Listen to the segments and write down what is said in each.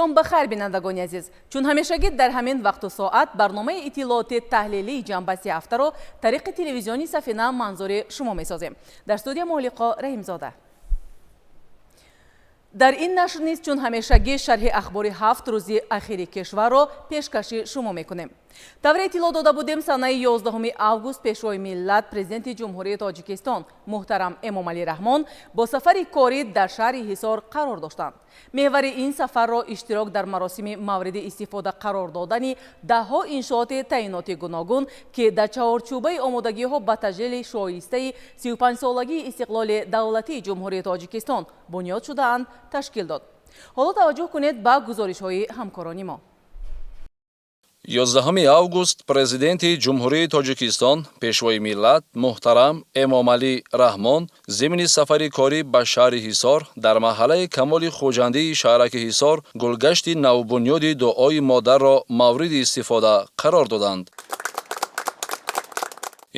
شام بخیر بینندگان عزیز. چون همیشگی در همین وقت و ساعت برنامه اطلاعات تحلیلی جنبه هفته رو طریق تلویزیونی سفینه منظور شما میسازیم. در استودیو مهلقا رحیمزاده. در این نشر نیز چون همیشگی شرح اخبار 7 روزی اخیر کشور را پیشکش شما میکنیم. طور اطلاع داده بودیم سنه 11 آگوست پیشوای ملت پرزیدنت جمهوری تاجیکستان محترم امامعلی رحمان با سفر کاری در شهر حصار قرار داشتند. محور این سفر را اشتراک در مراسم مورد استفاده قرار دادن دهها انشاءات تعییناتی گوناگون که در چهارچوبه آمادگی ها به تجلیل شایسته 35 سالگی استقلال دولتی جمهوری تاجیکستان بنیاد شده‌اند تشکیل داد. حالا توجه کنید به گزارش های همکاران ما. 11 август президенти ҷумҳурии Тоҷикистон пешвои миллат муҳтарам Эмомалӣ Раҳмон зимни сафари корӣ ба шаҳри Ҳисор дар маҳаллаи Камоли Хуҷандии шаҳраки Ҳисор гулгашти навбунёди дуои модарро мавриди истифода қарор доданд.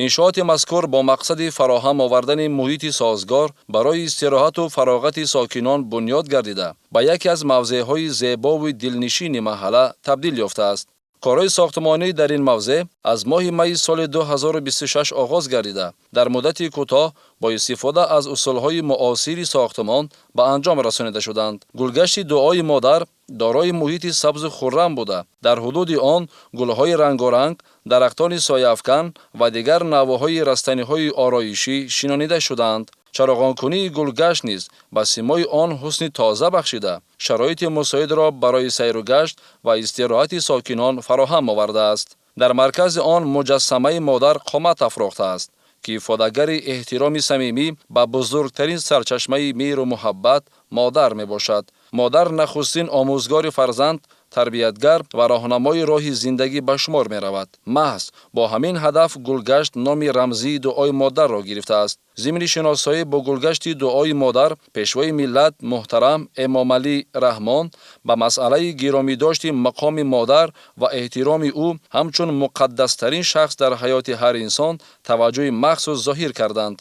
иншооти мазкур бо мақсади фароҳам овардани муҳити созгор барои истироҳату фароғати сокинон бунёд гардида ба яке аз мавзеъҳои зебову дилнишини маҳалла табдил ёфтааст. корҳои сохтмонӣ дар ин мавзеъ аз моҳи майи соли 2026 оғоз гардида дар муддати кӯтоҳ бо истифода аз усулҳои муосири сохтмон ба анҷом расонида шуданд. гулгашти дуои модар дорои муҳити сабзу хуррам буда дар ҳудуди он гулҳои рангоранг, дарахтони сояафкан ва дигар навъҳои растаниҳои ороишӣ шинонида шуданд. чароғонкунии гулгашт низ ба симои он ҳусни тоза бахшида шароити мусоидро барои сайру гашт ва истироҳати сокинон фароҳам овардааст. дар маркази он муҷассамаи модар қомат афрохтааст ки ифодагари эҳтироми самимӣ ба бузургтарин сарчашмаи меҳру муҳаббат модар мебошад. модар нахустин омӯзгори фарзанд, тарбиятгар ва роҳнамои роҳи зиндагӣ ба шумор меравад. маҳз бо ҳамин ҳадаф гулгашт номи рамзии дуои модарро гирифтааст. зимни шиносоӣ бо гулгашти дуои модар пешвои миллат муҳтарам Эмомалӣ Раҳмон ба масъалаи гиромидошти мақоми модар ва эҳтироми ӯ ҳамчун муқаддастарин шахс дар ҳаёти ҳар инсон таваҷҷӯҳи махсус зоҳир карданд.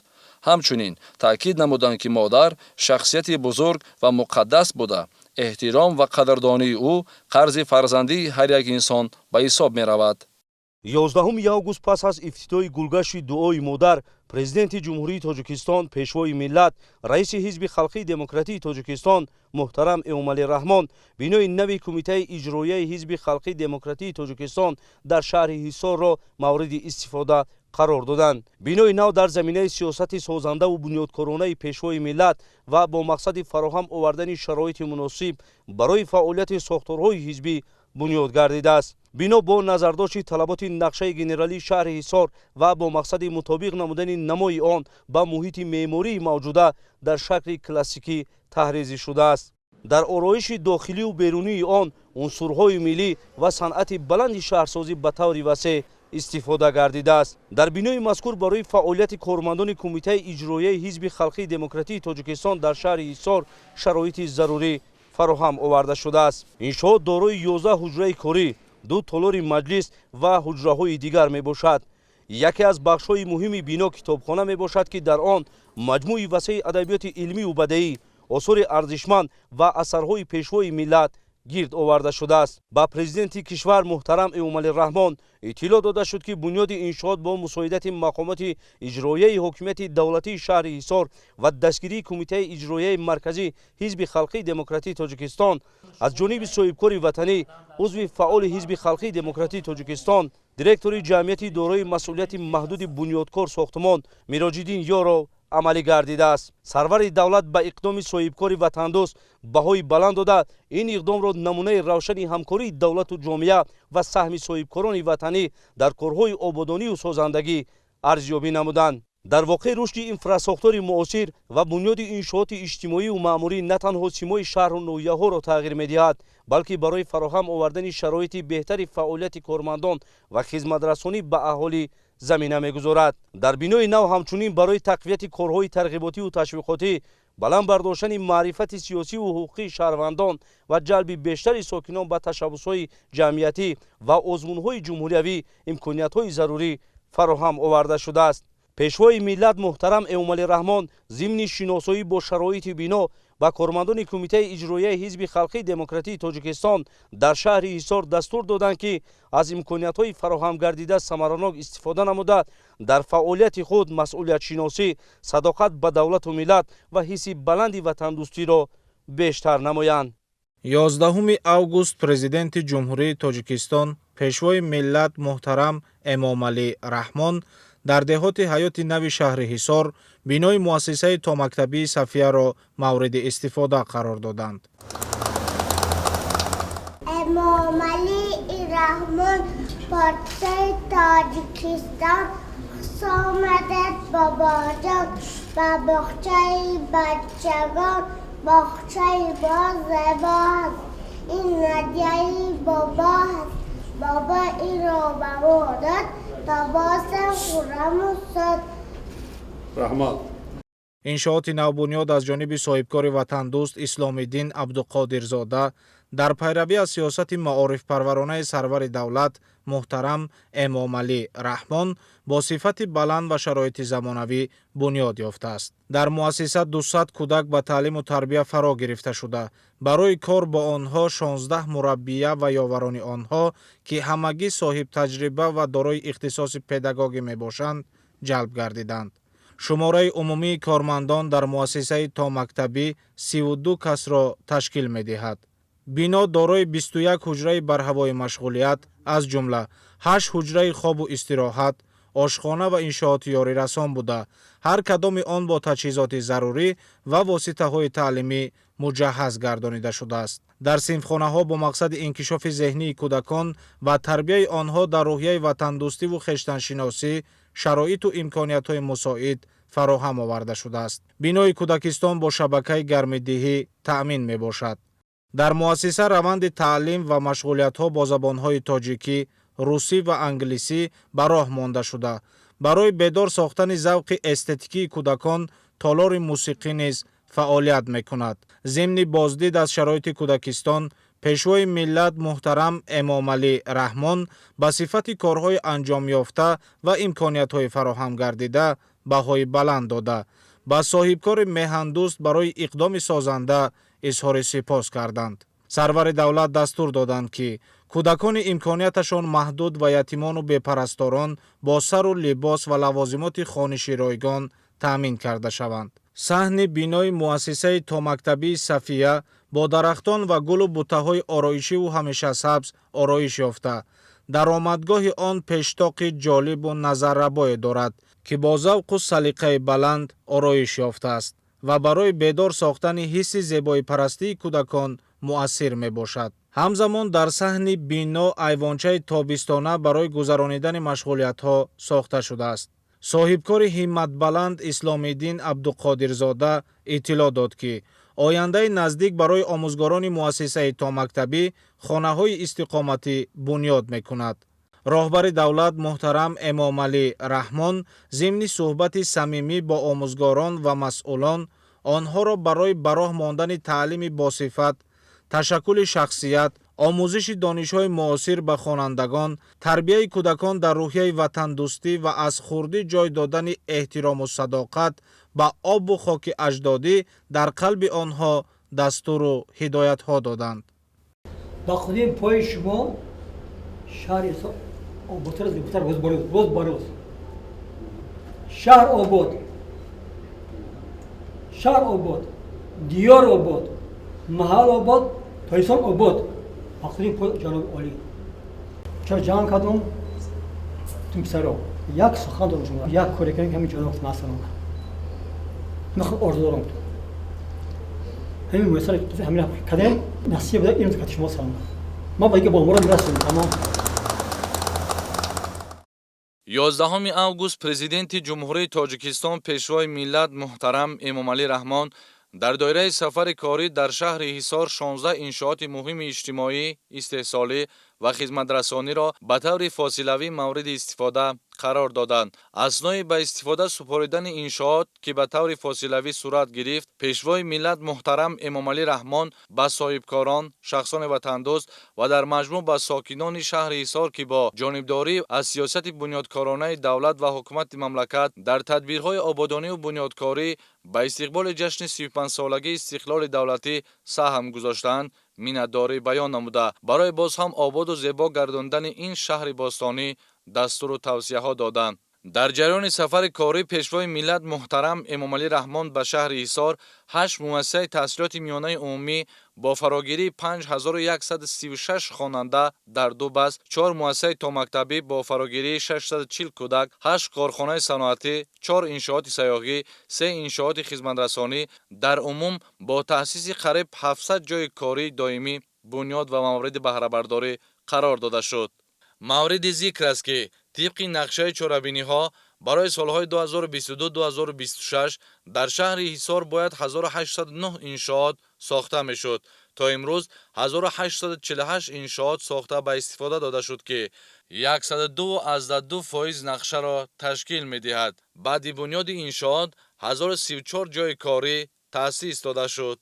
ҳамчунин таъкид намуданд ки модар шахсияти бузург ва муқаддас буда эҳтиром ва қадрдонии ӯ қарзи фарзандии ҳар як инсон ба ҳисоб меравад. 11 август пас аз ифтитоҳи гулгашти дуои модар президенти ҷумҳурии Тоҷикистон пешвои миллат раиси ҳизби халқии демократии Тоҷикистон муҳтарам Эмомалӣ Раҳмон бинои нави кумитаи иҷроияи ҳизби халқии демократии Тоҷикистон дар шаҳри Ҳисорро мавриди истифода қарор доданд. бинои нав дар заминаи сиёсати созандаву бунёдкоронаи пешвои миллат ва бо мақсади фароҳам овардани шароити муносиб барои фаъолияти сохторҳои ҳизбӣ бунёд гардидааст. бино бо назардошти талаботи нақшаи генералии шаҳри Ҳисор ва бо мақсади мутобиқ намудани намои он ба муҳити меъмории мавҷуда дар шакли классикӣ таҳризӣ шудааст. дар ороиши дохилию берунии он унсурҳои миллӣ ва санъати баланди шаҳрсозӣ ба таври васеъ истифода гардидааст. дар бинои мазкур барои фаъолияти кормандони кумитаи иҷроияи ҳизби халқии демократии Тоҷикистон дар шаҳри Ҳисор шароити зарурӣ фароҳам оварда шудааст. иншоот дорои 11 ҳуҷраи корӣ, 2 толори маҷлис ва ҳуҷраҳои дигар мебошад. яке аз бахшҳои муҳими бино китобхона мебошад ки дар он маҷмӯи васеъи адабиёти илмиву бадеӣ, осори арзишманд ва асарҳои пешвои миллат гирд оварда шудааст. ба президенти кишвар муҳтарам Эмомалӣ Раҳмон иттилоъ дода шуд ки бунёди иншоот бо мусоидати мақомоти иҷроияи ҳокимияти давлатии шаҳри Ҳисор ва дастгирии кумитаи иҷроияи марказии ҳизби халқии демократии Тоҷикистон аз ҷониби соҳибкори ватанӣ, узви фаъоли ҳизби халқии демократии Тоҷикистон, директори ҷамъияти дорои масъулияти маҳдуди бунёдкор сохтмон Мироҷиддин Ёров амалӣ гардидааст. сарвари давлат ба иқдоми соҳибкори ватандӯст баҳои баланд дода ин иқдомро намунаи равшани ҳамкории давлату ҷомеа ва саҳми соҳибкорони ватанӣ дар корҳои ободонию созандагӣ арзёбӣ намуданд. дар воқеъ рушди инфрасохтори муосир ва бунёди иншооти иҷтимоию маъмурӣ на танҳо симои шаҳру ноҳияҳоро тағйир медиҳад, балки барои фароҳам овардани шароити беҳтари фаъолияти кормандон ва хизматрасонӣ ба аҳолӣ замина мегузорад. дар бинои нав ҳамчунин барои тақвияти корҳои тарғиботиву ташвиқотӣ, баланд бардоштани маърифати сиёсиву ҳуқуқии шаҳрвандон ва ҷалби бештари сокинон ба ташаббусҳои ҷамъиятӣ ва озмунҳои ҷумҳуриявӣ имкониятҳои зарурӣ фароҳам оварда шудааст. пешвои миллат муҳтарам Эмомалӣ Раҳмон зимни шиносоӣ бо шароити бино ба кормандони кумитаи иҷроияи ҳизби халқии демократии тоҷикистон дар шаҳри ҳисор дастур доданд ки аз имкониятҳои фароҳамгардида самаранок истифода намуда дар фаъолияти худ масъулиятшиносӣ, садоқат ба давлату миллат ва ҳисси баланди ватандӯстиро бештар намоянд. 11 август президенти ҷумҳурии тоҷикистон пешвои миллат муҳтарам Эмомалӣ Раҳмон дар деҳоти ҳаёти нави шаҳри ҳисор бинои муассисаи томактабии Сафияро мавриди истифода қарор доданд. Эмомалӣ Раҳмон подшоҳи Тоҷикистон хусомадад бобоҷон ба боғчаи бачагон боғчаи боз зебо аст. Ин надяи бобо аст. Бобо инро ба мо дод то бозам хурраму шод. раҳмат. иншооти навбунёд аз ҷониби соҳибкори ватандӯст Исломиддин Абдуқодирзода дар пайравӣ аз сиёсати маорифпарваронаи сарвари давлат муҳтарам Эмомалӣ Раҳмон бо сифати баланд ва шароити замонавӣ бунёд ёфтааст. Дар муассиса 200 кӯдак ба таълиму тарбия фаро гирифта шуда, барои кор бо онҳо 16 мураббия ва ёварони онҳо, ки ҳамагӣ соҳибтаҷриба ва дорои ихтисоси педагогӣ мебошанд, ҷалб гардиданд. шумораи умумии кормандон дар муассисаи томактабӣ 32 касро ташкил медиҳад. бино дорои 21 ҳуҷраи барҳавои машғулият, аз ҷумла 8 ҳуҷраи хобу истироҳат, ошхона ва иншооти ёрирасон буда, ҳар кадоми он бо таҷҳизоти зарурӣ ва воситаҳои таълимӣ муҷаҳҳаз гардонида шудааст. дар синфхонаҳо бо мақсади инкишофи зеҳнии кӯдакон ва тарбияи онҳо дар рӯҳияи ватандӯстиву хештаншиносӣ шароиту имкониятҳои мусоид фароҳам оварда шудааст. бинои кӯдакистон бо шабакаи гармидиҳӣ таъмин мебошад. дар муассиса раванди таълим ва машғулиятҳо бо забонҳои тоҷикӣ, русӣ ва англисӣ ба роҳ монда шуда, барои бедор сохтани завқи эстетикии кӯдакон толори мусиқӣ низ фаъолият мекунад. зимни боздид аз шароити кӯдакистон, пешвои миллат муҳтарам Эмомалӣ Раҳмон ба сифати корҳои анҷомёфта ва имкониятҳои фароҳам гардида баҳои баланд дода, ба соҳибкори меҳандӯст барои иқдоми созанда изҳори сипос карданд. сарвари давлат дастур доданд ки кӯдакони имконияташон маҳдуд ва ятимону бепарасторон бо сару либос ва лавозимоти хониши ройгон таъмин карда шаванд. саҳни бинои муассисаи томактабии Сафия бо дарахтон ва гулу бутаҳои ороишиву ҳамешасабз ороиш ёфта, даромадгоҳи он пештоқи ҷолибу назаррабое дорад, ки бо завқу салиқаи баланд ороиш ёфтааст ва барои бедор сохтани ҳисси зебоипарастии кӯдакон муассир мебошад. ҳамзамон дар саҳни бино айвончаи тобистона барои гузаронидани машғулиятҳо сохта шудааст. соҳибкори ҳимматбаланд Исломиддин Абдуқодирзода иттилоъ дод ки ояндаи наздик барои омӯзгорони муассисаи томактабӣ хонаҳои истиқоматӣ бунёд мекунад. роҳбари давлат муҳтарам Эмомалӣ Раҳмон зимни суҳбати самимӣ бо омӯзгорон ва масъулон онҳоро барои ба роҳ мондани таълими босифат, ташаккули шахсият, омӯзиши донишҳои муосир ба хонандагон, тарбияи кӯдакон дар рӯҳияи ватандӯстӣ ва аз хурдӣ ҷой додани эҳтирому садоқат ба обу хоки аҷдодӣ дар қалби онҳо дастуру ҳидоятҳо доданд. ба қадами пои шумо шаҳри ободтар аз зебутар рӯз ба рӯз. шаҳр обод, диёр обод, маҳал обод, тоисон обод. ба қадами пои ҷаноби олӣ. чаро ҷамъ кардум тум писаро. як сухан дорам шумо, як коре кардем ки ҳамин ҷаноби насанам. ин хеле орзу дорам. ҳамин муяссар ҳамин кардем насиб буда ин кати шумо салам. ма ба дига бо мурод расем тамом. 11 август президенти ҷумҳурии Тоҷикистон пешвои миллат муҳтарам Эмомалӣ Раҳмон дар доираи сафари корӣ дар шаҳри Ҳисор 16 иншооти муҳими иҷтимоӣ, истеҳсолӣ ва хизматрасониро ба таври фосилавӣ мавриди истифода قرار دادند. اسنای به استفاده سپردن انشاءات که به طور فاصلوی صورت گرفت، پیشوای ملت محترم امامعلی رحمان به صاحبکاران، شخصان وطندوست و در مجموع به ساکنان شهر حصار که با جانبداری از سیاست بنیادکارانه دولت و حکومت مملکت در تدبیرهای آبادانی و بنیادکاری به استقبال جشن 35 سالگی استقلال دولتی سهم گذاشتند، مینتداری بیان نموده برای باز هم آباد و زیبا گرداندن این شهر باستانی دستور و توصیه ها دادند. در جریان سفر کاری پیشوای ملت محترم امامعلی رحمان به شهر حصار 8 مؤسسه تحصیلات میانه عمومی با فراگیری 5136 خواننده در 2 بس، 4 مؤسسه تا مکتبی با فراگیری 640 کودک، 8 کارخانه صنعتی، 4 انشاءات سیاحی، 3 انشاءات خدمترسانی، در عموم با تأسیس قریب 700 جای کاری دائمی بنیاد و موارد بهره برداری قرار داده شد. مورد ذکر است که طبق نقشه چاره‌بینی‌ها برای سالهای 2022-2026 در شهر حصار باید 1809 انشاءات ساخته میشد. تا امروز 1848 انشاءات ساخته به استفاده داده شد که 102.2% نقشه را تشکیل می‌دهد. بعد بنیاد انشاءات 1034 جای کاری تأسیس داده شد.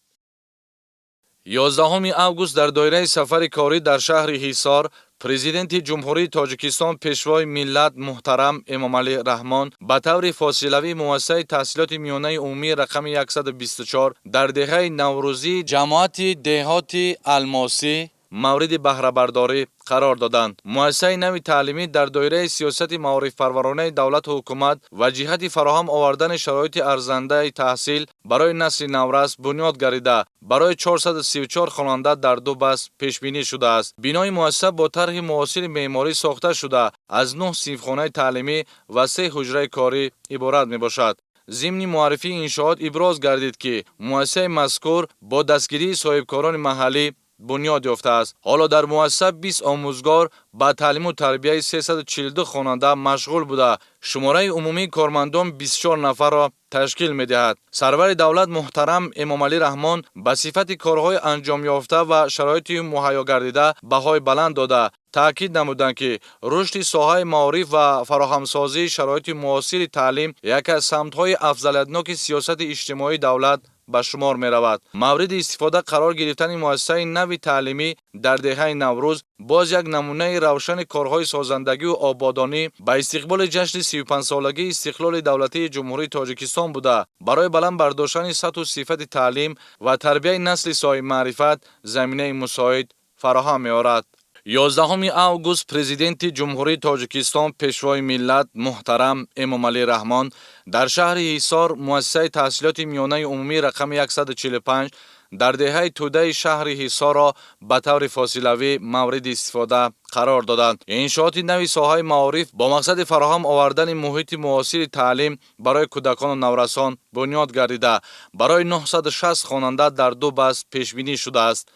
11 август در دایره سفر کاری در شهر حصار، پرزیدنت جمهوری تاجیکستان پیشوای ملت محترم امامعلی رحمان به طور فاصلوی مؤسسه تحصیلات میانه عمومی رقم 124 در دهه نوروزی جماعت دهات الماسی مورد بهره برداری قرار دادند. مؤسسه نوی تعلیمی در دایره سیاست معارف پرورانه دولت و حکومت و جهت فراهم آوردن شرایط ارزنده تحصیل برای نسل نورس بنیاد گردیده برای 434 خواننده در 2 بس پیش بینی شده است. بینای مؤسسه با طرح معاصر معماری ساخته شده از 9 صنفخانه تعلیمی و 3 حجره کاری عبارت می باشد. ضمن معرفی انشاءات ابراز گردید که مؤسسه مذکور با دستگیری صاحبکاران محلی بنیاد یافته است. حالا در مؤسسه 20 آموزگار با تعلیم و تربیت 342 خواننده مشغول بوده. شماره عمومی کارمندان 24 نفر را تشکیل می دهد. سرور دولت محترم امامعلی رحمان به صفت کارهای انجام یافته و شرایط مهیا گردیده بهای بلند داده تاکید نمودند که رشد ساحه معارف و فراهمسازی شرایط معاصر تعلیم یکی از سمت‌های افضلیتناک سیاست اجتماعی دولت به شمار می رود. مورد استفاده قرار گرفتن مؤسسه نوی تعلیمی در دهه نوروز باز یک نمونه روشن کارهای سازندگی و آبادانی به استقبال جشن 35 سالگی استقلال دولتی جمهوری تاجیکستان بوده برای بلند برداشتن سطح و صفت تعلیم و تربیت نسل صاحب معرفت زمینه مساعد فراهم می آورد. 11 август پرزیدنت جمهوری تاجیکستان پیشوای ملت محترم امامعلی رحمان در شهر حصار مؤسسه تحصیلات میانه عمومی رقم 145 در دهه توده شهر حصار را به طور فاصلوی مورد استفاده قرار دادند. انشاءات نوی ساحه معارف با مقصد فراهم آوردن محیط معاصر تعلیم برای کودکان و نورسان بنیاد گردیده برای 960 خواننده در 2 بس پیش بینی شده است.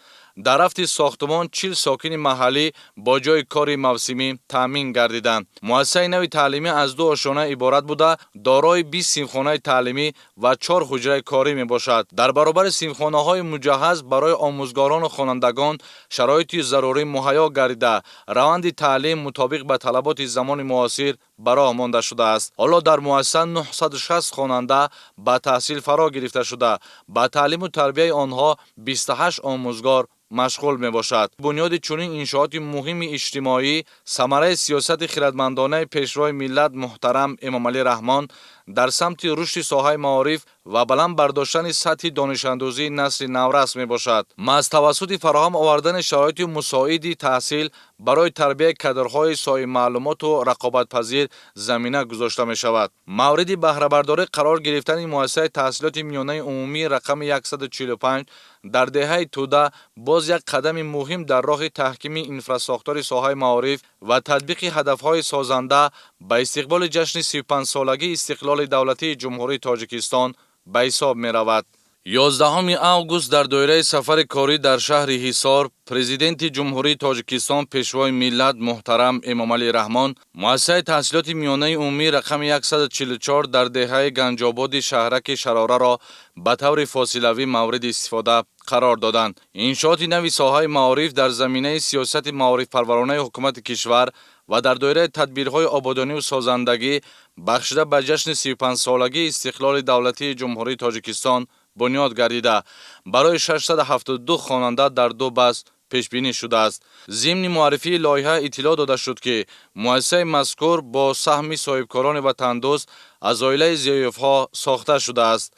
در رفت ساختمان 40 ساکن محلی با جای کاری موسمی تامین گردیدند. مؤسسه نوی تعلیمی از 2 آشانه عبارت بوده دارای 20 صنفخانه تعلیمی و 4 حجره کاری می باشد. در برابر صنفخانه های مجهز برای آموزگاران و خوانندگان شرایط ضروری مهیا گردیده روند تعلیم مطابق به طلبات زمان معاصر براه مانده شده است. حالا در مؤسسه 960 خواننده به تحصیل فرا گرفته شده. با تعلیم و تربیت آنها 28 آموزگار مشغول می باشد. بنیاد چنین انشاءات مهم اجتماعی ثمره سیاست خردمندانه پیشروی ملت محترم امامعلی رحمان در سمت رشد ساحه معارف و بلند برداشتن سطح دانش اندوزی نسل نورس می باشد. از توسط فراهم آوردن شرایط مساعد تحصیل برای تربیت کادرهای صاحب معلومات و رقابت پذیر زمینه گذاشته می شود. مورد بهره برداری قرار گرفتن مؤسسه تحصیلات میانه عمومی رقم 145 در دهه توده باز یک قدم مهم در راه تحکیم انفراستراکچور ساحه معارف و تطبیق هدفهای سازنده به استقبال جشن 35 سالگی استقلال دولتی جمهوری تاجیکستان به حساب می رود. 11 август در دایره سفر کاری در شهر حصار پرزیدنت جمهوری تاجیکستان پیشوای ملت محترم امامعلی رحمان مؤسسه تحصیلات میانه عمومی رقم 144 در دهه گنجاباد شهرک شراره را به طور فاصلوی مورد استفاده قرار دادند. انشاءات نوی ساحه معارف در زمینه سیاست معارف پرورانه حکومت کشور و در دایره تدبیرهای آبادانی و سازندگی بخشیده به جشن 35 سالگی استقلال دولتی جمهوری تاجیکستان بنیاد گردیده برای 672 خواننده در 2 بس پیش بینی شده است. ضمن معرفی لایحه اطلاع داده شد که مؤسسه مذکور با سهم صاحبکاران وطندوست از عائله ضیافها ساخته شده است.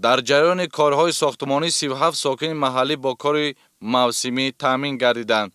در جریان کارهای ساختمانی 37 ساکن محلی با کار موسمی تامین گردیدند.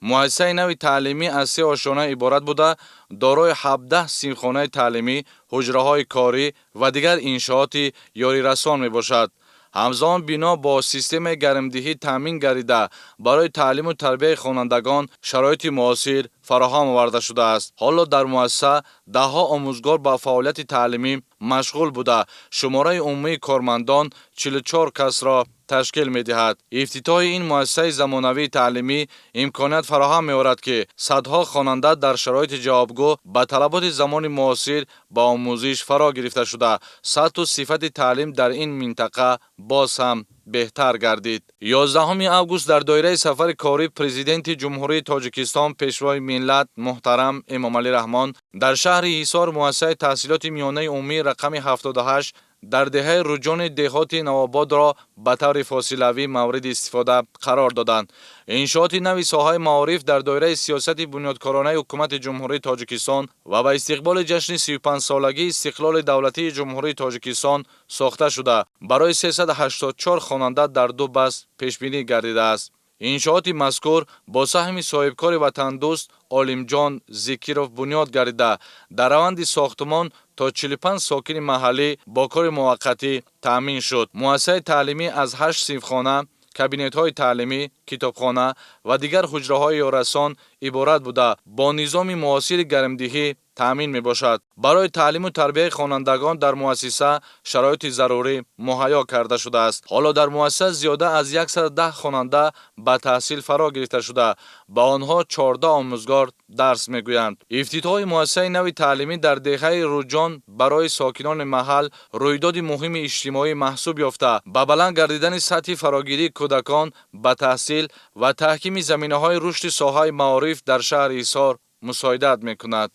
مؤسسه نوی تعلیمی از 3 آشیانه عبارت بوده دارای 17 سیمخانه تعلیمی، حجره‌های کاری و دیگر انشاءات یاری رسان می باشد. همزمان بنا با سیستم گرمدهی تامین گردیده برای تعلیم و تربیت خوانندگان شرایط مناسب فراهم آورده شده است. حالا در مؤسسه دهها آموزگار با فعالیت تعلیمی مشغول بوده شماره عمومی کارمندان 44 کس را تشکیل می دهد. افتتاح این مؤسسه زمانوی تعلیمی امکانیت فراهم می آورد که صدها خواننده در شرایط جوابگو به طلبات زمان معاصر با آموزش فرا گرفته شده سطح و صفت تعلیم در این منطقه باز هم بهتر گردید. 11 آگوست در دایره سفر کاری پرزیدنت جمهوری تاجیکستان پیشوای ملت محترم امامعلی رحمان در شهر حصار مؤسسه تحصیلات میانه عمومی رقم 78 در دهه رجان دهات نوآباد را به طور فاصلوی مورد استفاده قرار دادند. انشاءات نوی ساحه معارف در دایره سیاست بنیادکارانه حکومت جمهوری تاجیکستان و به استقبال جشن 35 سالگی استقلال دولتی جمهوری تاجیکستان ساخته شده برای 384 خواننده در 2 بس پیش بینی گردیده است. انشاءات مذکور با سهم صاحبکار وطندوست عالمجان ذکیروف بنیاد گردیده در روند ساختمان تا 45 ساکن محلی با کار موقتی تأمین شد. مؤسسه تعلیمی از 8 صنفخانه، کابینت‌های تعلیمی، کتابخانه و دیگر حجره‌های یارسان عبارت بوده با نظام معاصر گرمدهی تأمین می باشد. برای تعلیم و تربیت خوانندگان در مؤسسه شرایط ضروری مهیا کرده شده است. حالا در مؤسسه زیاده از 110 خواننده به تحصیل فرا گرفته شده. با آنها 14 آموزگار درس می گویند. افتتاح مؤسسه نوی تعلیمی در دهه رجان برای ساکنان محل رویداد مهم اجتماعی محسوب یافته به بلند گردیدن سطح فراگیری کودکان به تحصیل و تحکیم زمینه‌های رشد ساحه معارف در شهر حصار مساعدت می کند.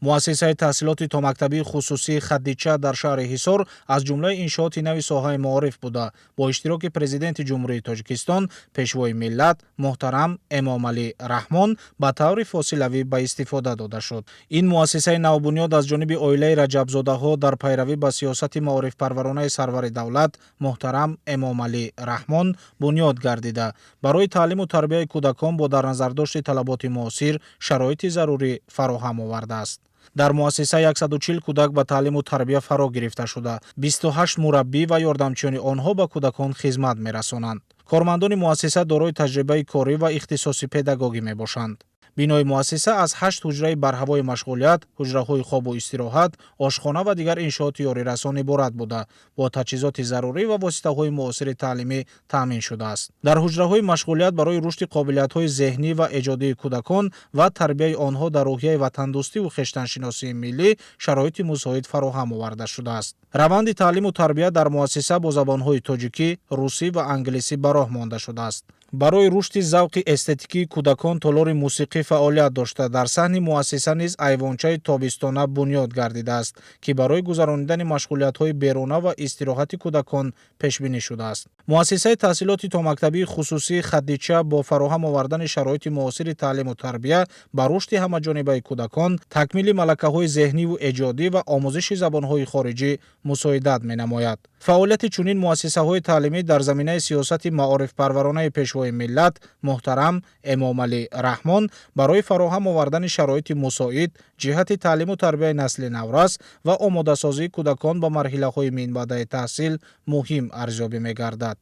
مؤسسه تحصیلات تا مکتبی خصوصی خدیچه در شهر حصار از جمله انشاءات نوی ساحه معارف بوده با اشتراک پرزیدنت جمهوری تاجیکستان پیشوای ملت محترم امامعلی رحمان به طور فاصلوی به استفاده داده شد. این مؤسسه نوبنیاد از جانب عائله رجبزاده ها در پیروی به سیاست معارف پرورانه سرور دولت محترم امامعلی رحمان بنیاد گردیده برای تعلیم و تربیت کودکان با در نظر داشت طلبات معاصر شرایط ضروری فراهم آورده است. در مؤسسه 140 کودک به تعلیم و تربیت فرا گرفته شده. 28 مربی و یاردمچیان آنها به کودکان خدمت می‌رسانند. کارمندان مؤسسه دارای تجربه کاری و اختصاصی پداگوژی میباشند. بینای مؤسسه از 8 حجره برهوای مشغولیت، حجره‌های خواب و استراحت، آشخانه و دیگر انشاءات یاری رسان عبارت بوده با تجهیزات ضروری و واسطه‌های معاصر تعلیمی تامین شده است. در حجره‌های مشغولیت برای رشد قابلیت‌های ذهنی و ایجادی کودکان و تربیت آنها در روحیه وطن‌دوستی و خویشتن‌شناسی ملی شرایط مساعد فراهم آورده شده است. روند تعلیم و تربیت در مؤسسه با زبان‌های تاجیکی، روسی و انگلیسی به راه مانده شده است. برای رشد ذوق استتیکی کودکان تالار موسیقی فعالیت داشته در صحن مؤسسه نیز ایوانچه تابستانه بنیاد گردیده است که برای گذراندن مشغولیت‌های بیرونه و استراحت کودکان پیش بینی شده است. مؤسسه تحصیلات تا مکتبی خصوصی خدیچه با فراهم آوردن شرایط معاصر تعلیم و تربیت بر رشد همه‌جانبه کودکان، تکمیل ملکه‌های ذهنی و ایجادی و آموزش زبان‌های خارجی مساعدت می‌نماید. فعالیت چنین مؤسسه‌های تعلیمی در زمینه سیاست معارف پرورانه پیشوای ملت محترم امامعلی رحمان برای فراهم آوردن شرایط مساعد جهت تعلیم و تربیت نسل نورس و آماده سازی کودکان به مرحله‌های منبعد تحصیل مهم ارزیابی می‌گردد.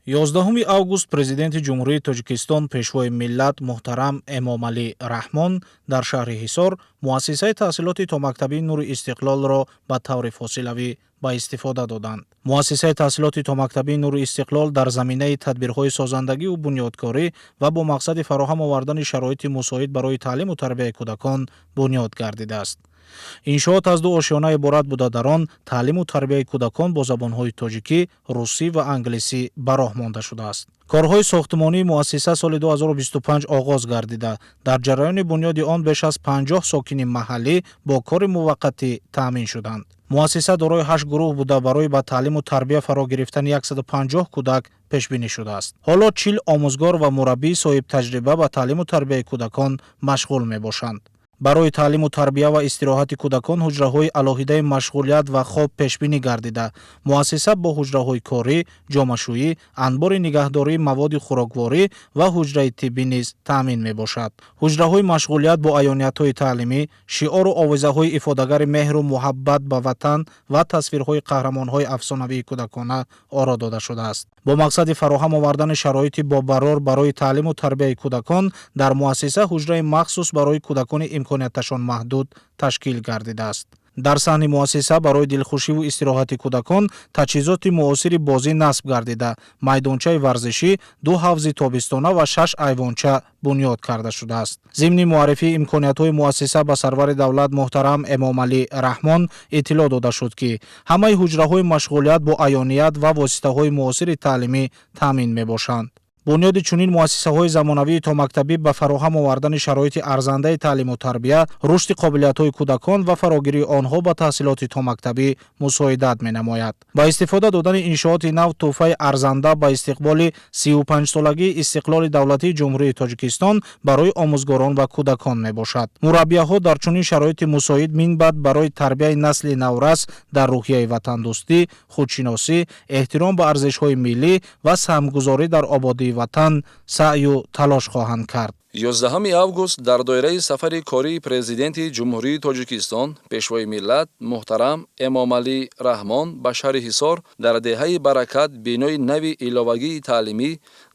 11 آگوست پرزیدنت جمهوری تاجیکستان پیشوای ملت محترم امامعلی رحمان در شهر حصار مؤسسه تحصیلات تا مکتبی نور استقلال را به طور فاصلوی به استفاده دادند. مؤسسه تحصیلات تا مکتبی نور استقلال در زمینه تدبیرهای سازندگی و بنیادکاری و با مقصد فراهم آوردن شرایط مساعد برای تعلیم و تربیت کودکان بنیاد گردیده است. иншоот аз ду ошёна иборат буда дар он таълиму тарбияи кӯдакон бо забонҳои тоҷикӣ, русӣ ва англисӣ ба роҳ монда шудааст. корҳои сохтмонии муассиса соли 2025 оғоз гардида дар ҷараёни бунёди он беш аз 50 сокини маҳаллӣ бо кори муваққатӣ таъмин шуданд. муассиса дорои 8 гурӯҳ буда барои ба таълиму тарбия фаро гирифтани 150 кӯдак пешбинӣ шудааст. ҳоло 40 омӯзгор ва мураббии соҳибтаҷриба ба таълиму тарбияи кӯдакон машғул мебошанд. барои таълиму тарбия ва истироҳати кӯдакон ҳуҷраҳои алоҳидаи машғулият ва хоб пешбинӣ гардида, муассиса бо ҳуҷраҳои корӣ, ҷомашӯӣ, анбори нигаҳдории маводи хӯрокворӣ ва ҳуҷраи тиббӣ низ таъмин мебошад. ҳуҷраҳои машғулият бо аёниятҳои таълимӣ, шиору овозаҳои ифодагари меҳру муҳаббат ба ватан ва тасвирҳои қаҳрамонҳои афсонавии кӯдакона оро дода шудааст. бо мақсади фароҳам овардани шароити бобарор барои таълиму тарбияи кӯдакон дар муассиса ҳуҷраи махсус барои кӯдакони имконияташон маҳдуд ташкил гардидааст. дар саҳни муассиса барои дилхушиву истироҳати кӯдакон таҷҳизоти муосири бозӣ насб гардида, майдончаи варзишӣ, 2 ҳавзи тобистона ва 6 айвонча бунёд карда шудааст. зимни муаррифии имкониятҳои муассиса ба сарвари давлат муҳтарам Эмомалӣ Раҳмон иттилоъ дода шуд, ки ҳамаи ҳуҷраҳои машғулият бо аёният ва воситаҳои муосири таълимӣ таъмин мебошанд. бунёди чунин муассисаҳои замонавии томактабӣ ба фароҳам овардани шароити арзандаи таълиму тарбия, рушди қобилиятҳои кӯдакон ва фарогирии онҳо ба таҳсилоти томактабӣ мусоидат менамояд. ба истифода додани иншооти нав тӯҳфаи арзанда ба истиқболи 35-солагии истиқлоли давлатии ҷумҳурии Тоҷикистон барои омӯзгорон ва кӯдакон мебошад. мураббияҳо дар чунин шароити мусоид минбаъд барои тарбияи насли наврас дар рӯҳияи ватандӯстӣ, худшиносӣ, эҳтиром ба арзишҳои миллӣ ва саҳмгузорӣ дар ободии ватан саъю талош хоҳанд кард. 11 август дар доираи сафари кории президенти ҷумҳурии Тоҷикистон, пешвои миллат муҳтарам Эмомалӣ Раҳмон ба шаҳри Ҳисор дар деҳаи Баракат бинои нави иловагии таълимӣ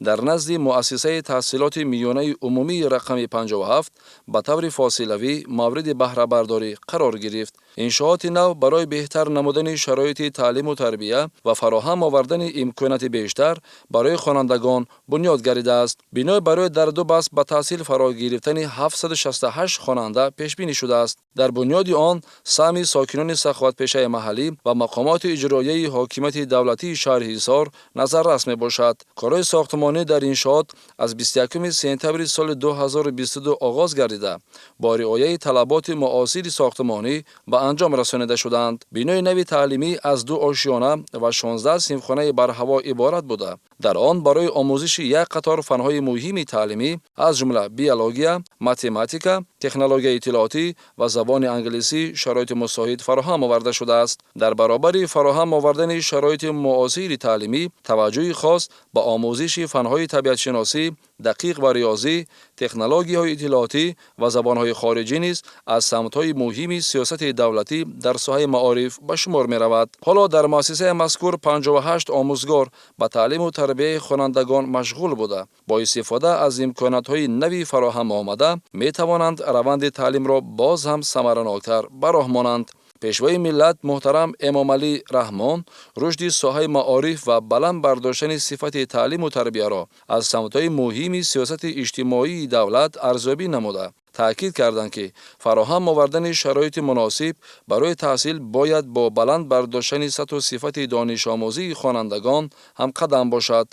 дар назди муассисаи таҳсилоти миёнаи умумии рақами 57 ба таври фосилавӣ мавриди баҳрабардорӣ қарор гирифт. иншооти нав барои беҳтар намудани шароити таълиму тарбия ва фароҳам овардани имконияти бештар барои хонандагон бунёд гардидааст. бинои барои дар 2 баст ба таҳсил фаро гирифтани 768 хонанда пешбинӣ шудааст. дар бунёди он саҳми сокинони саховатпешаи маҳаллӣ ва мақомоти иҷроияи ҳокимияти давлатии шаҳри Ҳисор назаррас мебошад. корҳои сохтмонӣ дар иншоот аз 21 сентябри соли 2022 оғоз гардида, бо риояи талаботи муосири сохтмонӣ ба анҷом расонида шуданд. бинои нави таълимӣ аз 2 ошёна ва 16 синфхонаи барҳаво иборат буда, дар он барои омӯзиши як қатор фанҳои муҳими таълимӣ аз ҷумла биология, математика, технологияи иттилоотӣ ва забони англисӣ шароити мусоид фароҳам оварда шудааст. дар баробари фароҳам овардани шароити муосири таълимӣ таваҷҷӯҳи хос ба омӯзиши фанҳои табиатшиносӣ, дақиқ ва риёзӣ, технологияҳои иттилоотӣ ва забонҳои хориҷӣ низ аз самтҳои муҳими сиёсати давлатӣ дар соҳаи маориф ба шумор меравад. ҳоло дар муассисаи мазкур 58 омӯзгор ба таълиму тарбияи хонандагон машғул буда, бо истифода аз имкониятҳои нави фароҳам омада метавонанд раванди таълимро боз ҳам самараноктар ба роҳ монанд. пешвои миллат муҳтарам Эмомалӣ Раҳмон рушди соҳаи маориф ва баланд бардоштани сифати таълиму тарбияро аз самтҳои муҳими сиёсати иҷтимоии давлат арзёбӣ намуда, таъкид карданд, ки фароҳам овардани шароити муносиб барои таҳсил бояд бо баланд бардоштани сатҳу сифати донишомӯзии хонандагон ҳамқадам бошад.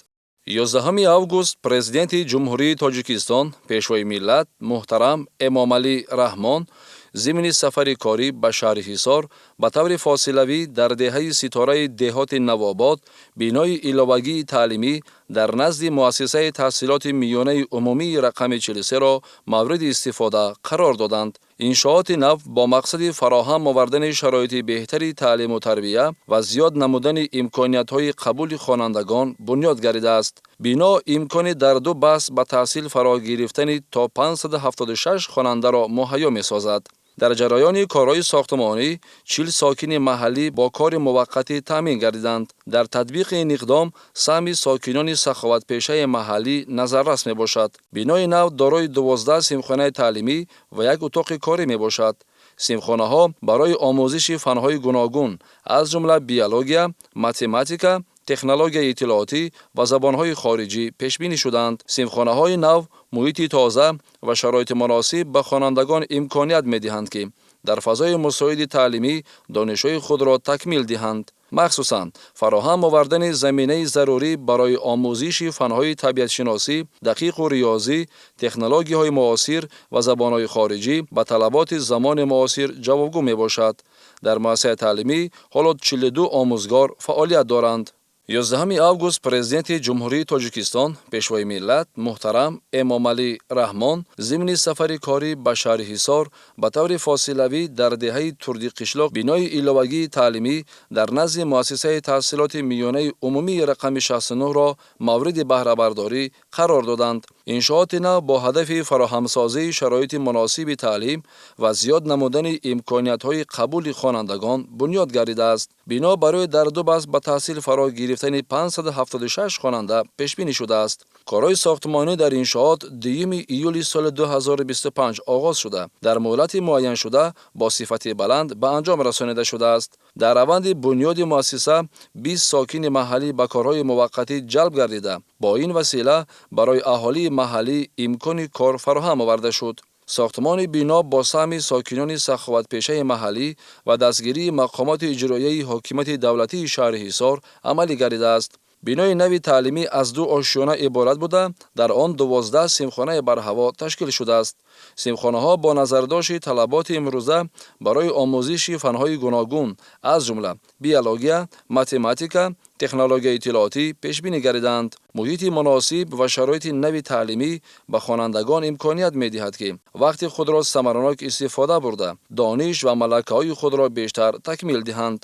11 август президенти ҷумҳурии Тоҷикистон, пешвои миллат муҳтарам Эмомалӣ Раҳмон зимни сафари корӣ ба шаҳри Ҳисор ба таври фосилавӣ дар деҳаи ситораи деҳоти Навобод бинои иловагии таълимӣ дар назди муассисаи таҳсилоти миёнаи умумии рақами 43-ро мавриди истифода қарор доданд. иншооти нав бо мақсади фароҳам овардани шароити беҳтари таълиму тарбия ва зиёд намудани имкониятҳои қабули хонандагон бунёд гардидааст. бино имкони дар 2 баст ба таҳсил фаро гирифтани то 576 хонандаро муҳайё месозад. дар ҷараёни корҳои сохтмонӣ 40 сокини маҳаллӣ бо кори муваққатӣ таъмин гардиданд. дар татбиқи ин иқдом саҳми сокинони саховатпешаи маҳаллӣ назаррас мебошад. бинои нав дорои 12 симхонаи таълимӣ ва 1 утоқи корӣ мебошад. симхонаҳо барои омӯзиши фанҳои гуногун аз ҷумла биология, математика, технологияи иттилоотӣ ва забонҳои хориҷӣ пешбинӣ шуданд. симхонаҳои нав муҳити тоза ва шароити муносиб ба хонандагон имконият медиҳанд, ки дар фазои мусоиди таълимӣ донишҳои худро такмил диҳанд. махсусан фароҳам овардани заминаи зарурӣ барои омӯзиши фанҳои табиатшиносӣ, дақиқу риёзӣ, технологияҳои муосир ва забонҳои хориҷӣ ба талаботи замони муосир ҷавобгӯ мебошад. дар муассисаи таълимӣ ҳоло 42 омӯзгор фаъолият доранд. 11 август президенти ҷумҳурии Тоҷикистон пешвои миллат муҳтарам Эмомалӣ Раҳмон зимни сафари корӣ ба шаҳри Ҳисор ба таври фосилавӣ дар деҳаи Турдиқишлоқ бинои иловагии таълимӣ дар назди муассисаи таҳсилоти миёнаи умумии рақами 69-ро мавриди баҳрабардорӣ қарор доданд. иншооти нав бо ҳадафи фароҳамсозии шароити муносиби таълим ва зиёд намудани имкониятҳои қабули хонандагон бунёд гардидааст. бино барои дар ду баст ба таҳсил фаро гирифтани 576 хонанда пешбинӣ шудааст. корҳои сохтмонӣ дар иншоот 2 июли соли 2025 оғоз шуда, дар муҳлати муайяншуда бо сифати баланд ба анҷом расонида шудааст. дар раванди бунёди муассиса 20 сокини маҳаллӣ ба корҳои муваққатӣ ҷалб гардида, бо ин васила барои аҳолии маҳаллӣ имкони кор фароҳам оварда шуд. сохтмони бино бо саҳми сокинони саховатпешаи маҳаллӣ ва дастгирии мақомоти иҷроияи ҳокимияти давлатии шаҳри Ҳисор амалӣ гардидааст. бинои нави таълимӣ аз 2 ошӯна иборат буда, дар он 12 симхонаи барҳаво ташкил шудааст. симхонаҳо бо назардошти талаботи имрӯза барои омӯзиши фанҳои гуногун аз ҷумла биология, математика, технологияи иттилоотӣ пешбинӣ гардиданд. муҳити муносиб ва шароити нави таълимӣ ба хонандагон имконият медиҳад ки вақти худро самаранок истифода бурда, дониш ва малакаҳои худро бештар такмил диҳанд.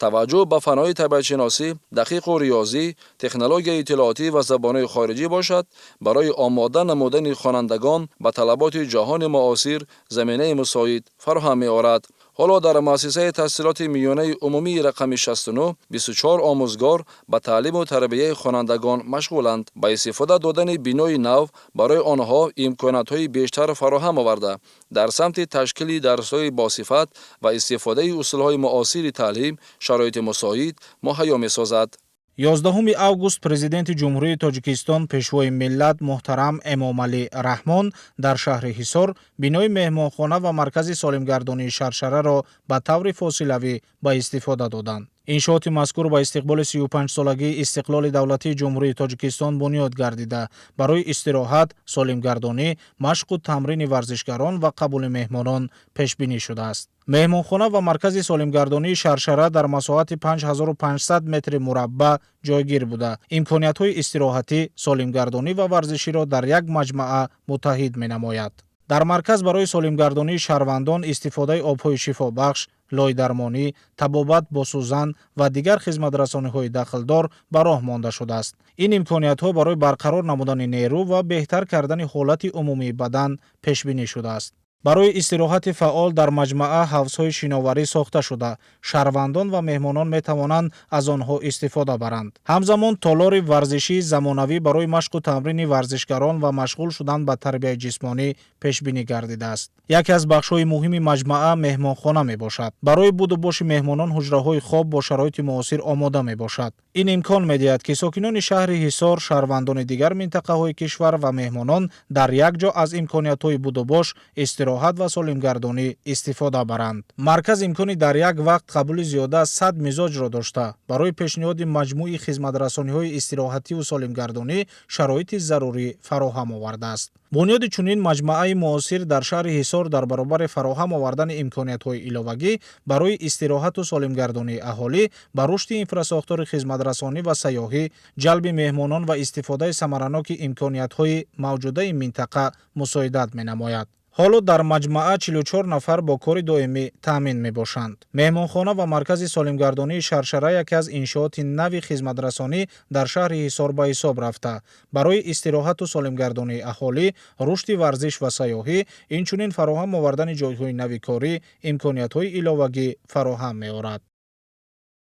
таваҷҷӯҳ ба фанҳои табиатшиносӣ, дақиқу риёзӣ, технологияи иттилоотӣ ва забонҳои хориҷӣ бошад барои омода намудани хонандагон ба талаботи ҷаҳони муосир заминаи мусоид фароҳам меорад. ҳоло дар муассисаи таҳсилоти миёнаи умумии рақами 69 24 омӯзгор ба таълиму тарбияи хонандагон машғуланд. ба истифода додани бинои нав барои онҳо имкониятҳои бештар фароҳам оварда, дар самти ташкили дарсҳои босифат ва истифодаи усулҳои муосири таълим шароити мусоид муҳайё месозад. 11 август президенти ҷумҳурии Тоҷикистон пешвои миллат муҳтарам Эмомалӣ Раҳмон дар шаҳри Ҳисор бинои меҳмонхона ва маркази солимгардонии Шаршараро ба таври фосилавӣ ба истифода доданд. иншооти мазкур ба истиқболи 35-солагии истиқлоли давлатии ҷумҳурии Тоҷикистон бунёд гардида, барои истироҳат, солимгардонӣ, машқу тамрини варзишгарон ва қабули меҳмонон пешбинӣ шудааст. меҳмонхона ва маркази солимгардонии Шаршара дар масоҳати 5500 метри мураббаъ ҷойгир буда, имкониятҳои истироҳатӣ, солимгардонӣ ва варзиширо дар як маҷмӯа муттаҳид менамояд. дар марказ барои солимгардонии шаҳрвандон истифодаи обҳои шифобахш, лойдармонӣ, табобат бо сӯзан ва дигар хизматрасониҳои дахлдор ба роҳ монда шудааст. ин имкониятҳо барои барқарор намудани нерӯ ва беҳтар кардани ҳолати умумии бадан пешбинӣ шудааст. барои истироҳати фаъол дар маҷмӯа ҳавзҳои шиноварӣ сохта шуда, шаҳрвандон ва меҳмонон метавонанд аз онҳо истифода баранд. ҳамзамон толори варзишии замонавӣ барои машқу тамрини варзишгарон ва машғул шудан ба тарбияи ҷисмонӣ пешбинӣ гардидааст. яке аз бахшҳои муҳими маҷмӯа меҳмонхона мебошад. барои будубоши меҳмонон ҳуҷраҳои хоб бо шароити муосир омода мебошад. ин имкон медиҳад ки сокинони шаҳри Ҳисор, шаҳрвандони дигар минтақаҳои кишвар ва меҳмонон дар якҷо аз имкониятҳои будубош, истироҳат ва солимгардонӣ истифода баранд. марказ имкони дар як вақт қабули зиёда аз 100 мизоҷро дошта, барои пешниҳоди маҷмӯи хизматрасониҳои истироҳативу солимгардонӣ шароити зарурӣ фароҳам овардааст. бунёди чунин маҷмӯаи муосир дар шаҳри Ҳисор дар баробари фароҳам овардани имкониятҳои иловагӣ барои истироҳату солимгардонии аҳолӣ ба рушди инфрасохтори хизматрасонӣ ва сайёҳӣ, ҷалби меҳмонон ва истифодаи самараноки имкониятҳои мавҷудаи минтақа мусоидат менамояд. ҳоло дар маҷмӯа 44 нафар бо кори доимӣ таъмин мебошанд. меҳмонхона ва маркази солимгардонии Шаршара яке аз иншооти нави хизматрасонӣ дар шаҳри Ҳисор ба ҳисоб рафта, барои истироҳату солимгардонии аҳолӣ, рушди варзиш ва сайёҳӣ, инчунин фароҳам овардани ҷойҳои нави корӣ, имкониятҳои иловагӣ фароҳам меорад.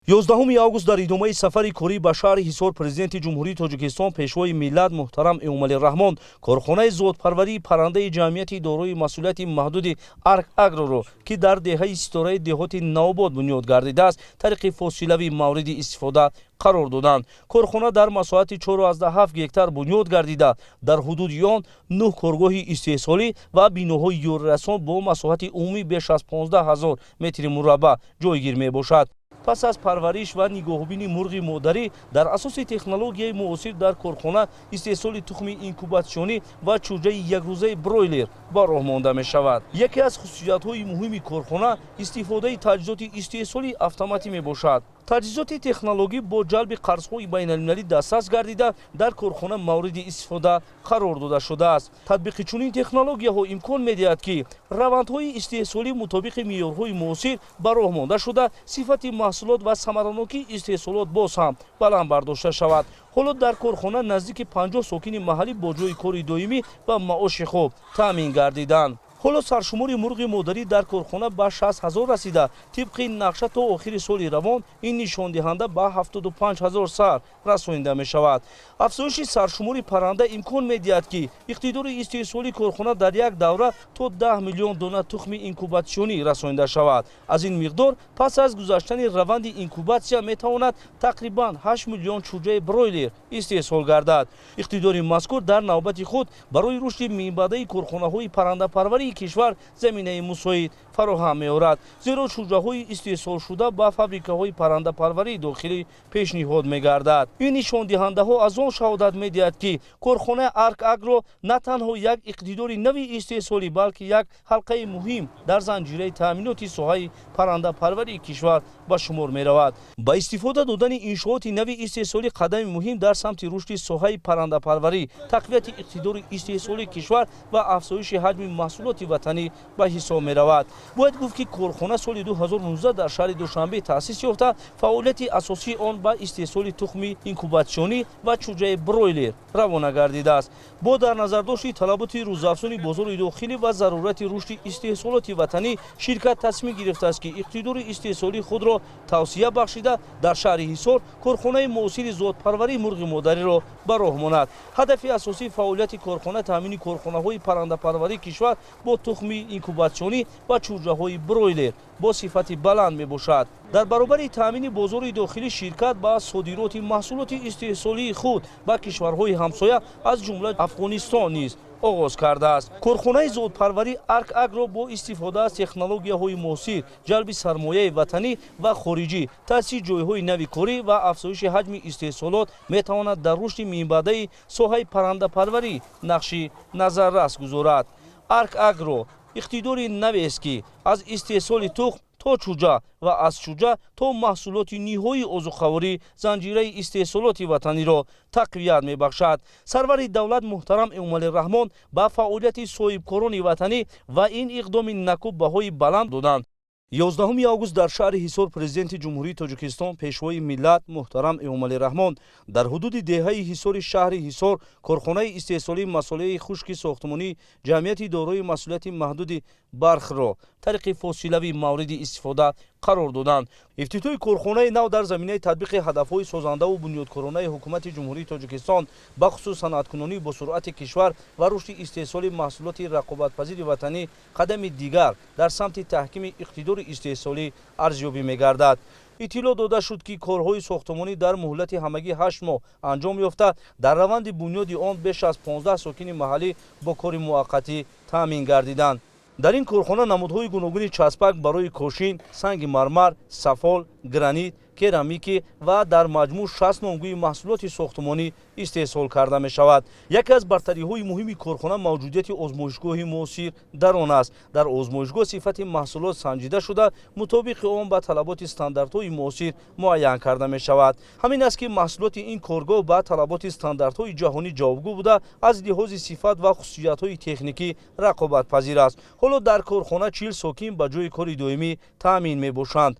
11 август дар идомаи сафари корӣ ба шаҳри ҳисор президенти ҷумҳурии тоҷикистон пешвои миллат муҳтарам Эмомалӣ Раҳмон корхонаи зотпарварии паррандаи ҷамъияти дорои масъулияти маҳдуди Арк Агроро ки дар деҳаи ситораи деҳоти Навобод бунёд гардидааст тариқи фосилавӣ мавриди истифода қарор доданд. Корхона дар масоҳати 4,7 гектар бунёд гардида дар ҳудуди он 9 коргоҳи истеҳсолӣ ва биноҳои ёрирасон бо масоҳати умумӣ беш аз 15 000 метри мураббаъ ҷойгир мебошад. пас аз парвариш ва нигоҳубини мурғи модарӣ дар асоси технологияи муосир дар корхона истеҳсоли тухми инкубатсионӣ ва чӯҷаи якрӯзаи бройлер ба роҳ монда мешавад. яке аз хусусиятҳои муҳими корхона истифодаи таҷҳизоти истеҳсолии автоматӣ мебошад. таҷҳизоти технологӣ бо ҷалби қарзҳои байналмилалӣ дастрас гардида дар корхона мавриди истифода қарор дода шудааст. татбиқи чунин технологияҳо имкон медиҳад ки равандҳои истеҳсолӣ мутобиқи меъёрҳои муосир ба роҳ монда шуда сифати маҳсулот ва самаранокии истеҳсолот боз ҳам баланд бардошта шавад. ҳоло дар корхона наздики 50 сокини маҳаллӣ бо ҷойи кори доимӣ ва маоши хуб таъмин гардиданд. ҳоло саршумори мурғи модарӣ дар корхона ба 60 000 расида тибқи нақша то охири соли равон ин нишондиҳанда ба 75 000 сар расонида мешавад. афзоиши саршумори парранда имкон медиҳад ки иқтидори истеҳсолии корхона дар як давра то 10 миллион дона тухми инкубатсионӣ расонида шавад. аз ин миқдор пас аз гузаштани раванди инкубатсия метавонад тақрибан 8 миллион чӯҷаи бройлер истеҳсол гардад. иқтидори мазкур дар навбати худ барои рушди миъбаъдаи корхонаҳои паррандапарварии кишвар заминаи мусоид фароҳам меорад, зеро чӯҷаҳои истеҳсолшуда ба фабрикаҳои паррандапарварии дохилӣ пешниҳод мегардад. ин нишондиҳандаҳо аз он шаҳодат медиҳад ки корхонаи Арк Агро на танҳо як иқтидори нави истеҳсолӣ балки як ҳалқаи муҳим дар занҷираи таъминоти соҳаи паррандапарварии кишвар ба шумор меравад. ба истифода додани иншооти нави истеҳсолӣ қадами муҳим дар самти рушди соҳаи паррандапарварӣ, тақвияти иқтидори истеҳсолии кишвар ва афзоиши ҳаҷми маҳсулоти ватанӣ ба ҳисоб меравад. бояд гуфт ки корхона соли 2019 дар шаҳри Душанбе таъсис ёфта фаъолияти асосии он ба истеҳсоли тухми инкубатсионӣ ва чӯҷаи бройлер равона гардидааст. бо дар назардошти талаботи рӯзафзони бозори дохилӣ ва зарурати рушди истеҳсолоти ватанӣ ширкат тасмим гирифтааст ки иқтидори истеҳсолии худро тавсия бахшида дар шаҳри Ҳисор корхонаи муосири зотпарварии мурғи модариро ба роҳ монад. ҳадафи асосии фаъолияти корхона таъмини корхонаҳои паррандапарварии кишвар бо тухми инкубатсионӣ ва чӯҷаҳои бройлер бо сифати баланд мебошад. дар баробари таъмини бозори дохилӣ ширкат ба содироти маҳсулоти истеҳсолии худ ба кишварҳои ҳамсоя аз ҷумла Афғонистон низ оғоз кардааст. корхонаи зотпарварии Арк Агро бо истифода аз технологияҳои муосир, ҷалби сармояи ватанӣ ва хориҷӣ, таъсиси ҷойҳои нави корӣ ва афзоиши ҳаҷми истеҳсолот метавонад дар рушди миъбаъдаи соҳаи паррандапарварӣ нақши назаррас гузорад. Арк Агро иқтидори навест ки аз истеҳсоли тухм то чӯҷа ва аз чӯҷа то маҳсулоти ниҳоии озуқаворӣ занҷираи истеҳсолоти ватаниро тақвият мебахшад. сарвари давлат муҳтарам Эмомалӣ Раҳмон ба фаъолияти соҳибкорони ватанӣ ва ин иқдоми накуб баҳои баланд доданд. 11 август дар шаҳри Ҳисор президенти ҷумҳурии Тоҷикистон пешвои миллат муҳтарам Эмомалӣ Раҳмон дар ҳудуди деҳаи ҳисори шаҳри Ҳисор корхонаи истеҳсолии масолеҳи хушки сохтмонии ҷамъияти дорои масъулияти маҳдуди Бархро тариқи фосилави мавриди истифода қарор доданд. ифтитоҳи корхонаи нав дар заминаи татбиқи ҳадафҳои созандаву бунёдкоронаи ҳукумати ҷумҳурии Тоҷикистон ба хусус санъаткунонӣ бо суръати кишвар ва рушди истеҳсоли маҳсулоти рақобатпазири ватанӣ қадами дигар дар самти таҳкими иқтидори истеҳсолӣ арзёбӣ мегардад. иттилоъ дода шуд ки корҳои сохтмонӣ дар муҳлати ҳамагӣ 8 моҳ анҷом ёфта дар раванди бунёди он беш аз 15 сокини маҳаллӣ бо кори муваққатӣ таъмин гардиданд. дар ин корхона намудҳои гуногуни часпак барои кошин, санги мармар, сафол, гранит, керамикӣ ва дар маҷмӯъ 60 номгӯи маҳсулоти сохтмонӣ истеҳсол карда мешавад. яке аз бартариҳои муҳими корхона мавҷудияти озмоишгоҳи муосир дар он аст. дар озмоишгоҳ сифати маҳсулот санҷида шуда мутобиқи он ба талаботи стандартҳои муосир муайян карда мешавад. ҳамин аст ки маҳсулоти ин коргоҳ ба талаботи стандартҳои ҷаҳонӣ ҷавобгӯ буда аз лиҳози сифат ва хусусиятҳои техникӣ рақобатпазир аст. ҳоло дар корхона 40 сокин ба ҷойи кори доимӣ таъмин мебошанд.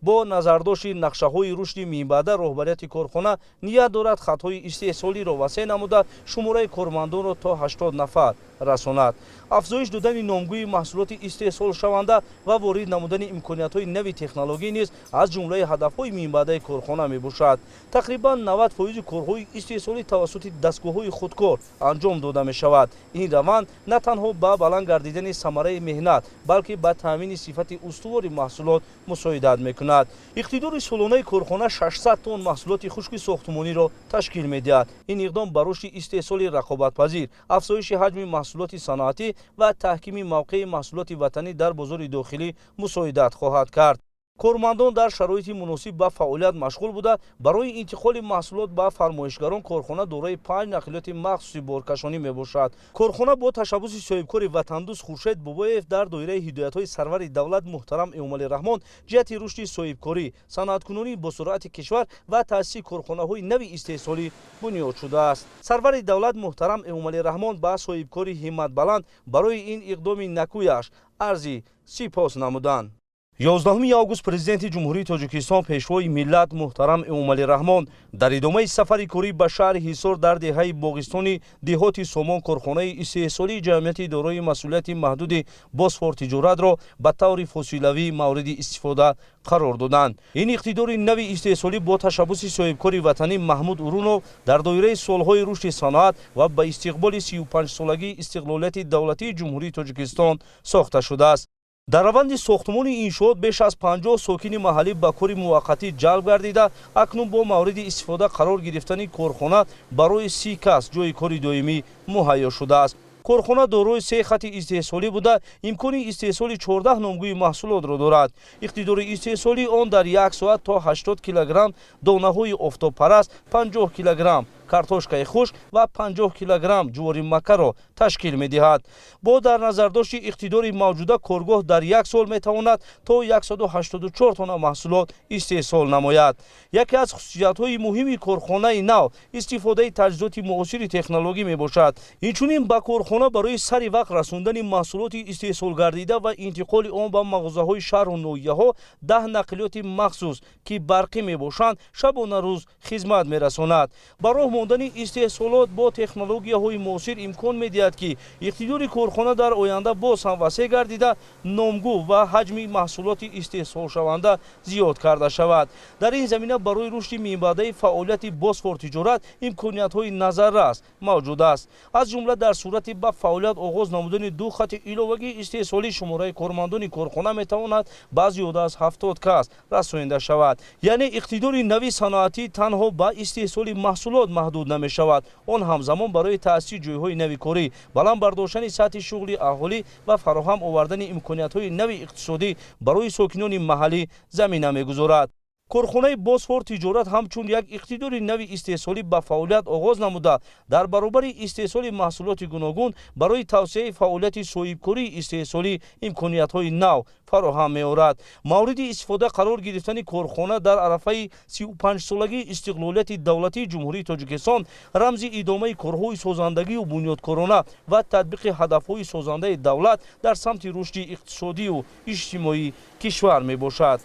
бо назардошти нақшаҳои рушди миъбаъда роҳбарияти корхона ният дорад хатҳои истеҳсолиро васеъ намуда шумораи кормандонро то 80 нафар расонад. афзоиш додани номгӯи маҳсулоти истеҳсолшаванда ва ворид намудани имкониятҳои нави технологӣ низ аз ҷумлаи ҳадафҳои минбаъдаи корхона мебошад. тақрибан 90% корҳои истеҳсолӣ тавассути дастгоҳҳои худкор анҷом дода мешавад. ин раванд на танҳо ба баланд гардидани самараи меҳнат, балки ба таъмини сифати устувори маҳсулот мусоидат мекунад. иқтидори солонаи корхона 600 тонн маҳсулоти хушки сохтмониро ташкил медиҳад. ин иқдом ба рушди истеҳсоли рақобатпазир, афзоиши ҳаҷми маҳсулоти саноатӣ ва таҳкими мавқеи маҳсулоти ватанӣ дар бозори дохилӣ мусоидат хоҳад кард. кормандон дар шароити муносиб ба фаъолият машғул буда барои интиқоли маҳсулот ба фармоишгарон корхона дорои 5 нақлиёти махсуси боркашонӣ мебошад. корхона бо ташаббуси соҳибкори ватандӯст Хуршед Бобоев дар доираи ҳидоятҳои сарвари давлат муҳтарам Эмомалираҳмон ҷиҳати рушди соҳибкорӣ, санъаткунонӣ бо суръати кишвар ва таъсиси корхонаҳои нави истеҳсолӣ бунёд шудааст. сарвари давлат муҳтарам Эмомалираҳмон ба соҳибкори ҳимматбаланд барои ин иқдоми накӯяш арзи сипос намуданд. 11 август президенти ҷумҳурии Тоҷикистон пешвои миллат муҳтарам Эмомалираҳмон дар идомаи сафари корӣ ба шаҳри Ҳисор дар деҳаи Боғистони деҳоти Сомон корхонаи истеҳсолии ҷамъияти дорои масъулияти маҳдуди Босфор тиҷоратро ба таври фосилавӣ мавриди истифода қарор доданд. ин иқтидори нави истеҳсолӣ бо ташаббуси соҳибкори ватанӣ Маҳмуд Урунов дар доираи солҳои рушди саноат ва ба истиқболи 35-солагии истиқлолияти давлатии ҷумҳурии Тоҷикистон сохта шудааст. дар раванди сохтмони иншоот беш аз 50 сокини маҳаллӣ ба кори муваққатӣ ҷалб гардида, акнун бо мавриди истифода қарор гирифтани корхона барои 30 кас ҷойи кори доимӣ муҳайё шудааст. корхона дорои 3 хати истеҳсолӣ буда имкони истеҳсоли 14 номгӯи маҳсулотро дорад. иқтидори истеҳсолии он дар 1 соат то 80 килограмм донаҳои офтобпараст, 50 килограмм картошкаи хушк ва 50 килограмм ҷувори маккаро ташкил медиҳад. бо дар назардошти иқтидори мавҷуда коргоҳ дар 1 сол метавонад то 184 тонна маҳсулот истеҳсол намояд. яке аз хусусиятҳои муҳими корхонаи нав истифодаи таҷҳизоти муосири технологӣ мебошад. инчунин ба корхона барои сари вақт расондани маҳсулоти истеҳсолгардида ва интиқоли он ба мағозаҳои шаҳру ноҳияҳо 10 нақлиёти махсус ки барқӣ мебошанд шабона рӯз хизмат мерасонад. ба роҳ мондани истеҳсолот бо технологияҳои муосир имкон медиҳад ки иқтидори корхона дар оянда боз ҳам васеъ гардида номгӯ ва ҳаҷми маҳсулоти истеҳсолшаванда зиёд карда шавад. дар ин замина барои рушди минбаъдаи фаъолияти Босфор тиҷорат имкониятҳои назаррас мавҷуд аст. аз ҷумла дар сурати ба фаъолият оғоз намудани 2 хати иловагии истеҳсолӣ шумораи кормандони корхона метавонад ба зиёда аз 70 кас расонида шавад. яъне иқтидори нави саноатӣ танҳо ба истеҳсоли маҳсулот маҳдуд намешавад, он ҳамзамон барои таъсиси ҷойҳои нави корӣ, баланд бардоштани сатҳи шуғли аҳолӣ ва фароҳам овардани имкониятҳои нави иқтисодӣ барои сокинони маҳаллӣ замина мегузорад. корхонаи Босфор тиҷорат ҳамчун як иқтидори нави истеҳсолӣ ба фаъолият оғоз намуда дар баробари истеҳсоли маҳсулоти гуногун барои тавсеяи фаъолияти соҳибкории истеҳсолӣ имкониятҳои нав фароҳам меорад. мавриди истифода қарор гирифтани корхона дар арафаи 35-солагии истиқлолияти давлатии ҷумҳурии Тоҷикистон рамзи идомаи корҳои созандагию бунёдкорона ва татбиқи ҳадафҳои созандаи давлат дар самти рушди иқтисодию иҷтимоии кишвар мебошад.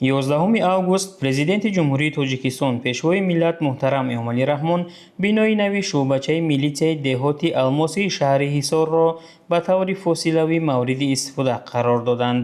11 август президенти ҷумҳурии Тоҷикистон пешвои миллат муҳтарам Эмомалираҳмон бинои нави шӯъбачаи милитсияи деҳоти Алмосии шаҳри Ҳисорро ба таври фосилавӣ мавриди истифода қарор доданд.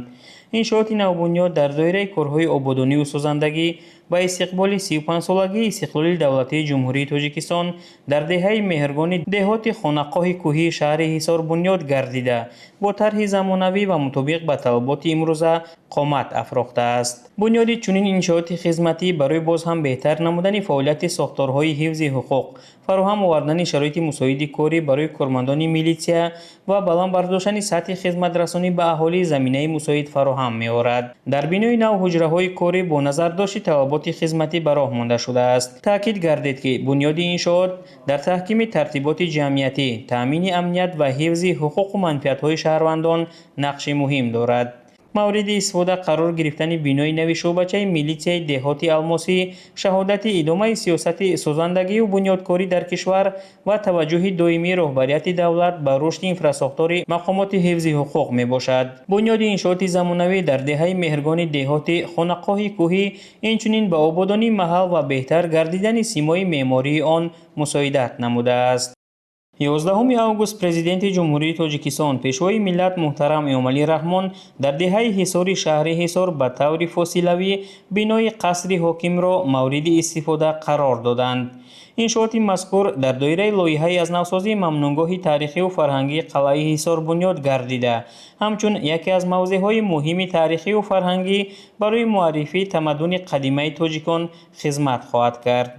иншооти навбунёд дар доираи корҳои ободониву созандагӣ ба истиқболи 35-солагии истиқлолии давлатии ҷумҳурии Тоҷикистон дар деҳаи меҳргони деҳоти хонақоҳи кӯҳии шаҳри Ҳисор бунёд гардида бо тарҳи замонавӣ ва мутобиқ ба талаботи имрӯза қомат афрохтааст. бунёди чунин иншооти хизматӣ барои боз ҳам беҳтар намудани фаъолияти сохторҳои ҳифзи ҳуқуқ, фароҳам овардани шароити мусоиди корӣ барои кормандони милитсия ва баланд бардоштани сатҳи хизматрасонӣ ба аҳолии заминаи мусоид фароҳам меорад. дар бинои нав ҳуҷраҳои корӣ бо назардошти талаботи хизматӣ ба роҳ монда шудааст. таъкид гардид ки бунёди иншоот дар таҳкими тартиботи ҷамъиятӣ, таъмини амният ва ҳифзи ҳуқуқу манфиатҳои шаҳрвандон нақши муҳим дорад. мавриди истифода қарор гирифтани бинои нави шӯъбачаи милитсияи деҳоти Алмосӣ шаҳодати идомаи сиёсати созандагию бунёдкорӣ дар кишвар ва таваҷҷӯҳи доимии роҳбарияти давлат ба рушди инфраструктури мақомоти ҳифзи ҳуқуқ мебошад. бунёди иншооти замонавӣ дар деҳаи меҳргони деҳоти хонақоҳи кӯҳӣ инчунин ба ободонии маҳал ва беҳтар гардидани симои меъмории он мусоидат намудааст. 11 август президенти ҷумҳурии тоҷикистон пешвои миллат муҳтарам эмомалӣ раҳмон дар деҳаи ҳисори шаҳри ҳисор ба таври фосилавӣ бинои қасри ҳокимро мавриди истифода қарор доданд. иншооти мазкур дар доираи лоиҳаи аз навсозии мамнунгоҳи тарихиву фарҳангии қалъаи ҳисор бунёд гардида ҳамчун яке аз мавзеъҳои муҳими тарихиву фарҳангӣ барои муаррифии тамаддуни қадимаи тоҷикон хизмат хоҳад кард.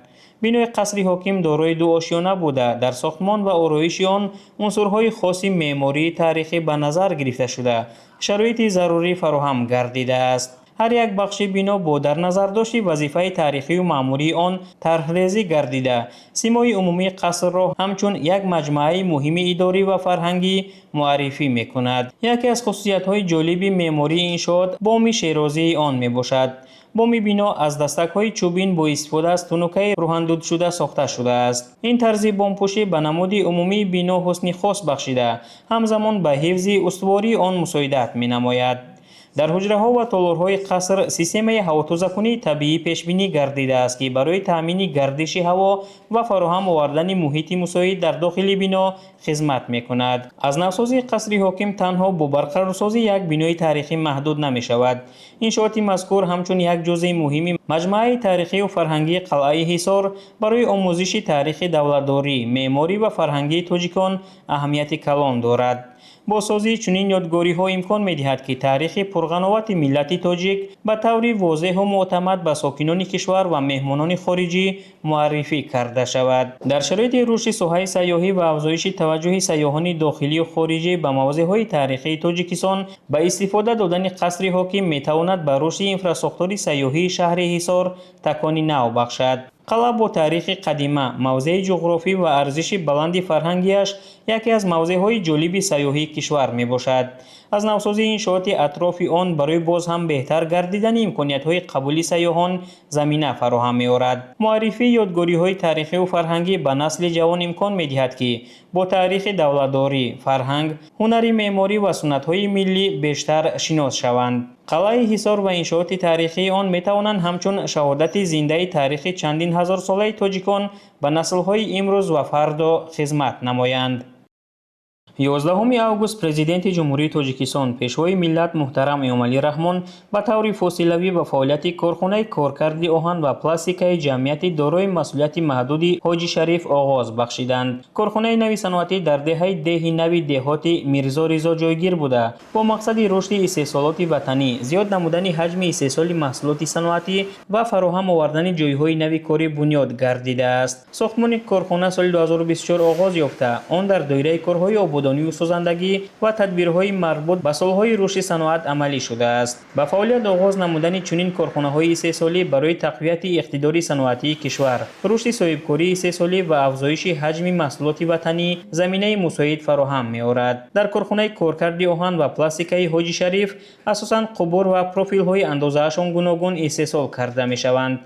бинои қасри ҳоким дорои ду ошёна буда дар сохтмон ва ороиши он унсурҳои хоси меъмории тарихӣ ба назар гирифта шуда шароити зарурӣ фароҳам гардидааст. ҳар як бахши бино бо дар назардошти вазифаи тарихию маъмурии он тарҳрезӣ гардида симои умумии қасрро ҳамчун як маҷмӯаи муҳими идорӣ ва фарҳангӣ муаррифӣ мекунад. яке аз хусусиятҳои ҷолиби меъмории иншоот боми шерозии он мебошад. боми бино аз дастакҳои чӯбин бо истифода аз тунукаи рӯҳандудшуда сохта шудааст. ин тарзи бомпӯшӣ ба намуди умумии бино ҳусни хос бахшида ҳамзамон ба ҳифзи устувории он мусоидат менамояд. дар ҳуҷраҳо ва толорҳои қаср системаи ҳавотузакунии табиӣ пешбинӣ гардидааст ки барои таъмини гардиши ҳаво ва фароҳам овардани муҳити мусоид дар дохили бино хизмат мекунад. аз навсозии қасри ҳоким танҳо бо барқарорсозии як бинои тарихӣ маҳдуд намешавад. иншооти мазкур ҳамчун як ҷузъи муҳими маҷмӯаи тарихиву фарҳангии қалъаи ҳисор барои омӯзиши таърихи давлатдорӣ, меъморӣ ва фарҳангии тоҷикон аҳамияти калон дорад. бо созии чунин ёдгориҳо имкон медиҳад ки таърихи пурғановати миллати тоҷик ба таври возеҳу муътамад ба сокинони кишвар ва меҳмонони хориҷӣ муаррифӣ карда шавад. дар шароити рушди соҳаи сайёҳӣ ва афзоиши таваҷҷӯҳи сайёҳони дохилию хориҷӣ ба мавзеъҳои таърихии тоҷикистон ба истифода додани қасри ҳоким метавонад ба рушди инфраструктураи сайёҳии шаҳри ҳисор такони нав бахшад. қалъа бо таърихи қадима, мавзеи ҷуғрофӣ ва арзиши баланди фарҳангиаш яке аз мавзеъҳои ҷолиби сайёҳии кишвар мебошад. аз навсозии иншооти атрофи он барои боз ҳам беҳтар гардидани имкониятҳои қабули сайёҳон замина фароҳам меорад. муаррифии ёдгориҳои таърихиву фарҳангӣ ба насли ҷавон имкон медиҳад ки бо таърихи давлатдорӣ, фарҳанг, ҳунари меъморӣ ва суннатҳои миллӣ бештар шинос шаванд. қалъаи ҳисор ва иншооти тарихии он метавонанд ҳамчун шаҳодати зиндаи таърихи чандин ҳазорсолаи тоҷикон ба наслҳои имрӯз ва фардо хизмат намоянд. 11 август президенти ҷумҳурии тоҷикистон пешвои миллат муҳтарам эмомалӣ раҳмон ба таври фосилавӣ ба фаъолияти корхонаи коркарди оҳан ва пластикаи ҷамъияти дорои масъулияти маҳдуди ҳоҷи шариф оғоз бахшиданд. корхонаи нави саноатӣ дар деҳаи деҳи нави деҳоти мирзо ризо ҷойгир буда бо мақсади рушди истеҳсолоти ватанӣ, зиёд намудани ҳаҷми истеҳсоли маҳсулоти саноатӣ ва фароҳам овардани ҷойҳои нави корӣ бунёд гардидааст. сохтмони корхона соли 2024 оғоз ёфта он дар доираи корҳои ободонию созандагӣ ва тадбирҳои марбут ба солҳои рушди саноат амалӣ шудааст. ба фаъолият оғоз намудани чунин корхонаҳои истеҳсолӣ барои тақвияти иқтидори саноатии кишвар, рушди соҳибкории истеҳсолӣ ва афзоиши ҳаҷми маҳсулоти ватанӣ заминаи мусоид фароҳам меорад. дар корхонаи коркарди оҳан ва пластикаи ҳоҷи шариф асосан қубур ва профилҳои андозаашон гуногун истеҳсол карда мешаванд.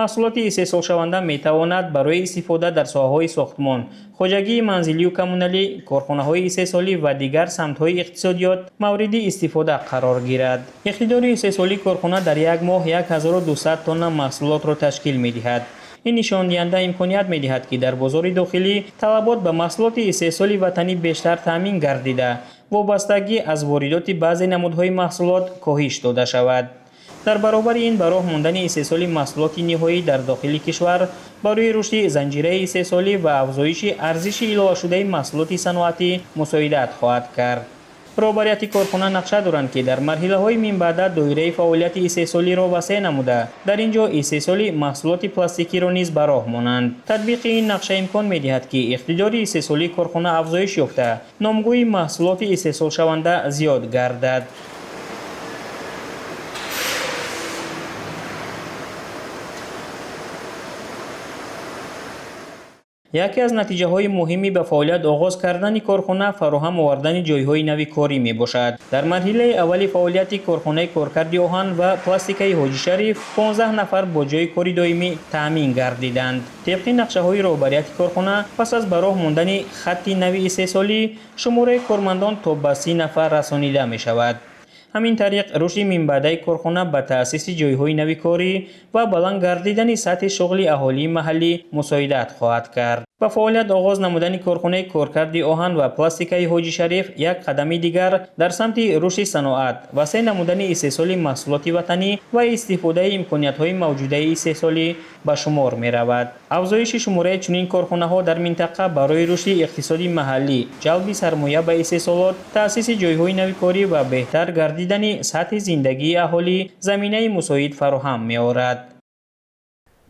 маҳсулоти истеҳсолшаванда метавонад барои истифода дар соҳаҳои сохтмон, хоҷагии манзилию коммуналӣ, корхонаҳои истеҳсолӣ ва дигар самтҳои иқтисодиёт мавриди истифода қарор гирад. иқтидори истеҳсолии корхона дар як моҳ 1200 тонна маҳсулотро ташкил медиҳад. ин нишондиҳанда имконият медиҳад ки дар бозори дохилӣ талабот ба маҳсулоти истеҳсоли ватанӣ бештар таъмин гардида, вобастагӣ аз воридоти баъзе намудҳои маҳсулот коҳиш дода шавад. дар баробари ин ба роҳ мондани истеҳсоли маҳсулоти ниҳоӣ дар дохили кишвар барои рушди занҷираи истеҳсолӣ ва афзоиши арзиши иловашудаи маҳсулоти саноатӣ мусоидат хоҳад кард. роҳбарияти корхона нақша доранд ки дар марҳилаҳои минбаъда доираи фаъолияти истеҳсолиро васеъ намуда дар ин ҷо истеҳсоли маҳсулоти пластикиро низ ба роҳ монанд. татбиқи ин нақша имкон медиҳад ки иқтидори истеҳсолии корхона афзоиш ёфта, номгӯи маҳсулоти истеҳсолшаванда зиёд гардад. яке аз натиҷаҳои муҳими ба фаъолият оғоз кардани корхона фароҳам овардани ҷойҳои нави корӣ мебошад. дар марҳилаи аввали фаъолияти корхонаи коркарди оҳан ва пластикаи ҳоҷи шариф 15 нафар бо ҷойи кори доимӣ таъмин гардиданд. тибқи нақшаҳои роҳбарияти корхона пас аз ба роҳ мондани хатти нави истеҳсолӣ шумораи кормандон то ба 30 нафар расонида мешавад. ҳамин тариқ рушди минбаъдаи корхона ба таъсиси ҷойҳои нави корӣ ва баланд гардидани сатҳи шуғли аҳолии маҳаллӣ мусоидат хоҳад кард. ба фаъолият оғоз намудани корхонаи коркарди оҳан ва пластикаи ҳоҷи шариф як қадами дигар дар самти рушди саноат, васеъ намудани истеҳсоли маҳсулоти ватанӣ ва истифодаи имкониятҳои мавҷудаи истеҳсолӣ ба шумор меравад. афзоиши шумораи чунин корхонаҳо дар минтақа барои рушди иқтисоди маҳаллӣ, ҷалби сармоя ба истеҳсолот, таъсиси ҷойҳои нави корӣ ва беҳтар гардидани сатҳи зиндагии аҳолӣ заминаи мусоид фароҳам меорад.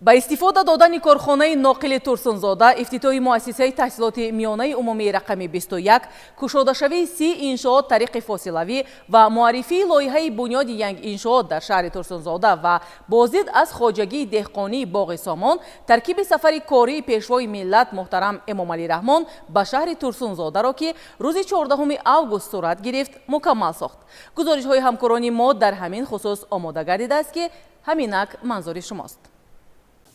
با استفاده دادن کارخانه ناقل ترسونزاده، افتتاح مؤسسه تحصیلات میانه عمومی رقم 21، کشاده شوی 30 انشاءات طریق فاصلوی و معرفی لایحه بنیاد ینگ انشاءات در شهر ترسونزاده و بازدید از خواجگی دهقانی باغ سامان، ترکیب سفر کاری پیشوای ملت محترم امامعلی رحمان به شهر ترسونزاده را که روز 14 آگوست صورت گرفت مکمل ساخت. گزارش های همکاران ما در همین خصوص آماده گردیده است که همینک منظور شماست.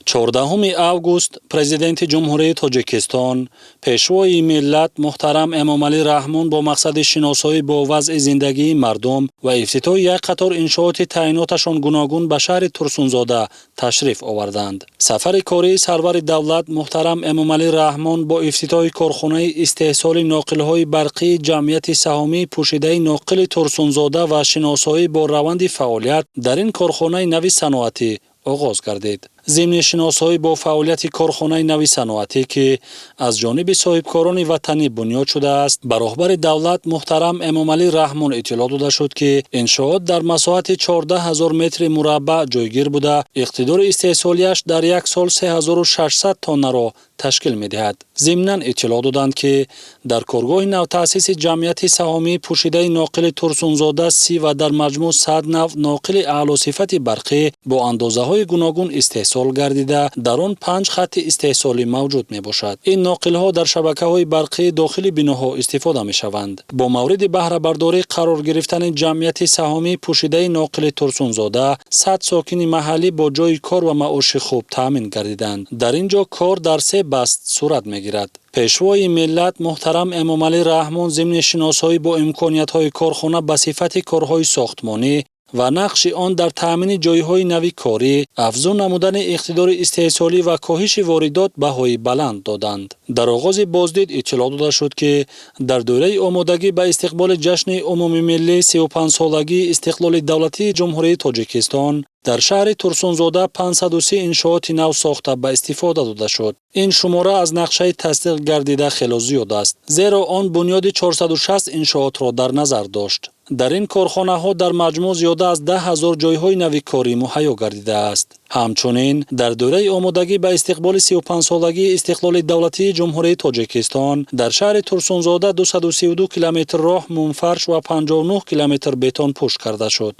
14 август президенти ҷумҳурии Тоҷикистон пешвои миллат муҳтарам Эмомалӣ Раҳмон бо мақсади шиносоӣ бо вазъи зиндагии мардум ва ифтитоҳи як қатор иншооти таъиноташон гуногун ба шаҳри Турсунзода ташриф оварданд. Сафари кории сарвари давлат муҳтарам Эмомалӣ Раҳмон бо ифтитоҳи корхонаи истеҳсоли ноқилҳои барқии ҷамъияти саҳомии пӯшидаи ноқили Турсунзода ва шиносоӣ бо раванди фаъолият дар ин корхонаи нави саноатӣ оғоз гардид. ضمن شناسایی با فعالیت کارخانه نوی صنعتی که از جانب صاحبکاران وطنی بنیاد شده است، به راهبر دولت محترم امامعلی رحمان اطلاع داده شد که انشاءات در مساحت 14,000 متر مربع جایگیر بوده، اقتدار استحصالیش در یک سال 3600 تن را تشکیل می‌دهد. ضمناً اطلاع دادند که در کارگاه نو تأسیس جمعیت سهامی پوشیده ناقل ترسونزاده 30 و در مجموع 100 نو ناقل اعلی صفت برقی با اندازه‌های گوناگون استحصال گردیده در آن 5 خط استحصالی موجود میباشد. این ناقل‌ها در شبکه‌های برقی داخل بناها استفاده می‌شوند. با مورد بهره برداری قرار گرفتن جمعیت سهامی پوشیده ناقل ترسونزاده 100 ساکن محلی با جای کار و معاش خوب تامین گردیدند. در اینجا کار در 3 بست صورت می‌گیرد. پیشوای ملت محترم امامعلی رحمان ضمن شناسایی با امکانیت‌های کارخانه به صفت کارهای ساختمانی و نقش آن در تأمین جایهای نوی کاری، افزون نمودن اقتدار استحصالی و کاهش واردات بهای بلند دادند. در آغاز بازدید اطلاع داده شد که در دوره آمادگی به استقبال جشن عمومی ملی 35 سالگی استقلال دولتی جمهوری تاجیکستان در شهر ترسونزاده 530 انشاءات نو ساخته به استفاده داده شد. این شماره از نقشه تصدیق گردیده خیلی زیاد است، زیرا آن بنیاد 460 انشاءات را در نظر داشت. در این کارخانه ها در مجموع زیاده از 10,000 جایهای نوی کاری مهیا گردیده است. همچنین در دوره آمادگی به استقبال 35 سالگی استقلال دولتی جمهوری تاجیکستان در شهر ترسونزاده 232 کیلومتر راه منفرش و 59 کیلومتر بتون پوش کرده شد.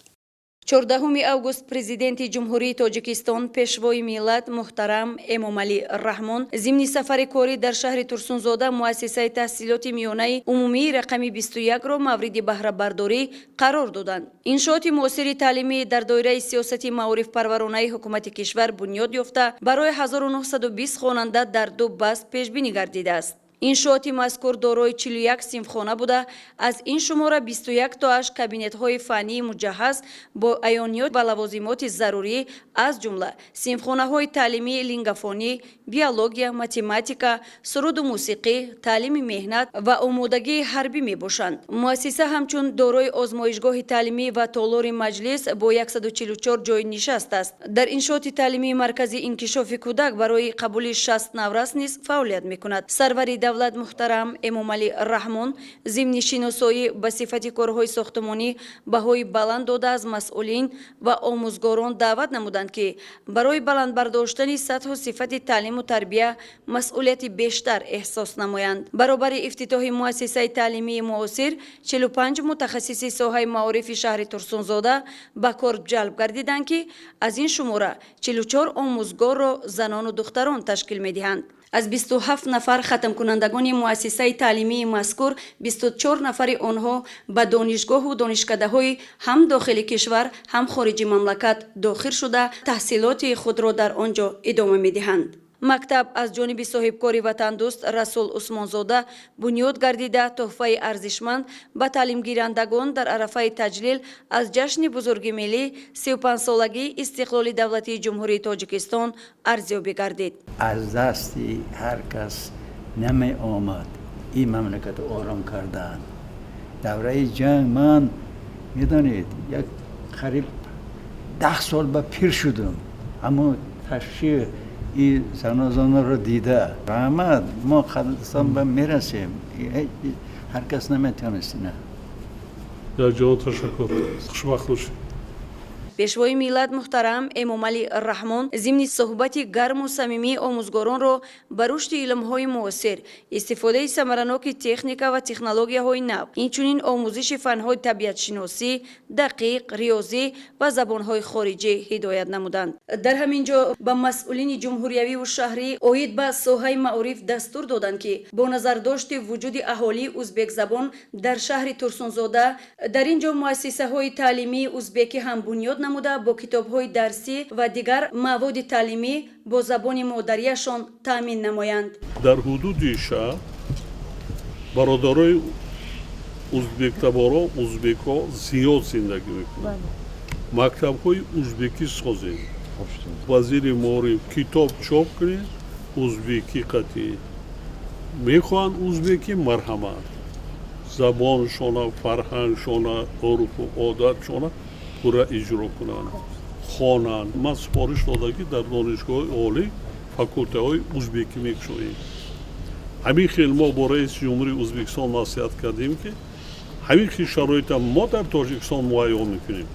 14 август президенти ҷумҳурии Тоҷикистон пешвои миллат муҳтарам Эмомалӣ Раҳмон зимни сафари корӣ дар шаҳри Турсунзода муассисаи таҳсилоти миёнаи умумии рақами 21-ро мавриди баҳрабардорӣ қарор доданд. иншооти муосири таълимӣ дар доираи сиёсати маорифпарваронаи ҳукумати кишвар бунёд ёфта барои 1920 хонанда дар 2 баст пешбинӣ гардидааст. иншооти мазкур дорои 41 синфхона буда, аз ин шумора 21 тоаш кабинетҳои фаннии муҷаҳҳаз бо аёниёт ва лавозимоти зарурӣ, аз ҷумла синфхонаҳои таълимии лингафонӣ, биология, математика, суруду мусиқӣ, таълими меҳнат ва омодагии ҳарбӣ мебошанд. муассиса ҳамчун дорои озмоишгоҳи таълимӣ ва толори маҷлис бо 144 ҷои нишаст аст. дар иншооти таълимии маркази инкишофи кӯдак барои қабули 60 наврас низ фаъолият мекунад. сарвари давлат муҳтарам Эмомалӣ Раҳмон зимни шиносоӣ ба сифати корҳои сохтмонӣ баҳои баланд дода аз масъулин ва омӯзгорон даъват намуданд ки барои баландбардоштани сатҳу сифати таълиму тарбия масъулияти бештар эҳсос намоянд. баробари ифтитоҳи муассисаи таълимии муосир 45 мутахассиси соҳаи маорифи шаҳри Турсунзода ба кор ҷалб гардиданд ки аз ин шумора 44 омӯзгорро занону духтарон ташкил медиҳанд. аз 27 нафар хатмкунандагони муассисаи таълимии мазкур 24 нафари онҳо ба донишгоҳу донишкадаҳои ҳам дохили кишвар ҳам хориҷи мамлакат дохил шуда таҳсилоти худро дар он ҷо идома медиҳанд. мактаб аз ҷониби соҳибкори ватандӯст Расул Усмонзода бунёд гардида тӯҳфаи арзишманд ба таълимгирандагон дар арафаи таҷлил аз ҷашни бузурги миллӣ 35-солагии истиқлоли давлатии ҷумҳурии Тоҷикистон арзёбӣ гардид. аз дасти ҳар кас намеомад این مملکت آرام کردن. دوره جنگ من میدانید یک قریب 10 سال به پیر شدم، اما تشریح این زنازانه رو دیده رحمت ما قدرستان به میرسیم، هر کس نمیتونست نه. یا جان تشکر، خوشبخت باشید. пешвои миллат муҳтарам Эмомалӣ Раҳмон зимни суҳбати гарму самимии омӯзгоронро ба рушди илмҳои муосир, истифодаи самараноки техника ва технологияҳои нав, инчунин омӯзиши фанҳои табиатшиносӣ, дақиқ, риёзӣ ва забонҳои хориҷӣ ҳидоят намуданд. дар ҳамин ҷо ба масъулини ҷумҳуриявиву шаҳрӣ оид ба соҳаи маориф дастур доданд ки бо назардошти вуҷуди аҳолии узбекзабон дар шаҳри Турсунзода дар ин ҷо муассисаҳои таълимии узбекӣ ҳам бунёд намуда бо китобҳои дарсӣ ва дигар маводи таълимӣ бо забони модарияшон таъмин намоянд. дар ҳудуди шаҳр бародарои узбектаборо узбекҳо зиёд зиндагӣ мекунанд. мактабҳои узбекӣ созем. вазири маориф китоб чоп кунед узбекӣ қатъӣ. мехоҳанд узбекӣ марҳамат. забоншона, фарҳангшона, урфу одатшона пурра иҷро кунанд, хонанд. ман супориш додам ки дар донишгоҳи олӣ факултаҳои узбекӣ мекушоем. ҳамин хел мо бо раиси ҷумҳурии Ӯзбекистон насиҳат кардем ки ҳамин хел шароита мо дар Тоҷикистон муҳайё мекунем,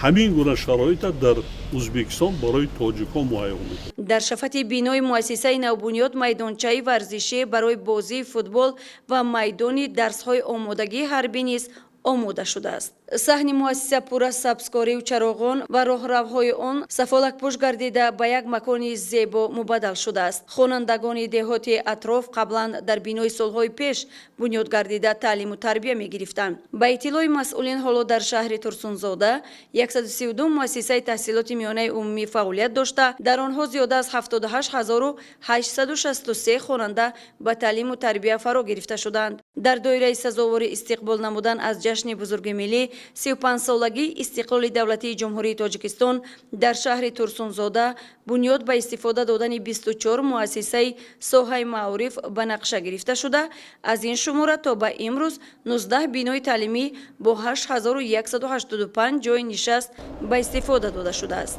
ҳамин гуна шароита дар Ӯзбекистон барои тоҷикон муҳайё мекунем. дар шафати бинои муассисаи навбунёд майдончаи варзишӣ барои бозии футбол ва майдони дарсҳои омодагии ҳарбӣ низ омода шудааст. саҳни муассиса пурра сабзкориву чароғон ва роҳравҳои он сафолакпӯш гардида ба як макони зебо мубаддал шудааст. хонандагони деҳоти атроф қаблан дар бинои солҳои пеш бунёд гардида таълиму тарбия мегирифтанд. ба иттилои масъулин ҳоло дар шаҳри Турсунзода 132 муассисаи таҳсилоти миёнаи умумӣ фаъолият дошта, дар онҳо зиёда аз 78863 хонанда ба таълиму тарбия фаро гирифта шуданд. дар доираи сазовори истиқбол намудан аз ҷашни бузурги миллӣ 35-солагии истиқлоли давлатии ҷумҳурии Тоҷикистон дар шаҳри Турсунзода бунёд ба истифода додани 24 муассисаи соҳаи маориф ба нақша гирифта шуда, аз ин шумора то ба имрӯз 19 бинои таълимӣ бо 8185 ҷои нишаст ба истифода дода шудааст.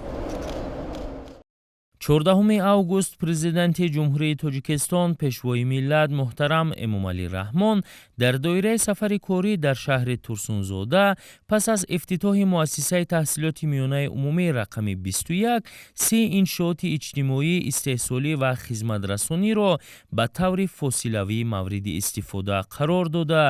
14 август президенти ҷумҳурии Тоҷикистон пешвои миллат муҳтарам Эмомалӣ Раҳмон дар доираи сафари корӣ дар шаҳри Турсунзода пас аз ифтитоҳи муассисаи таҳсилоти миёнаи умумии рақами 21 30 иншооти иҷтимоӣ, истеҳсолӣ ва хизматрасониро ба таври фосилавӣ мавриди истифода қарор дода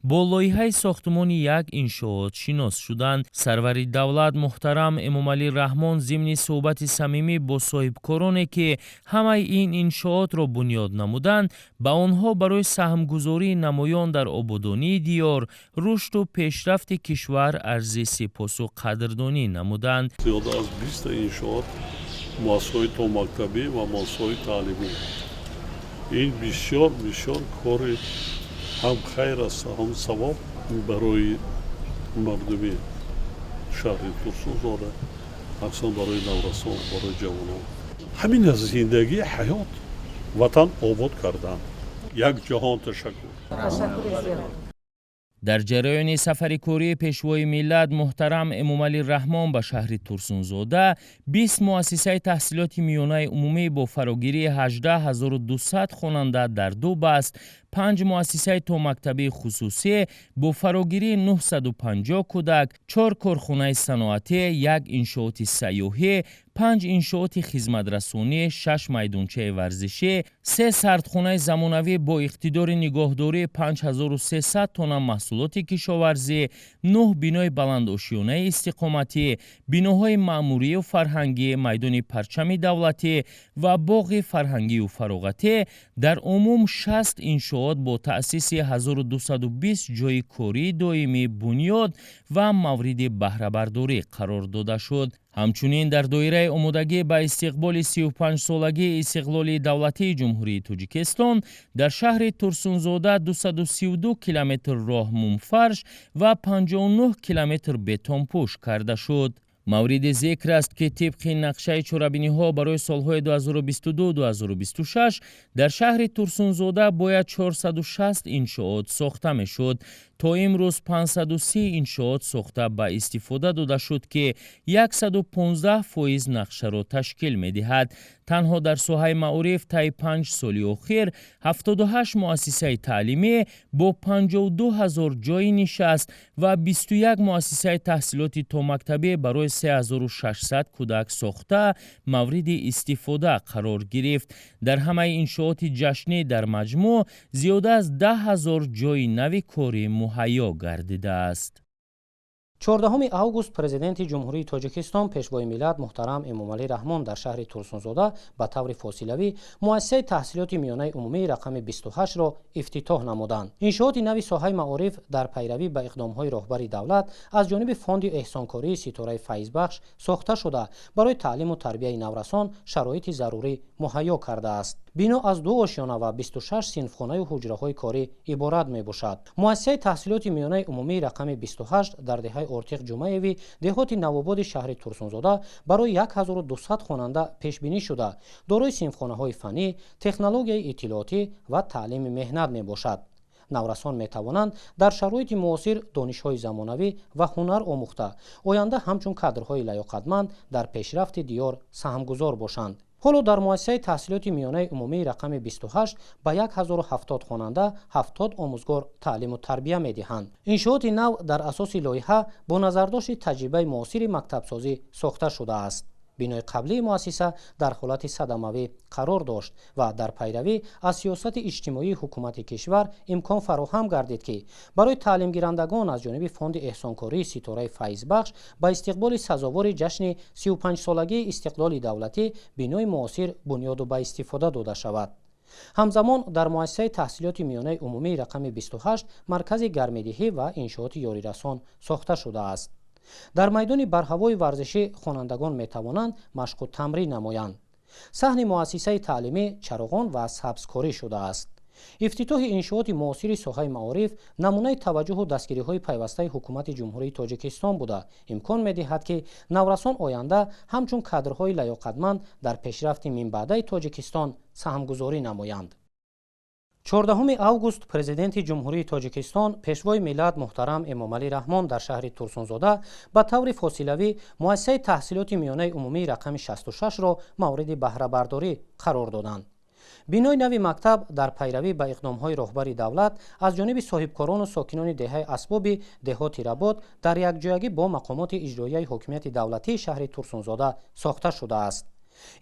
бо лоиҳаи сохтумони як иншоот шинос шуданд. сарвари давлат муҳтарам Эмомалӣ Раҳмон зимни суҳбати самимӣ бо соҳибкороне ки ҳамаи ин иншоотро бунёд намуданд, ба онҳо барои саҳмгузории намоён дар ободонии диёр, рушду пешрафти кишвар арзи сипосу қадрдонӣ намуданд. зиёда аз 20 иншоот муассисаҳои томактабӣ ва муассисаҳои таълимӣ. ин бисёр кори ҳам хайр аст, ҳам савоб барои мардуми шаҳри Турсунзода, махсусан барои наврасон, барои ҷавонон. ҳамин аз зиндагии ҳаёт ватан обод кардан. як ҷаҳон ташаккур. дар ҷараёни сафари кории пешвои миллат муҳтарам Эмомалӣ Раҳмон ба шаҳри Турсунзода 20 муассисаи таҳсилоти миёнаи умумӣ бо фарогирии 18200 хонанда дар ду баст, 5 муассисаи томактабии хусусӣ бо фарогирии 950 кӯдак, 4 корхонаи саноатӣ, 1 иншооти сайёҳӣ, 5 иншооти хизматрасонӣ, 6 майдончаи варзишӣ, 3 сардхонаи замонавӣ бо иқтидори нигоҳдории 5300 тонна маҳсулоти кишоварзӣ, 9 бинои баландошиёнаи истиқоматӣ, биноҳои маъмурию фарҳангӣ, майдони парчами давлатӣ ва боғи фарҳангию фароғатӣ, дар умум 60 иншоот иншоот бо таъсиси 1220 ҷойи кории доимӣ бунёд ва мавриди баҳрабардорӣ қарор дода шуд. ҳамчунин дар доираи омодагӣ ба истиқболи 35-солагии истиқлоли давлатии ҷумҳурии Тоҷикистон дар шаҳри Турсунзода 232 километр роҳ мумфарш ва 59 километр бетонпӯш карда шуд. мавриди зикр аст ки тибқи нақшаи чорабиниҳо барои солҳои 2022-2026 дар шаҳри Турсунзода бояд 460 иншоот сохта мешуд. то имрӯз 530 иншоот сохта ба истифода дода шуд ки 115% нақшаро ташкил медиҳад. танҳо дар соҳаи маориф таи 5 соли охир 78 муассисаи таълимӣ бо 52 000 ҷойи нишаст ва 21 муассисаи таҳсилоти томактабӣ барои 3600 кӯдак сохта мавриди истифода қарор гирифт. дар ҳамаи иншооти ҷашнӣ дар маҷмӯъ зиёда аз 10 000 ҷойи нави корӣ муҳайё гардидааст. 14 август президенти ҷумҳурии Тоҷикистон пешвои миллат муҳтарам Эмомалӣ Раҳмон дар шаҳри Турсунзода ба таври фосилавӣ муассисаи таҳсилоти миёнаи умумии рақами 28-ро ифтитоҳ намуданд. иншооти нави соҳаи маориф дар пайравӣ ба иқдомҳои роҳбари давлат аз ҷониби фонди эҳсонкории Ситораи Файзбахш сохта шуда барои таълиму тарбияи наврасон шароити зарурӣ муҳайё кардааст. бино аз 2 ошёна ва 26 синфхонаю ҳуҷраҳои корӣ иборат мебошад. муассисаи таҳсилоти миёнаи умумии рақами 28 дар деҳаи Ортиқ Ҷумаеви деҳоти Навободи шаҳри Турсунзода барои 1200 хонанда пешбинӣ шуда дорои синфхонаҳои фанӣ, технологияи иттилоотӣ ва таълими меҳнат мебошад. наврасон метавонанд дар шароити муосир донишҳои замонавӣ ва ҳунар омӯхта оянда ҳамчун кадрҳои лаёқатманд дар пешрафти диёр саҳмгузор бошанд. ҳоло дар муассисаи таҳсилоти миёнаи умумии рақами 28 ба 1070 хонанда 70 омӯзгор таълиму тарбия медиҳанд. иншооти нав дар асоси лоиҳа бо назардошти таҷрибаи муосири мактабсозӣ сохта шудааст. бинои қаблии муассиса дар ҳолати садамавӣ қарор дошт ва дар пайравӣ аз сиёсати иҷтимоии ҳукумати кишвар имкон фароҳам гардид ки барои таълимгирандагон аз ҷониби фонди эҳсонкории Ситораи Файзбахш ба истиқболи сазовори ҷашни 35-солагии истиқлоли давлатӣ бинои муосир бунёду ба истифода дода шавад. ҳамзамон дар муассисаи таҳсилоти миёнаи умумии рақами 28 маркази гармидиҳӣ ва иншооти ёрирасон сохта шудааст. дар майдони барҳавои варзишӣ хонандагон метавонанд машқу тамрин намоянд. саҳни муассисаи таълимӣ чароғон ва сабзкорӣ шудааст. ифтитоҳи иншооти муосири соҳаи маориф намунаи таваҷҷуҳу дастгириҳои пайвастаи ҳукумати ҷумҳурии Тоҷикистон буда имкон медиҳад ки наврасон оянда ҳамчун кадрҳои лаёқатманд дар пешрафти минбаъдаи Тоҷикистон саҳмгузорӣ намоянд. 14 август президенти ҷумҳурии Тоҷикистон пешвои миллат муҳтарам Эмомалӣ Раҳмон дар шаҳри Турсунзода ба таври фосилавӣ муассисаи таҳсилоти миёнаи умумии рақами 66-ро мавриди баҳрабардорӣ қарор доданд. бинои нави мактаб дар пайравӣ ба иқдомҳои роҳбари давлат аз ҷониби соҳибкорону сокинони деҳаи асбоби деҳоти Работ дар якҷоягӣ бо мақомоти иҷроияи ҳокимияти давлатии шаҳри Турсунзода сохта шудааст.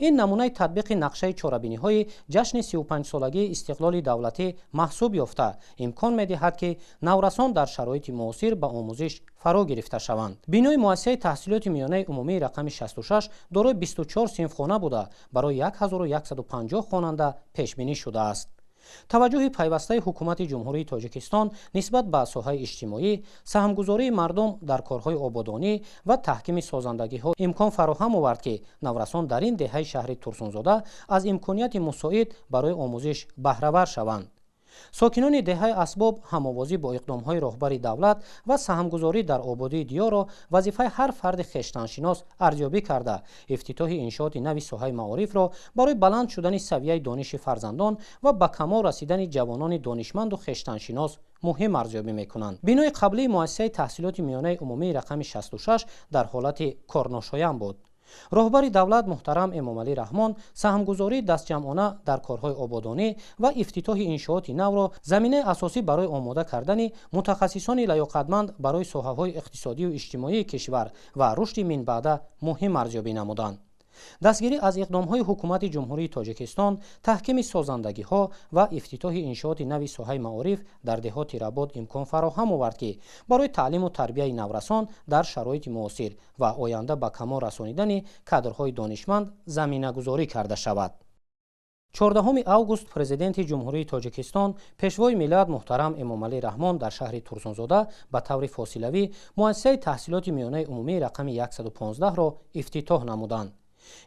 ин намунаи татбиқи нақшаи чорабиниҳои ҷашни 35-солагии истиқлоли давлатӣ маҳсуб ёфта имкон медиҳад ки наврасон дар шароити муосир ба омӯзиш фаро гирифта шаванд. бинои муассисаи таҳсилоти миёнаи умумии рақами 66 дорои 24 синфхона буда барои 1150 хонанда пешбинӣ шудааст. таваҷҷуҳи пайвастаи ҳукумати ҷумҳурии Тоҷикистон нисбат ба соҳаи иҷтимоӣ, саҳмгузории мардум дар корҳои ободонӣ ва таҳкими созандагиҳо имкон фароҳам овард ки наврасон дар ин деҳаи шаҳри Турсунзода аз имконияти мусоид барои омӯзиш баҳравар шаванд. сокинони деҳаи асбоб ҳамовозӣ бо иқдомҳои роҳбари давлат ва саҳмгузорӣ дар ободии диёрро вазифаи ҳар фарди хештаншинос арзёбӣ карда ифтитоҳи иншооти нави соҳаи маорифро барои баланд шудани савияи дониши фарзандон ва ба камол расидани ҷавонони донишманду хештаншинос муҳим арзёбӣ мекунанд. бинои қаблии муассисаи таҳсилоти миёнаи умумии рақами 66 дар ҳолати корношоям буд. роҳбари давлат муҳтарам Эмомалӣ Раҳмон саҳмгузории дастҷамъона дар корҳои ободонӣ ва ифтитоҳи иншооти навро заминаи асосӣ барои омода кардани мутахассисони лаёқатманд барои соҳаҳои иқтисодию иҷтимоии кишвар ва рушди минбаъда муҳим арзёбӣ намуданд. дастгирӣ аз иқдомҳои ҳукумати ҷумҳурии Тоҷикистон, таҳкими созандагиҳо ва ифтитоҳи иншооти нави соҳаи маориф дар деҳоти Работ имкон фароҳам овард ки барои таълиму тарбияи наврасон дар шароити муосир ва оянда ба камол расонидани кадрҳои донишманд заминагузорӣ карда шавад. 14 август президенти ҷумҳурии тоҷикистон пешвои миллат муҳтарам эмомалӣ раҳмон дар шаҳри турсунзода ба таври фосилавӣ муассисаи таҳсилоти миёнаи умумии рақами 115-ро ифтитоҳ намуданд.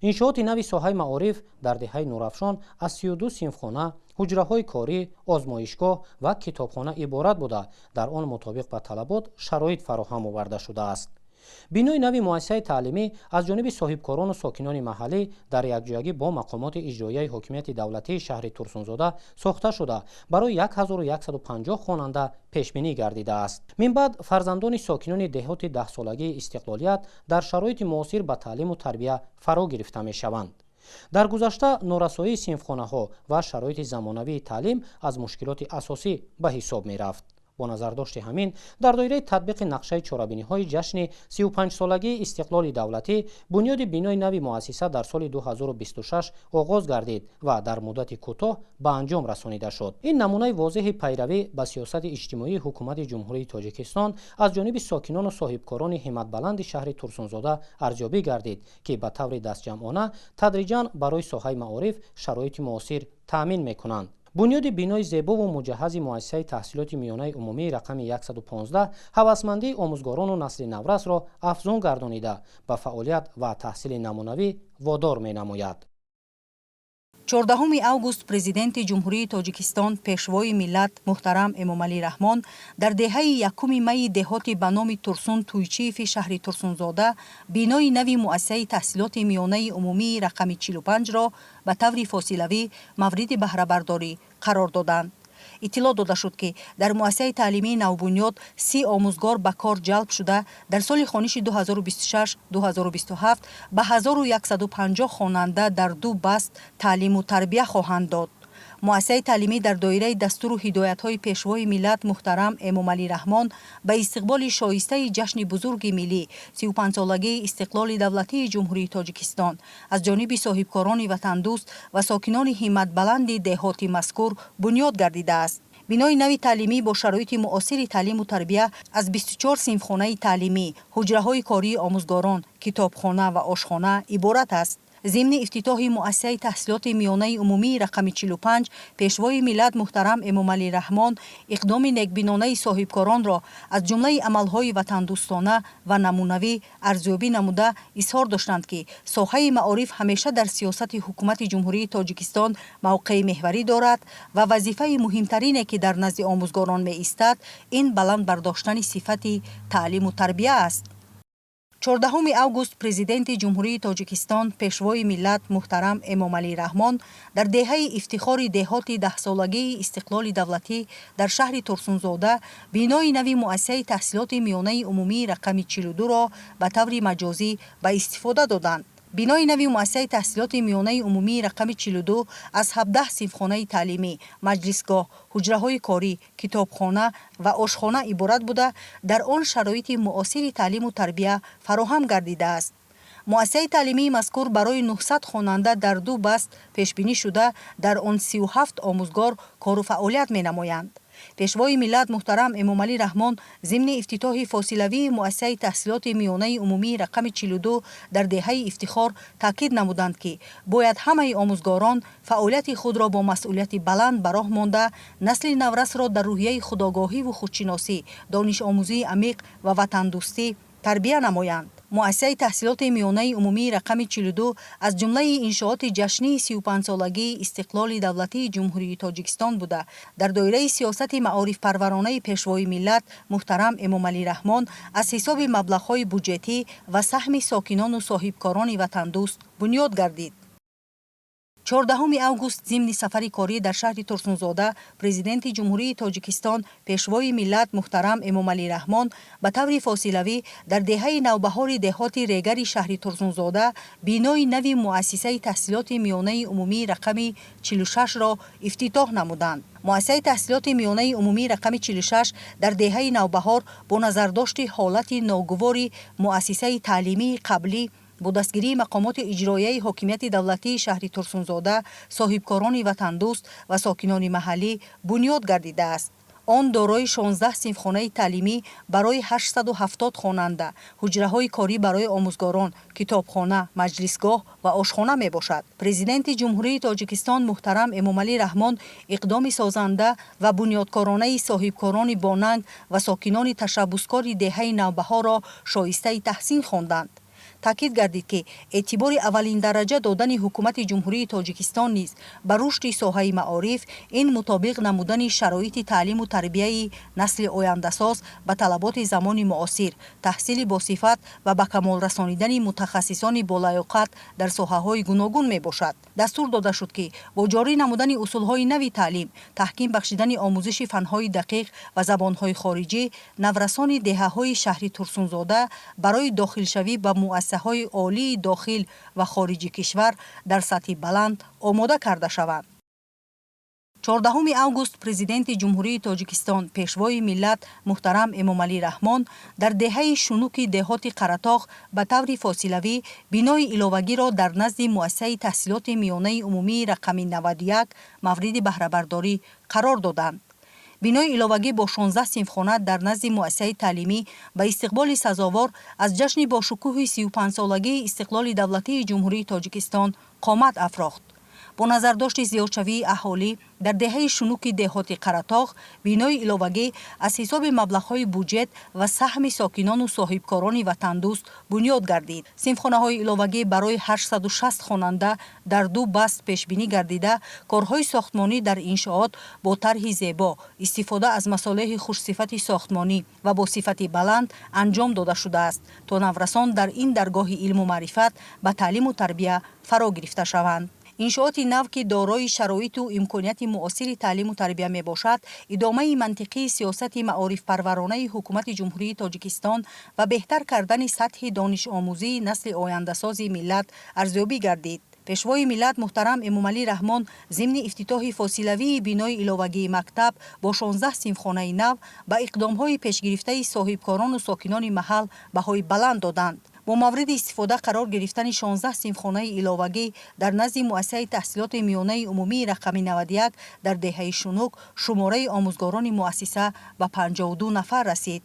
иншооти нави соҳаи маориф дар деҳаи нурафшон аз 32 синфхона, ҳуҷраҳои корӣ, озмоишгоҳ ва китобхона иборат буда дар он мутобиқ ба талабот шароит фароҳам оварда шудааст. бинои нави муассисаи таълимӣ аз ҷониби соҳибкорону сокинони маҳаллӣ дар якҷоягӣ бо мақомоти иҷроияи ҳокимияти давлатии шаҳри турсунзода сохта шуда барои 1150 хонанда пешбинӣ гардидааст. минбаъд фарзандони сокинони деҳоти 10-солагии истиқлолият дар шароити муосир ба таълиму тарбия фаро гирифта мешаванд. дар гузашта норасоии синфхонаҳо ва шароити замонавии таълим аз мушкилоти асосӣ ба ҳисоб мерафт. бо назардошти ҳамин дар доираи татбиқи нақшаи чорабиниҳои ҷашни 35-солагии истиқлоли давлатӣ бунёди бинои нави муассиса дар соли 2026 оғоз гардид ва дар муддати кӯтоҳ ба анҷом расонида шуд. ин намунаи возеҳи пайравӣ ба сиёсати иҷтимоии ҳукумати ҷумҳурии тоҷикистон аз ҷониби сокинону соҳибкорони ҳиматбаланди шаҳри турсунзода арзёбӣ гардид ки ба таври дастҷамъона тадриҷан барои соҳаи маориф шароити муосир таъмин мекунанд. бунёди бинои зебову муҷаҳҳази муассисаи таҳсилоти миёнаи умумии рақами 115 ҳавасмандии омӯзгорону насли наврасро афзун гардонида ба фаъолият ва таҳсили намунавӣ водор менамояд. 14 август президенти ҷумҳурии тоҷикистон пешвои миллат муҳтарам эмомалӣ раҳмон дар деҳаи 1 майи деҳоти ба номи турсун туйчиеви шаҳри турсунзода бинои нави муассисаи таҳсилоти миёнаи умумии рақами 45-ро ба таври фосилавӣ мавриди баҳрабардорӣ қарор доданд. иттилоъ дода шуд ки дар муассисаи таълимии навбунёд 30 омӯзгор ба кор ҷалб шуда дар соли хониши 2026-2027 ба 1150 хонанда дар 2 баст таълиму тарбия хоҳанд дод. муассисаи таълимӣ дар доираи дастуру ҳидоятҳои пешвои миллат муҳтарам эмомалӣ раҳмон ба истиқболи шоистаи ҷашни бузурги миллӣ 35-солагии истиқлоли давлатии ҷумҳурии тоҷикистон аз ҷониби соҳибкорони ватандӯст ва сокинони ҳиматбаланди деҳоти мазкур бунёд гардидааст. бинои нави таълимӣ бо шароити муосири таълиму тарбия аз 24 синфхонаи таълимӣ, ҳуҷраҳои кории омӯзгорон, китобхона ва ошхона иборат аст. ضمن افتتاح مؤسسه تحصیلات میانه عمومی رقم 45 پیشوای ملت محترم امامعلی رحمان اقدام نیکبینانه صاحبکاران را از جمله عملهای وطندوستانه و نمونوی ارزیابی نموده اظهار داشتند که ساحه معارف همیشه در سیاست حکومت جمهوری تاجیکستان موقع محوری دارد و وظیفه مهمترینی که در نزد آموزگاران می ایستد این بلند برداشتن صفت تعلیم و تربیه است. 14 август президенти ҷумҳурии тоҷикистон пешвои миллат муҳтарам эмомалӣ раҳмон дар деҳаи ифтихори деҳоти 10-солагии истиқлоли давлатӣ дар шаҳри турсунзода бинои нави муассисаи таҳсилоти миёнаи умумии рақами 42-ро ба таври маҷозӣ ба истифода доданд. бинои нави муассисаи таҳсилоти миёнаи умумии рақами 42 аз 17 синфхонаи таълимӣ, маҷлисгоҳ, ҳуҷраҳои корӣ, китобхона ва ошхона иборат буда дар он шароити муосири таълиму тарбия фароҳам гардидааст. муассисаи таълимии мазкур барои 900 хонанда дар 2 баст пешбинӣ шуда дар он 37 омӯзгор кору фаъолият менамоянд. пешвои миллат муҳтарам эмомалӣ раҳмон зимни ифтитоҳи фосилавии муассисаи таҳсилоти миёнаи умумии рақами 42 дар деҳаи ифтихор таъкид намуданд ки бояд ҳамаи омӯзгорон фаъолияти худро бо масъулияти баланд ба роҳ монда насли наврасро дар рӯҳияи худогоҳиву худшиносӣ, донишомӯзии амиқ ва ватандӯстӣ тарбия намоянд. муассисаи таҳсилоти миёнаи умумии рақами 42 аз ҷумлаи иншооти ҷашнии 35-солагии истиқлоли давлатии ҷумҳурии тоҷикистон буда дар доираи сиёсати маорифпарваронаи пешвои миллат муҳтарам эмомалӣ раҳмон аз ҳисоби маблағҳои буҷетӣ ва саҳми сокинону соҳибкорони ватандӯст бунёд гардид. 14 август зимни сафари корӣ дар шаҳри турсунзода президенти ҷумҳурии тоҷикистон пешвои миллат муҳтарам эмомалӣ раҳмон ба таври фосилавӣ дар деҳаи навбаҳори деҳоти регари шаҳри турсунзода бинои нави муассисаи таҳсилоти миёнаи умумии рақами 46-ро ифтитоҳ намуданд. муассисаи таҳсилоти миёнаи умумии рақами 46 дар деҳаи навбаҳор бо назардошти ҳолати ногувори муассисаи таълимии қаблӣ бо дастгирии мақомоти иҷроияи ҳокимияти давлатии шаҳри турсунзода, соҳибкорони ватандӯст ва сокинони маҳаллӣ бунёд гардидааст. он дорои 16 синфхонаи таълимӣ барои 870 хонанда, ҳуҷраҳои корӣ барои омӯзгорон, китобхона, маҷлисгоҳ ва ошхона мебошад. Президенти Ҷумҳурии Тоҷикистон муҳтарам Эмомалӣ Раҳмон иқдоми созанда ва бунёдкоронаи соҳибкорони бонанг ва сокинони ташаббускори деҳаи навбаҳоро шоистаи таҳсин хонданд. таъкид гардид ки эътибори аввалиндараҷа додани ҳукумати ҷумҳурии тоҷикистон низ ба рушди соҳаи маориф ин мутобиқ намудани шароити таълиму тарбияи насли ояндасоз ба талаботи замони муосир, таҳсили босифат ва ба камол расонидани мутахассисони болаёқат дар соҳаҳои гуногун мебошад. дастур дода шуд ки бо ҷорӣ намудани усулҳои нави таълим, таҳким бахшидани омӯзиши фанҳои дақиқ ва забонҳои хориҷӣ, наврасони деҳаҳои шаҳри Турсунзода барои дохилшавӣ ба муассисаҳои олии дохил ва хориҷи кишвар дар сатҳи баланд омода карда шаванд. 14 август президенти ҷумҳурии Тоҷикистон пешвои миллат муҳтарам Эмомалӣ Раҳмон дар деҳаи шунуки деҳоти Қаратоғ ба таври фосилавӣ бинои иловагиро дар назди муассисаи таҳсилоти миёнаи умумии рақами 91 мавриди баҳрабардорӣ қарор доданд. бинои иловагӣ бо 16 синфхона дар назди муассисаи таълимӣ ба истиқболи сазовор аз ҷашни бошукӯҳи 35-солагии истиқлоли давлатии ҷумҳурии Тоҷикистон қомат афрохт. бо назардошти зиёдшавии аҳолӣ дар деҳаи шунуки деҳоти Қаратоғ бинои иловагӣ аз ҳисоби маблағҳои буҷет ва саҳми сокинону соҳибкорони ватандӯст бунёд гардид. синфхонаҳои иловагӣ барои 860 хонанда дар 2 баст пешбинӣ гардида, корҳои сохтмонӣ дар иншоот бо тарҳи зебо, истифода аз масолеҳи хушсифати сохтмонӣ ва бо сифати баланд анҷом дода шудааст, то наврасон дар ин даргоҳи илму маърифат ба таълиму тарбия фаро гирифта шаванд. иншооти нав ки дорои шароиту имконияти муосири таълиму тарбия мебошад, идомаи мантиқии сиёсати маорифпарваронаи ҳукумати ҷумҳурии Тоҷикистон ва беҳтар кардани сатҳи донишомӯзии насли ояндасози миллат арзёбӣ гардид. пешвои миллат муҳтарам Эмомалӣ Раҳмон зимни ифтитоҳи фосилавии бинои иловагии мактаб бо 16 синфхонаи нав ба иқдомҳои пешгирифтаи соҳибкорону сокинони маҳал баҳои баланд доданд. бо мавриди истифода қарор гирифтани 16 синфхонаи иловагӣ дар назди муассисаи таҳсилоти миёнаи умумии рақами 91 дар деҳаи Шунук шумораи омӯзгорони муассиса ба 52 нафар расид.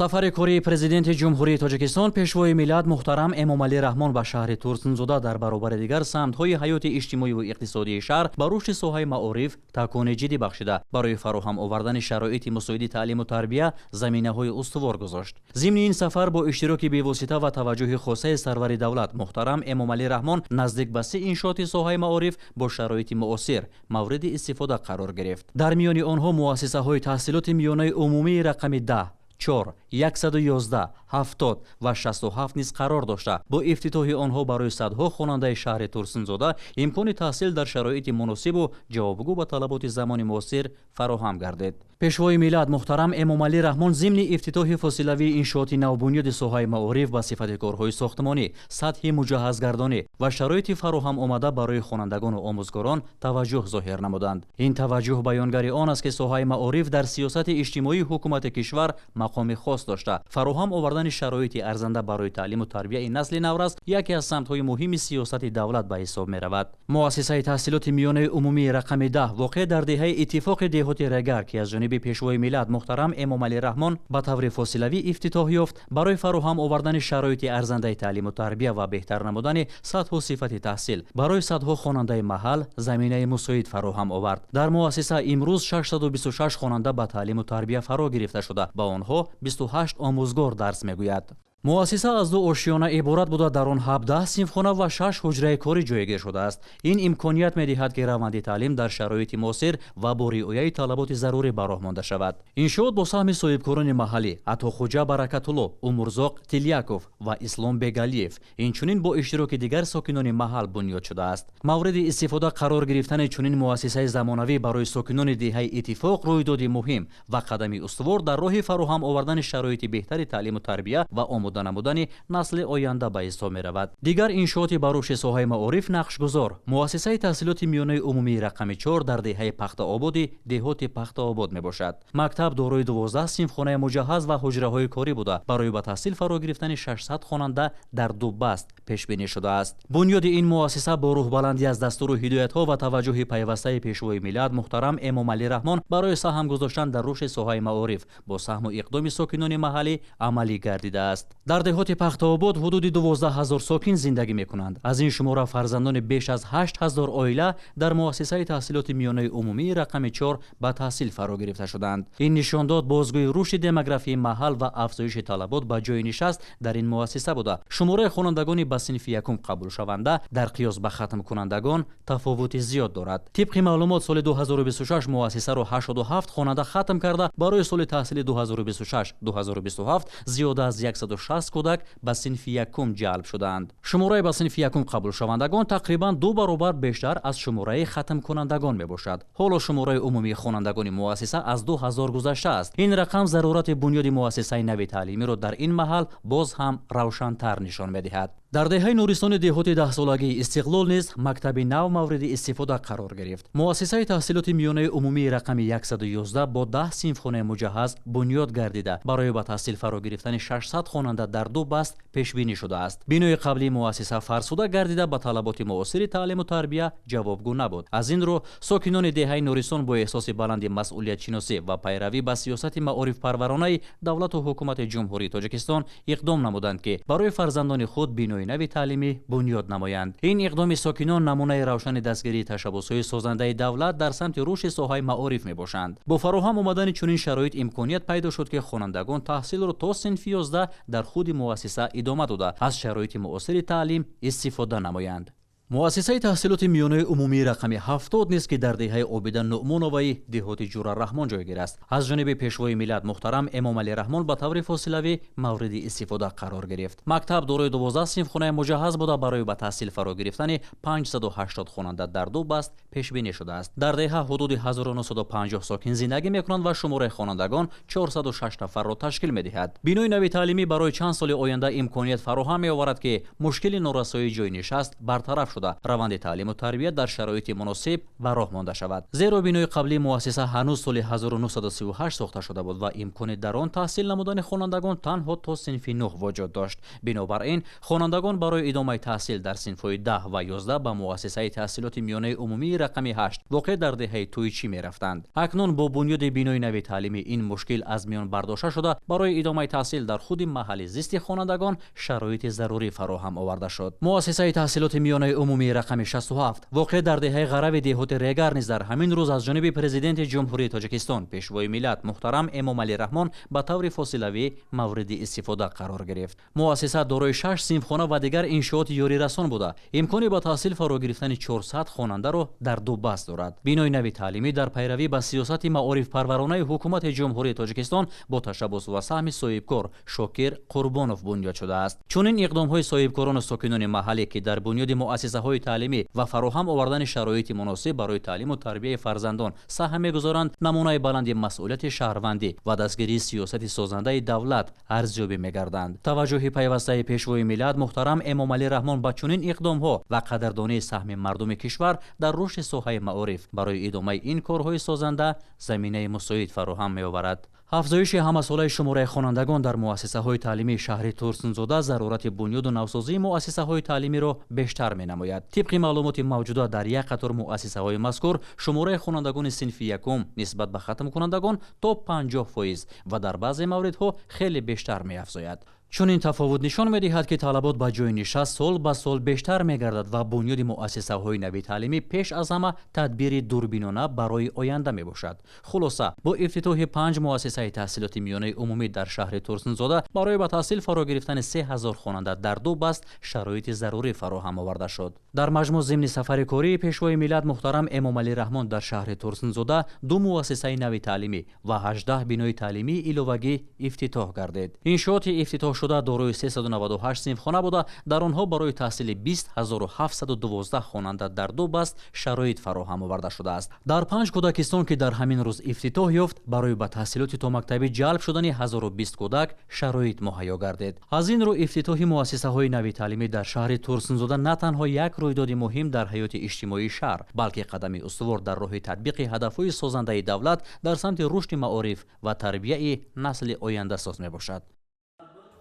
сафари кории президенти ҷумҳурии Тоҷикистон пешвои миллат муҳтарам Эмомалӣ Раҳмон ба шаҳри Турсунзода дар баробари дигар самтҳои ҳаёти иҷтимоиву иқтисодии шаҳр ба рушди соҳаи маориф такони ҷиддӣ бахшида, барои фароҳам овардани шароити мусоиди таълиму тарбия заминаҳои устувор гузошт. зимни ин сафар бо иштироки бевосита ва таваҷҷӯҳи хосаи сарвари давлат муҳтарам Эмомалӣ Раҳмон наздик ба 3 иншооти соҳаи маориф бо шароити муосир мавриди истифода қарор гирифт. дар миёни онҳо муассисаҳои таҳсилоти миёнаи умумии рақами 10, 4, 111, 70 ва 67 низ қарор дошта, бо ифтитоҳи онҳо барои садҳо хонандаи шаҳри Турсунзода имкони таҳсил дар шароити муносибу ҷавобгӯ ба талаботи замони муосир фароҳам гардид. пешвои миллат муҳтарам Эмомалӣ Раҳмон зимни ифтитоҳи фосилавии иншооти навбунёди соҳаи маориф ба сифати корҳои сохтмонӣ, сатҳи муҷаҳҳазгардонӣ ва шароити фароҳам омада барои хонандагону омӯзгорон таваҷҷӯҳ зоҳир намуданд. ин таваҷҷӯҳ баёнгари он аст ки соҳаи маориф дар сиёсати иҷтимоии ҳукумати кишвар мақоми хос дошта, фароҳам овардани шароити арзанда барои таълиму тарбияи насли наврас яке аз самтҳои муҳими сиёсати давлат ба ҳисоб меравад. муассисаи таҳсилоти миёнаи умумии рақами 10 воқеъ дар деҳаи иттифоқи деҳоти Регар ки аз ҷониби пешвои миллат муҳтарам Эмомалӣ Раҳмон ба таври фосилавӣ ифтитоҳ ёфт, барои фароҳам овардани шароити арзандаи таълиму тарбия ва беҳтар намудани сатҳу сифати таҳсил барои садҳо хонандаи маҳал заминаи мусоид фароҳам овард. дар муассиса имрӯз 626 хонанда ба таълиму тарбия фаро гирифта шуда, ба онҳо 28 омӯзгор дарс мегӯяд. муассиса аз 2 ошиёна иборат буда дар он 17 синфхона ва 6 ҳуҷраи корӣ ҷойгир шудааст. ин имконият медиҳад ки раванди таълим дар шароити муосир ва бо риояи талаботи зарури ба роҳ монда шавад. иншоот бо саҳми соҳибкорони маҳаллӣ Атохуҷа Баракатулло, Умурзоқ Тиляков ва Ислом Бегалиев, инчунин бо иштироки дигар сокинони маҳал бунёд шудааст. мавриди истифода қарор гирифтани чунин муассисаи замонавӣ барои сокинони деҳаи иттифоқ рӯйдоди муҳим ва қадами устувор дар роҳи фароҳам овардани шароити беҳтари таълиму тарбия ва омӯдани آماده نمودن نسل آینده به حساب می‌رود. دیگر انشاءات بر روش ساحه معارف نقش‌گذار مؤسسه تحصیلات میانه عمومی رقم 4 در دهه پخت آبادی دهات پخت آباد میباشد. مکتب دارای 12 صنفخانه مجهز و حجره‌های کاری بوده برای به تحصیل فرا گرفتن 600 خواننده در 2 بست پیش بینی شده است. بنیاد این مؤسسه با روح بلندی از دستور و هدایت‌ها و توجه پیوسته پیشوای ملت محترم امام علی رحمان برای سهم گذاشتن در رشد ساحه معارف با سهم و اقدام ساکنان محلی عملی گردیده است. در دهات پخت آباد حدود 12000 ساکن زندگی می‌کنند. از این شماره فرزندان بیش از 8000 عائله در مؤسسه تحصیلات میانه عمومی رقم 4 به تحصیل فرا گرفته شدند. این نشان داد بازگوی رشد دموگرافی محل و افزایش طلبات به جای نشست در این مؤسسه بوده. شماره خوانندگان به صنف یکم قبول شونده در قیاس به ختم کنندگان تفاوت زیاد دارد. طبق معلومات سال 2026 مؤسسه را 87 خواننده ختم کرده. برای سال تحصیلی 2026-2027 زیاده از 160 کودک به صنف یکم جلب شدند. شماره به صنف یکم قبول شوندگان تقریبا 2 برابر بیشتر از شماره ختم کنندگان می باشد. حالا شماره عمومی خوانندگان مؤسسه از 2000 گذشته است. این رقم ضرورت بنیاد مؤسسه نوی تعلیمی را در این محل باز هم روشن‌تر نشان می‌دهد. در دهه نورستان دهات 10 سالگی استقلال نیز مکتب نو مورد استفاده قرار گرفت. مؤسسه تحصیلات میانه عمومی رقم 111 با 10 صنفخانه مجهز بنیاد گردیده برای به تحصیل فرا گرفتن 600 خواننده در 2 بست پیش بینی شده است. بنای قبلی مؤسسه فرسوده گردیده به طلبات معاصر تعلیم و تربیت جوابگو نبود. از این رو ساکنان دهه نورستان با احساس بلند مسئولیت شناسی و پیروی به سیاست معارف پرورانه دولت و حکومت جمهوری تاجیکستان اقدام نمودند که برای فرزندان خود بنای نوی تعلیمی بنیاد نمایند. این اقدام ساکنان نمونه روشن دستگیری تشبس‌های سازنده دولت در سمت رشد ساحه معارف میباشند. با فراهم آمدن چنین شرایط امکانیت پیدا شد که خوانندگان تحصیل را تا صنف 11 در خود مؤسسه ادامه داده از شرایط معاصر تعلیم استفاده نمایند. مؤسسه تحصیلات میانه عمومی رقم 70 نیست که در دهه عابدین نعمانوی دهات جور رحمان جایگیر است. از جانب پیشوای ملت محترم امام علی رحمان به طور فاصلوی مورد استفاده قرار گرفت. مکتب دارای 12 صنفخانه مجهز بوده برای به تحصیل فرا گرفتن 580 خواننده در 2 بست پیش بینی شده است. در دهه حدود 1950 ساکن زندگی میکنند و شماره خوانندگان 406 نفر را تشکیل میدهد. بنای نوی تعلیمی برای چند سال آینده امکانیت فراهم میآورد که مشکل نارسایی جای نشست برطرف شده روند تعلیم و تربیت در شرایط مناسب و راه مانده شود. زیرا بنای قبلی مؤسسه هنوز سال 1938 ساخته شده بود و امکان در آن تحصیل نمودن خوانندگان تنها تا صنف 9 وجود داشت. بنابراین خوانندگان برای ادامه تحصیل در صنف‌های 10 و 11 به مؤسسه تحصیلات میانه عمومی رقم 8 واقع در دهه تویچی می رفتند. اکنون با بنیاد بنای نوی تعلیمی این مشکل از میان برداشته شده. برای ادامه تحصیل در خود محل زیست خوانندگان شرایط ضروری فراهم آورده شد. مؤسسه تحصیلات میانه عمومی رقم 67 واقع در دهه غرب دهات ریگر نیز در همین روز از جانب پرزیدنت جمهوری تاجیکستان پیشوای ملت محترم امام علی رحمان به طور فاصلوی مورد استفاده قرار گرفت. مؤسسه دارای 6 صنفخانه و دیگر انشاءات یاری رسان بوده. امکانی با تحصیل فرا گرفتن 400 خواننده را در 2 بست دارد. بنای نوی تعلیمی در پیروی به سیاست معارف پرورانه حکومت جمهوری تاجیکستان با تشبس و سهم صاحبکار شاکر قربانوف بنیاد شده است. چنین اقدام‌های صاحبکاران و ساکنان محلی که در بنیاد مؤسسه‌های تعلیمی و فراهم آوردن شرایط مناسب برای تعلیم و تربیت فرزندان سهم می‌گذارند نمونه بلند مسئولیت شهروندی و دستگیری سیاست سازنده دولت ارزیابی می‌گردند. توجه پیوسته پیشوای ملت محترم امام علی رحمان با چنین اقدام‌ها و قدردانی سهم مردم کشور در رشد ساحه معارف برای ادامه این کارهای سازنده زمینه مساعد فراهم می‌آورد. افزایش همساله شماره خوانندگان در مؤسسه‌های تعلیمی شهر ترسنزاده ضرورت بنیاد و نوسازی مؤسسه‌های تعلیمی را بیشتر می‌نماید. طبق معلومات موجوده در یک قطار مؤسسه‌های مذکور شماره خوانندگان صنف یکم نسبت به ختم کنندگان تا 50% و در بعضی موردها خیلی بیشتر می‌افزاید. چون این تفاوت نشان می‌دهد که طلبات به جای نشست سال به سال بیشتر می‌گردد و بنیاد مؤسسه‌های نوی تعلیمی پیش از همه تدبیر دوربینانه برای آینده میباشد. خلاصه با افتتاح 5 مؤسسه تحصیلات میانه عمومی در شهر ترسنزاده برای به تحصیل فرا گرفتن 3000 خواننده در 2 بست شرایط ضروری فراهم آورده شد. در مجموع ضمن سفر کاری پیشوای ملت محترم امام علی رحمان در شهر ترسنزاده 2 مؤسسه نوی تعلیمی و 18 بنای تعلیمی ایلوگی افتتاح گردید. انشاءات افتتاح шуда дорои 398 синфхона буда, дар онҳо барои таҳсили 20712 хонанда дар ду баст шароит фароҳам оварда шудааст. дар 5 кӯдакистон ки дар ҳамин рӯз ифтитоҳ ёфт, барои ба таҳсилоти томактабӣ ҷалб шудани 1020 кӯдак шароит муҳайё гардид. аз ин рӯ ифтитоҳи муассисаҳои нави таълимӣ дар шаҳри Турсунзода на танҳо як рӯйдоди муҳим дар ҳаёти иҷтимоии шаҳр, балки қадами устувор дар роҳи татбиқи ҳадафҳои созандаи давлат дар самти рушди маориф ва тарбияи насли оянда соз мебошад.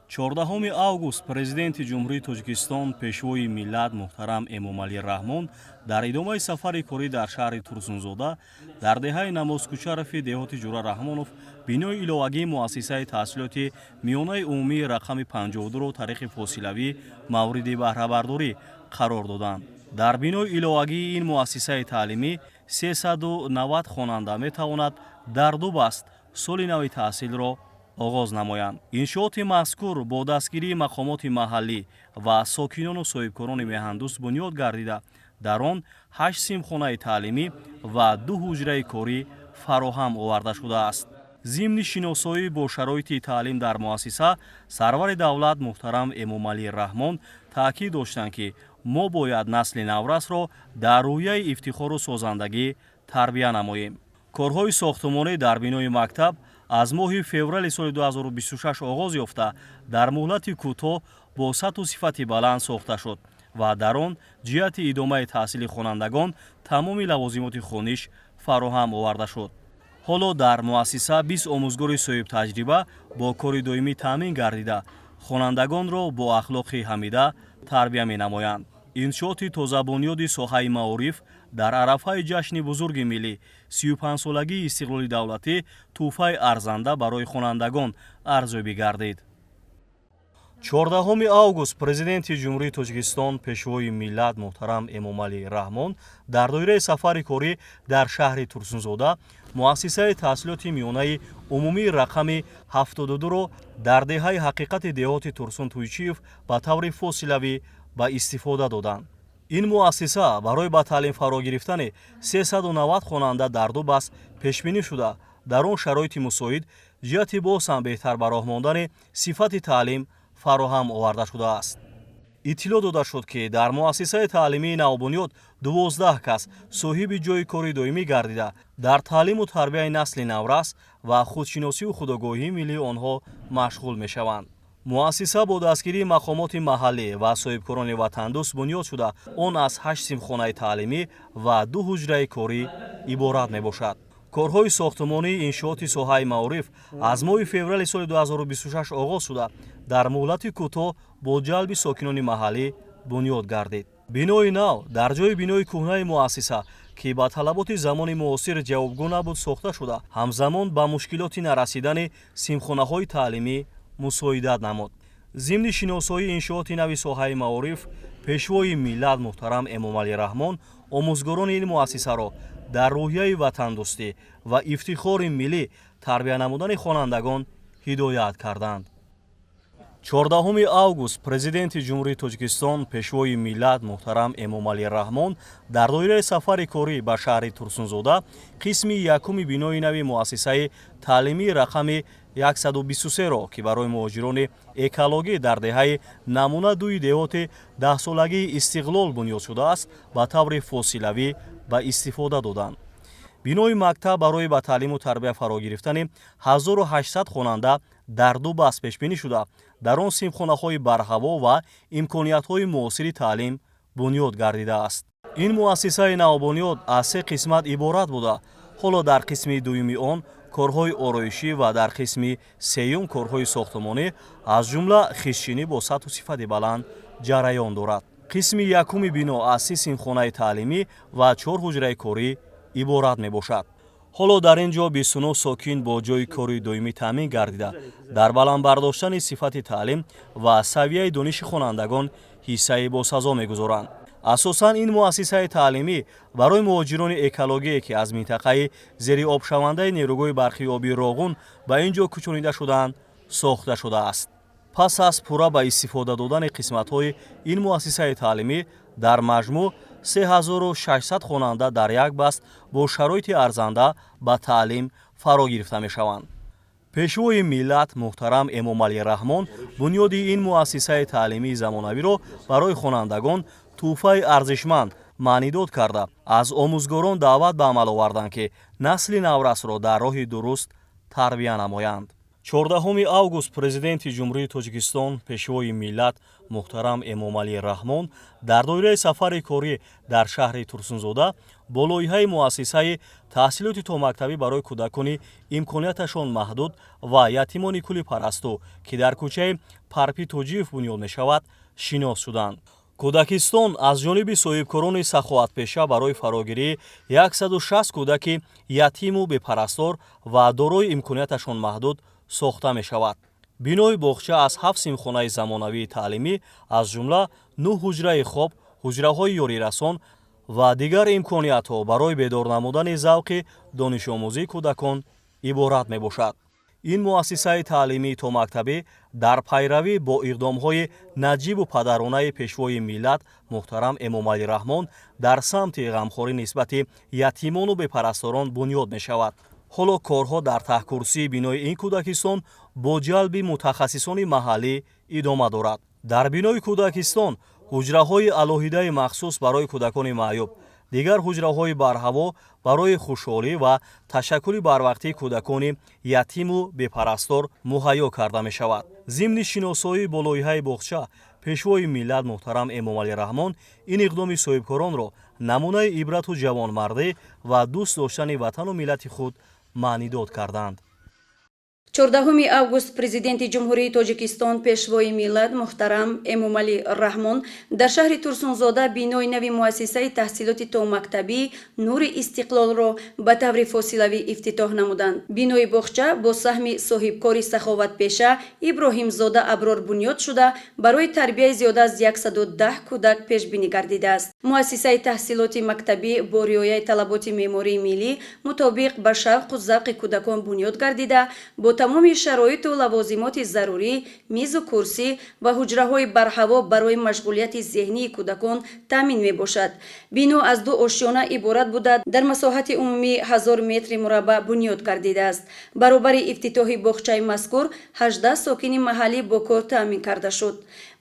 14 август президенти ҷумҳурии Тоҷикистон пешвои миллат муҳтарам Эмомалӣ Раҳмон дар идомаи сафари корӣ дар шаҳри Турсунзода дар деҳаи намозкӯчарафи деҳоти Ҷура Раҳмонов бинои иловагии муассисаи таҳсилоти миёнаи умумии рақами 52-ро таърихи фосилавӣ мавриди баҳрабардорӣ қарор доданд. дар бинои иловагии ин муассисаи таълимӣ 390 хонанда метавонад дар ду баст соли нави таҳсилро оғоз намоянд. иншооти мазкур бо дастгирии мақомоти маҳаллӣ ва сокинону соҳибкорони меҳандӯст бунёд гардида, дар он 8 симхонаи таълимӣ ва 2 ҳуҷраи корӣ фароҳам оварда шудааст. зимни шиносоӣ бо шароити таълим дар муассиса, сарвари давлат муҳтарам Эмомалӣ Раҳмон таъкид доштанд, ки мо бояд насли наврасро дар рӯяи ифтихору созандагӣ тарбия намоем. корҳои сохтмонӣ дар бинои мактаб аз моҳи феврали соли 2026 оғоз ёфта, дар муҳлати кӯтоҳ бо сатҳу сифати баланд сохта шуд ва дар он ҷиҳати идомаи таҳсили хонандагон тамоми лавозимоти хониш фароҳам оварда шуд. ҳоло дар муассиса 20 омӯзгори соҳибтаҷриба бо кори доимӣ таъмин гардида, хонандагонро бо ахлоқи ҳамида тарбия менамоянд. иншооти тозабунёди соҳаи маориф дар арафаи ҷашни бузурги миллӣ 35-солагии истиқлоли давлатӣ тӯҳфаи арзанда барои хонандагон арзёбӣ гардид. 14 август президенти ҷумҳурии Тоҷикистон пешвои миллат муҳтарам Эмомалӣ Раҳмон дар доираи сафари корӣ дар шаҳри Турсунзода муассисаи таҳсилоти миёнаи умумии рақами 72-ро дар деҳаи ҳақиқати деҳоти Турсун-Туйчиев ба таври фосилавӣ ба истифода доданд. ин муассиса барои ба таълим фаро гирифтани 390 хонанда дар ду баст пешбинӣ шуда, дар он шароити мусоид ҷиҳати боз ҳам беҳтар ба роҳ мондани сифати таълим фароҳам оварда шудааст. иттилоъ дода шуд, ки дар муассисаи таълимии навбунёд 12 кас соҳиби ҷойи кори доимӣ гардида, дар таълиму тарбияи насли наврас ва худшиносию худогоҳии миллии онҳо машғул мешаванд. муассиса бо дастгирии мақомоти маҳаллӣ ва соҳибкорони ватандӯст бунёд шуда, он аз 8 симхонаи таълимӣ ва 2 ҳуҷраи корӣ иборат мебошад. корҳои сохтмонии иншооти соҳаи маориф аз моҳи феврали соли 2026 оғоз шуда, дар муҳлати кӯтоҳ бо ҷалби сокинони маҳаллӣ бунёд гардид. бинои нав дар ҷои бинои кӯҳнаи муассиса, ки ба талаботи замони муосир ҷавобгӯ набуд сохта шуда, ҳамзамон ба мушкилоти нарасидани симхонаҳои таълимӣ мусоидат намуд. зимни шиносоии иншооти нави соҳаи маориф, пешвои миллат муҳтарам Эмомалӣ Раҳмон омӯзгорони ин муассисаро дар рӯҳияи ватандӯстӣ ва ифтихори миллӣ тарбия намудани хонандагон ҳидоят карданд. 14 август президенти ҷумҳурии Тоҷикистон пешвои миллат муҳтарам Эмомалӣ Раҳмон дар доираи сафари корӣ ба шаҳри Турсунзода қисми якуми бинои нави муассисаи таълимии рақами 123-ро, ки барои муҳоҷирони экологӣ дар деҳаи намуна дуи деҳоти 10-солагии Истиқлол бунёд шудааст, ба таври фосилавӣ ба истифода доданд. бинои мактаб барои ба таълиму тарбия фаро гирифтани 1800 хонанда дар ду баст пешбинӣ шуда, дар он симхонаҳои барҳаво ва имкониятҳои муосири таълим бунёд гардидааст. ин муассисаи навбунёд аз 3 қисмат иборат буда, ҳоло дар қисми дуюми он корҳои ороишӣ ва дар қисми сеюм корҳои сохтмонӣ аз ҷумла хизчинӣ бо сатҳу сифати баланд ҷараён дорад. қисми якуми бино аз 30 симхонаи таълимӣ ва 4 ҳуҷраи корӣ иборат мебошад. ҳоло дар ин ҷо 29 сокин бо ҷои кори доимӣ таъмин гардида, дар баланд бардоштани сифати таълим ва савияи дониши хонандагон ҳиссаи босазо мегузоранд. асосан ин муассисаи таълимӣ барои муҳоҷирони экологие, ки аз минтақаи зериобшавандаи нерӯгоҳи барқи оби Роғун ба ин ҷо кӯчонида шуданд, сохта шудааст. пас аз пурра ба истифода додани қисматҳои ин муассисаи таълимӣ, дар маҷмӯъ 3600 хонанда дар як баст бо шароити арзанда ба таълим фаро гирифта мешаванд. пешвои миллат муҳтарам Эмомалӣ Раҳмон бунёди ин муассисаи таълимии замонавиро барои хонандагон тӯҳфаи арзишманд маънидод карда, аз омӯзгорон даъват ба амал оварданд ки насли наврасро дар роҳи дуруст тарбия намоянд. 14 август президенти ҷумҳурии Тоҷикистон пешвои миллат муҳтарам Эмомалӣ Раҳмон дар доираи сафари корӣ дар шаҳри Турсунзода бо лоиҳаи муассисаи таҳсилоти томактабӣ барои кӯдакони имконияташон маҳдуд ва ятимони кӯли парасту ки дар кӯчаи Парпи Тоҷиев бунёд мешавад шинос шуданд. кӯдакистон аз ҷониби соҳибкорони саховатпеша барои фарогирии 160 кӯдаки ятиму бепарастор ва дорои имконияташон маҳдуд сохта мешавад. бинои боғча аз 7 симхонаи замонавии таълимӣ аз ҷумла 9 ҳуҷраи хоб, ҳуҷраҳои ёрирасон ва дигар имкониятҳо барои бедор намудани завқи донишомӯзии кӯдакон иборат мебошад. ин муассисаи таълимии томактабӣ дар пайравӣ бо иқдомҳои наҷибу падаронаи пешвои миллат муҳтарам Эмомалӣ Раҳмон дар самти ғамхорӣ нисбати ятимону бепарасторон бунёд мешавад. ҳоло корҳо дар таҳкурсии бинои ин кӯдакистон бо ҷалби мутахассисони маҳаллӣ идома дорад. дар бинои кӯдакистон ҳуҷраҳои алоҳидаи махсус барои кӯдакони маъюб, дигар ҳуҷраҳои барҳаво барои хушҳолӣ ва ташаккули барвақтии кӯдакони ятиму бепарастор муҳайё карда мешавад. зимни шиносоӣ бо лоиҳаи боғча пешвои миллат муҳтарам Эмомалӣ Раҳмон ин иқдоми соҳибкоронро намунаи ибрату ҷавонмардӣ ва дӯст доштани ватану миллати худ маънидод карданд. 14 август президенти ҷумҳурии Тоҷикистон пешвои миллат муҳтарам Эмомалӣ Раҳмон дар шаҳри Турсунзода бинои нави муассисаи таҳсилоти томактабӣ Нури Истиқлолро ба таври фосилавӣ ифтитоҳ намуданд. бинои боғча бо саҳми соҳибкори саховатпеша Иброҳимзода Аброр бунёд шуда барои тарбияи зиёда аз 110 кӯдак пешбинӣ гардидааст. муассисаи таҳсилоти мактабӣ бо риояи талаботи меъмории миллӣ мутобиқ ба шавқу завқи кӯдакон бунёд гардида бо тамоми шароиту лавозимоти зарурӣ, мизу курсӣ ва ҳуҷраҳои барҳаво барои машғулияти зеҳнии кӯдакон таъмин мебошад. бино аз 2 ошёна иборат буда дар масоҳати умумӣ 1000 метри мураббаъ бунёд гардидааст. баробари ифтитоҳи боғчаи мазкур 18 сокини маҳаллӣ бо кор таъмин карда шуд.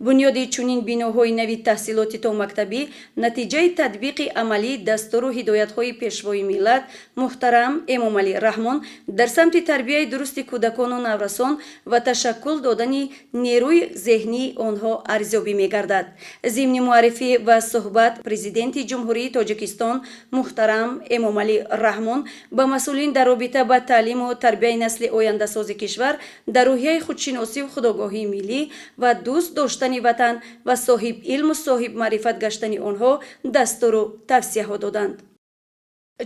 бунёди чунин биноҳои нави таҳсилоти томактабӣ натиҷаи татбиқи амалии дастуру ҳидоятҳои пешвои миллат муҳтарам Эмомалӣ Раҳмон дар самти тарбияи дурусти кӯдакону наврасон ва ташаккул додани нерӯи зеҳнии онҳо арзёбӣ мегардад. зимни муаррифӣ ва суҳбат президенти ҷумҳурии Тоҷикистон муҳтарам Эмомалӣ Раҳмон ба масъулин дар робита ба таълиму тарбияи насли ояндасози кишвар дар рӯҳияи худшиносиву худогоҳии миллӣ ва дӯст доштани ватан ва соҳиб илму соҳиб маърифат гаштани онҳо дастуру тавсияҳо доданд.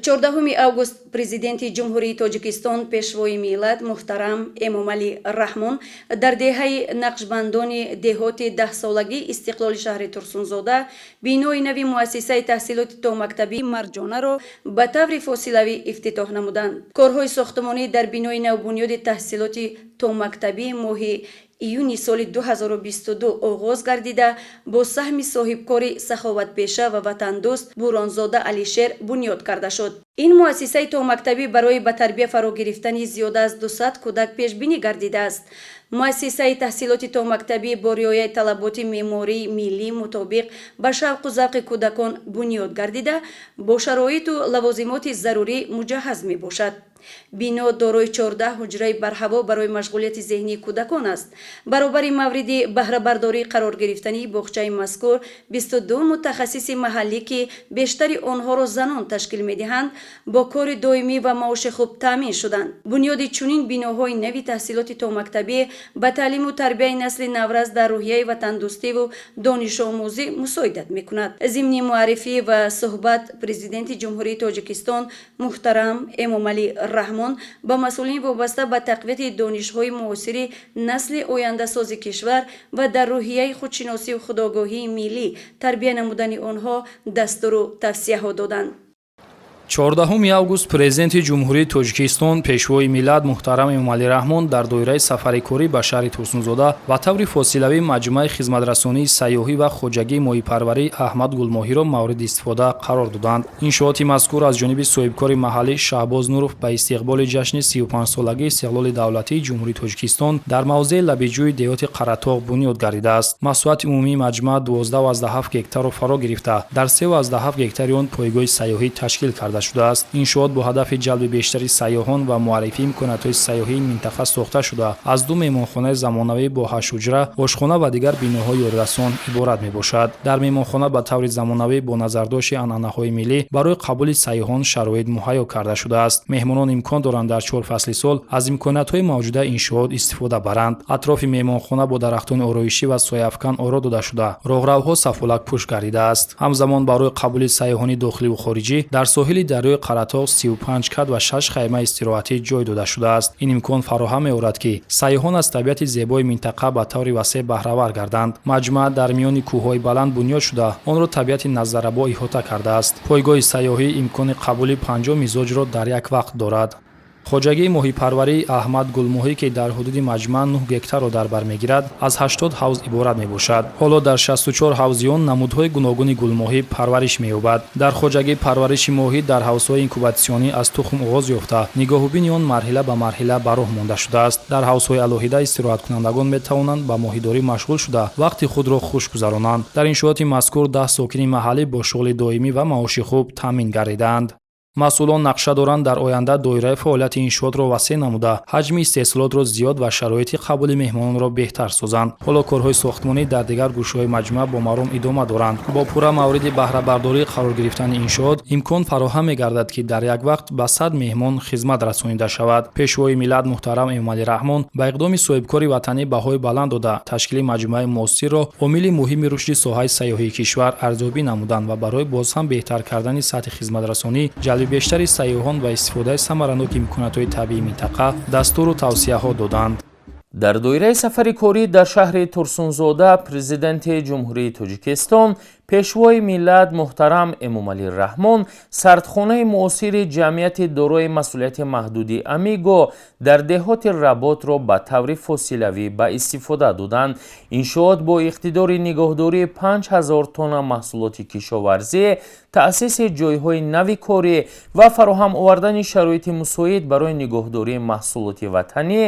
14 август президенти ҷумҳурии Тоҷикистон пешвои миллат муҳтарам Эмомалӣ Раҳмон дар деҳаи нақшбандони деҳоти 10-солагии истиқлоли шаҳри Турсунзода бинои нави муассисаи таҳсилоти томактабии Марҷонаро ба таври фосилавӣ ифтитоҳ намуданд. корҳои сохтмонӣ дар бинои навбунёди таҳсилоти томактабӣ моҳи июни соли 2022 оғоз гардида бо саҳми соҳибкори саховатпеша ва ватандӯст Буронзода Алишер бунёд карда шуд. ин муассисаи томактабӣ барои ба тарбия фаро гирифтани зиёда аз 200 кӯдак пешбинӣ гардидааст. муассисаи таҳсилоти томактабӣ бо риояи талаботи меъмории миллӣ мутобиқ ба шавқу завқи кӯдакон бунёд гардида бо шароиту лавозимоти зарурӣ муҷаҳҳаз мебошад. бино дорои 14 ҳуҷраи барҳаво барои машғулияти зеҳнии кӯдакон аст. баробари мавриди баҳрабардорӣ қарор гирифтании боғчаи мазкур 22 мутахассиси маҳаллӣ ки бештари онҳоро занон ташкил медиҳанд бо кори доимӣ ва маоши хуб таъмин шуданд. бунёди чунин биноҳои нави таҳсилоти томактабӣ ба таълиму тарбияи насли наврас дар рӯҳияи ватандӯстиву донишомӯзӣ мусоидат мекунад. зимни муаррифӣ ва суҳбат президенти ҷумҳурии Тоҷикистон муҳтарам Эмомалӣ Раҳмон ба масъулин вобаста ба тақвияти донишҳои муосири насли ояндасози кишвар ва дар рӯҳияи худшиносиву худогоҳии миллӣ тарбия намудани онҳо дастуру тавсияҳо доданд. 14 август президенти ҷумҳурии Тоҷикистон пешвои миллат муҳтарам Эмомалӣ Раҳмон дар доираи сафари корӣ ба шаҳри Турсунзода ба таври фосилавӣ маҷмӯаи хизматрасонии сайёҳӣ ва хоҷагии моҳипарварии Аҳмад Гулмоҳиро мавриди истифода қарор доданд. Иншооти мазкур аз ҷониби соҳибкори маҳаллӣ Шаҳбоз Нуров ба истиқболи ҷашни 35-солагии истиқлоли давлатии ҷумҳурии Тоҷикистон дар мавзеи лабиҷӯи деҳоти Қаратоғ бунёд гардидааст. Масоати умумии маҷмӯа 12,7 гектарро фаро гирифта, дар 3,7 гектари он пойгоҳи сайёҳӣ ташкил карда шудааст. Иншоот бо ҳадафи ҷалби бештари сайёҳон ва муаррифии имкониятҳои сайёҳии минтақа сохта шуда, аз 2 меҳмонхонаи замонавӣ бо 8 ҳуҷра, ошхона ва дигар биноҳои ёрирасон иборат мебошад. Дар меҳмонхона ба таври замонавӣ бо назардошти анъанаҳои миллӣ барои қабули сайёҳон шароит муҳайё карда шудааст. меҳмонон имкон доранд дар 4 фасли сол аз имкониятҳои мавҷуда иншоот истифода баранд. атрофи меҳмонхона бо дарахтони ороишӣ ва сояафкан оро дода шуда, роҳравҳо сафолакпӯш гардидааст. ҳамзамон барои қабули сайёҳони дохиливу хориҷӣ дар соҳили дарёи Қаратоғ 35 кат ва 6 хайма истироҳатӣ ҷой дода шудааст. ин имкон фароҳам меорад ки сайёҳон аз табиати зебои минтақа ба таври васеъ баҳравар гарданд. маҷмӯа дар миёни кӯҳҳои баланд бунёд шуда, онро табиати назаррабо иҳота кардааст. пойгоҳи сайёҳӣ имкони қабули 50 мизоҷро дар як вақт дорад. хоҷагии моҳипарварии Аҳмад Гулмоҳӣ ки дар ҳудуди маҷмӯа 9 гектарро дар бар мегирад, аз 80 ҳавз иборат мебошад. ҳоло дар 64 ҳавзи он намудҳои гуногуни гулмоҳӣ парвариш меёбад. дар хоҷагии парвариши моҳӣ дар ҳавзҳои инкубатсионӣ аз тухм оғоз ёфта, нигоҳубини он марҳила ба марҳила ба роҳ монда шудааст. дар ҳавзҳои алоҳида истироҳаткунандагон метавонанд ба моҳидорӣ машғул шуда, вақти худро хуш гузаронанд. дар иншооти мазкур 10 сокини маҳаллӣ бо шуғли доимӣ ва маоши хуб таъмин гардидаанд. масъулон нақша доранд дар оянда доираи фаъолияти иншоотро васеъ намуда, ҳаҷми истеҳсолотро зиёд ва шароити қабули меҳмононро беҳтар созанд. ҳоло корҳои сохтмонӣ дар дигар гӯшаҳои маҷмӯа бо маром идома доранд. бо пурра мавриди баҳрабардорӣ қарор гирифтани иншоот, имкон фароҳам мегардад ки дар як вақт ба 100 меҳмон хизмат расонида шавад. пешвои миллат муҳтарам Эмомалӣ Раҳмон ба иқдоми соҳибкори ватанӣ баҳои баланд дода, ташкили маҷмӯаи муосирро омили муҳими рушди соҳаи сайёҳии кишвар арзёбӣ намуданд ва барои боз ҳам беҳтар кардани сатҳи хизматрасонӣ, ҷалби бештари сайёҳон ва истифодаи самаранок имкониятҳои табиии минтақа дастуру тавсияҳо доданд. дар доираи сафари корӣ дар шаҳри Турсунзода, президенти ҷумҳурии Тоҷикистон пешвои миллат муҳтарам Эмомалӣ Раҳмон сардхонаи муосири ҷамъияти дорои масъулияти маҳдуди Амиго дар деҳоти Работро ба таври фосилавӣ ба истифода доданд. иншоот бо иқтидори нигоҳдории 5000 тонна маҳсулоти кишоварзӣ, таъсиси ҷойҳои нави корӣ ва фароҳам овардани шароити мусоид барои нигоҳдории маҳсулоти ватанӣ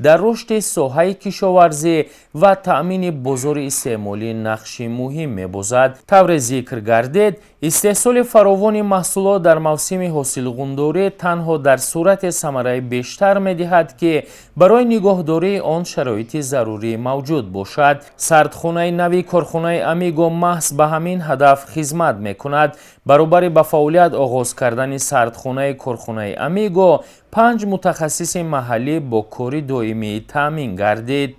дар рушди соҳаи кишоварзӣ ва таъмини бозори истеъмолӣ нақши муҳим мебозад. тавре зикр гардид, истеҳсоли фаровони маҳсулот дар мавсими ҳосилғундорӣ танҳо дар сурати самараи бештар медиҳад ки барои нигоҳдории он шароити зарурӣ мавҷуд бошад. сардхонаи нави корхонаи Амиго маҳз ба ҳамин ҳадаф хизмат мекунад. баробари ба фаъолият оғоз кардани сардхонаи корхонаи Амиго 5 мутахассиси маҳаллӣ бо кори доимӣ таъмин гардид.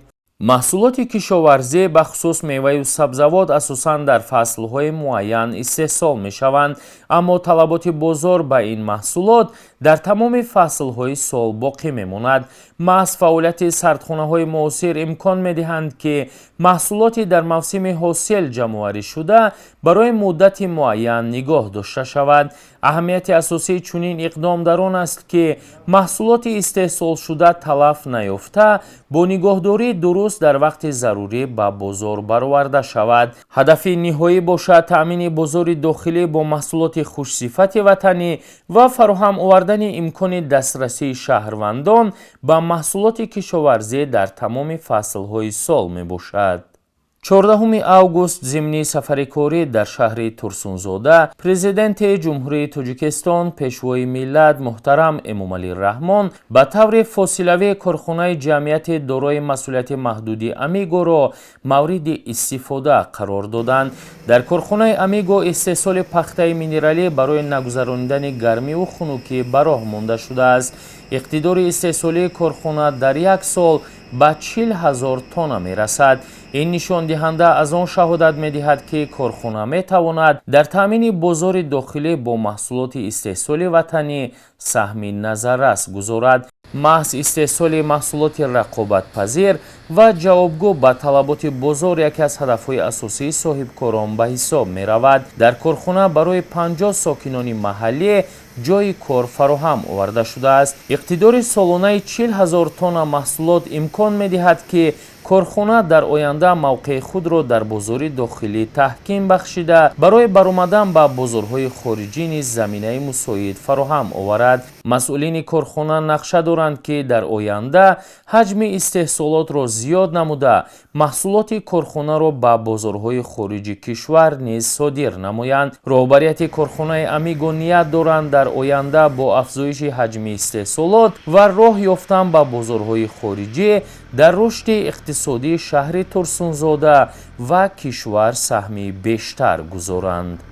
маҳсулоти кишоварзӣ бахусус меваю сабзавот асосан дар фаслҳои муайян истеҳсол мешаванд, аммо талаботи бозор ба ин маҳсулот дар тамоми фаслҳои сол боқӣ мемонад. маҳз фаъолияти сардхонаҳои муосир имкон медиҳанд ки маҳсулоти дар мавсими ҳосил ҷамъоварӣшуда барои муддати муайян нигоҳ дошта шавад. аҳамияти асосии чунин иқдом дар он аст ки маҳсулоти истеҳсолшуда талаф наёфта бо нигоҳдории дуруст дар вақти зарурӣ ба бозор бароварда шавад. ҳадафи ниҳоӣ бошад таъмини бозори дохилӣ бо маҳсулоти хушсифати ватанӣ ва фароҳам овардани имкони дастрасии шаҳрвандон ба маҳсулоти кишоварзӣ дар тамоми фаслҳои сол мебошад. 14 август зимни сафари корӣ дар шаҳри Турсунзода, президенти ҷумҳурии Тоҷикистон пешвои миллат муҳтарам Эмомалӣ Раҳмон ба таври фосилавӣ корхонаи ҷамъияти дорои масъулияти маҳдуди Амигоро мавриди истифода қарор доданд. дар корхонаи Амиго истеҳсоли пахтаи минералӣ барои нагузарондани гармиву хунукӣ ба роҳ монда шудааст. иқтидори истеҳсолии корхона дар як сол ба 40,000 тонна мерасад. ин нишондиҳанда аз он шаҳодат медиҳад ки корхона метавонад дар таъмини бозори дохилӣ бо маҳсулоти истеҳсоли ватанӣ саҳми назаррас гузорад. маҳз истеҳсоли маҳсулоти рақобатпазир ва ҷавобгӯ ба талаботи бозор яке аз ҳадафҳои асосии соҳибкорон ба ҳисоб меравад. дар корхона барои 50 сокинони маҳаллӣ جای کار فراهم آورده شده است. اقتدار سالانه 40,000 تن محصولات امکان می‌دهد که کارخانه در آینده موقع خود را در بازار داخلی تحکیم بخشیده برای برآمدن به بازارهای خارجی نیز زمینه مساعد فراهم آورد. مسئولین کارخانه نقشه دارند که در آینده حجم استحصالات را زیاد نموده محصولات کارخانه را به بازارهای خارجی کشور نیز صادر نمایند. رهبریت کارخانه امیگو نیت دارند در آینده با افزایش حجم استحصالات و راه یافتن به بازارهای خارجی در رشد اقتصادی شهر ترسونزاده و کشور سهمی بیشتر گذارند.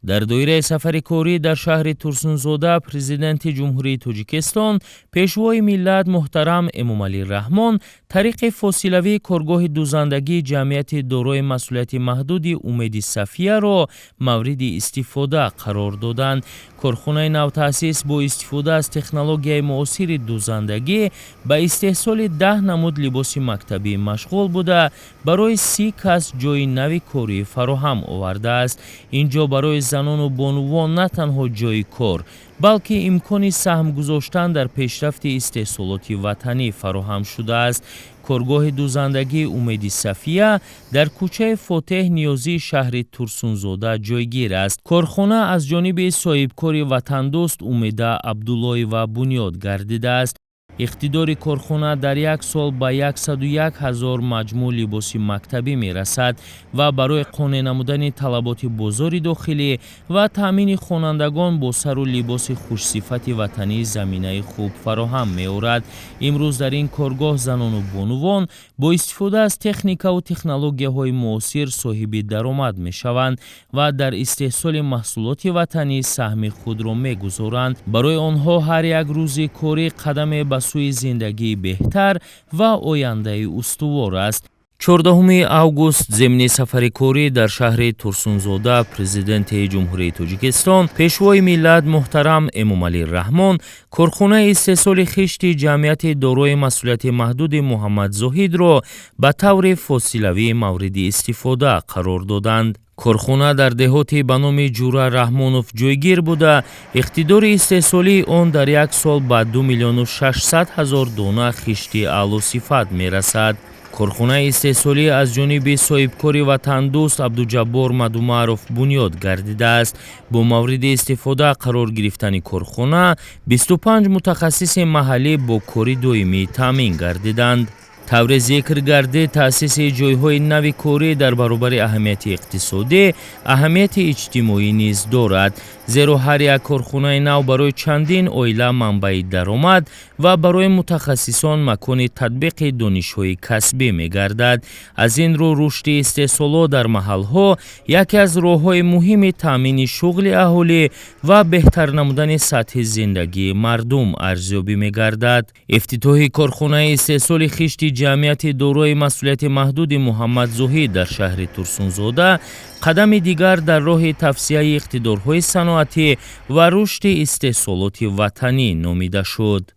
در دایره سفر کاری در شهر ترسونزاده پرزیدنت جمهوری تاجیکستان پیشوای ملت محترم امامعلی رحمان طریق فاصلوی کارگاه دوزندگی جمعیت دارای مسئولیت محدود امید صفیه را مورد استفاده قرار دادند. کارخانه نو تأسیس با استفاده از تکنولوژی معاصر دوزندگی به استحصال 10 نمود لباس مکتبی مشغول بوده برای 30 کس جای نوی کاری فراهم آورده است. اینجا برای زنان و بانوان نه تنها جای کار بلکه امکان سهم گذاشتن در پیشرفت استحصالات وطنی فراهم شده است. کارگاه دوزندگی امید صفیه در کوچه فاتح نیازی شهر ترسونزاده جایگیر است. کارخانه از جانب صاحبکار وطن دوست امید عبدالله و بنیاد گردیده است. اقتدار کارخانه در یک سال به 101,000 مجموع لباس مکتبی می رسد و برای قانع نمودن طلبات بازار داخلی و تامین خوانندگان با سر و لباس خوش صفت وطنی زمینه خوب فراهم می آورد. امروز در این کارگاه زنان و بانوان با استفاده از تکنیک و تکنولوژی های معاصر صاحب درآمد می شوند و در استحصال محصولات وطنی سهم خود را می گذارند. برای آنها هر یک روز کاری قدم به سوی زندگی بهتر و آینده استوار است. 14 اوگوست ضمن سفر کاری در شهر ترسونزاده پرزیدنت جمهوری تاجیکستان پیشوای ملت محترم امامعلی رحمان کارخانه استحصال خشت جمعیت دارای مسئولیت محدود محمد زاهد را به طور فاصلوی مورد استفاده قرار دادند. کارخانه در دهاتی به نام جوره رحمانوف جایگیر بوده اقتدار استحصالی آن در یک سال به 2,600,000 دانه خشت اعلی صفت می رسد. کارخانه استحصالی از جانب صاحبکار وطن دوست عبدالجبار مدومعروف بنیاد گردیده است. با مورد استفاده قرار گرفتن کارخانه 25 متخصص محلی با کاری دائمی تامین گردیدند. طور ذکر گرده تأسیس جایهای نوی کاری در برابر اهمیت اقتصادی اهمیت اجتماعی نیز دارد، زیرا هر یک کارخانه نو برای چندین عائله منبع درآمد و برای متخصصان مکان تطبیق دانش‌های کسبی می‌گردد. از این رو رشد استحصالات در محل‌ها یکی از راه‌های مهم تامین شغل اهالی و بهتر نمودن سطح زندگی مردم ارزیابی می‌گردد. افتتاح کارخانه استحصال خشت جمعیت دارای مسئولیت محدود محمد زاهد در شهر ترسونزاده قدم دیگر در راه توسعه اقتدارهای صنعتی و رشد استحصالات وطنی نامیده شد.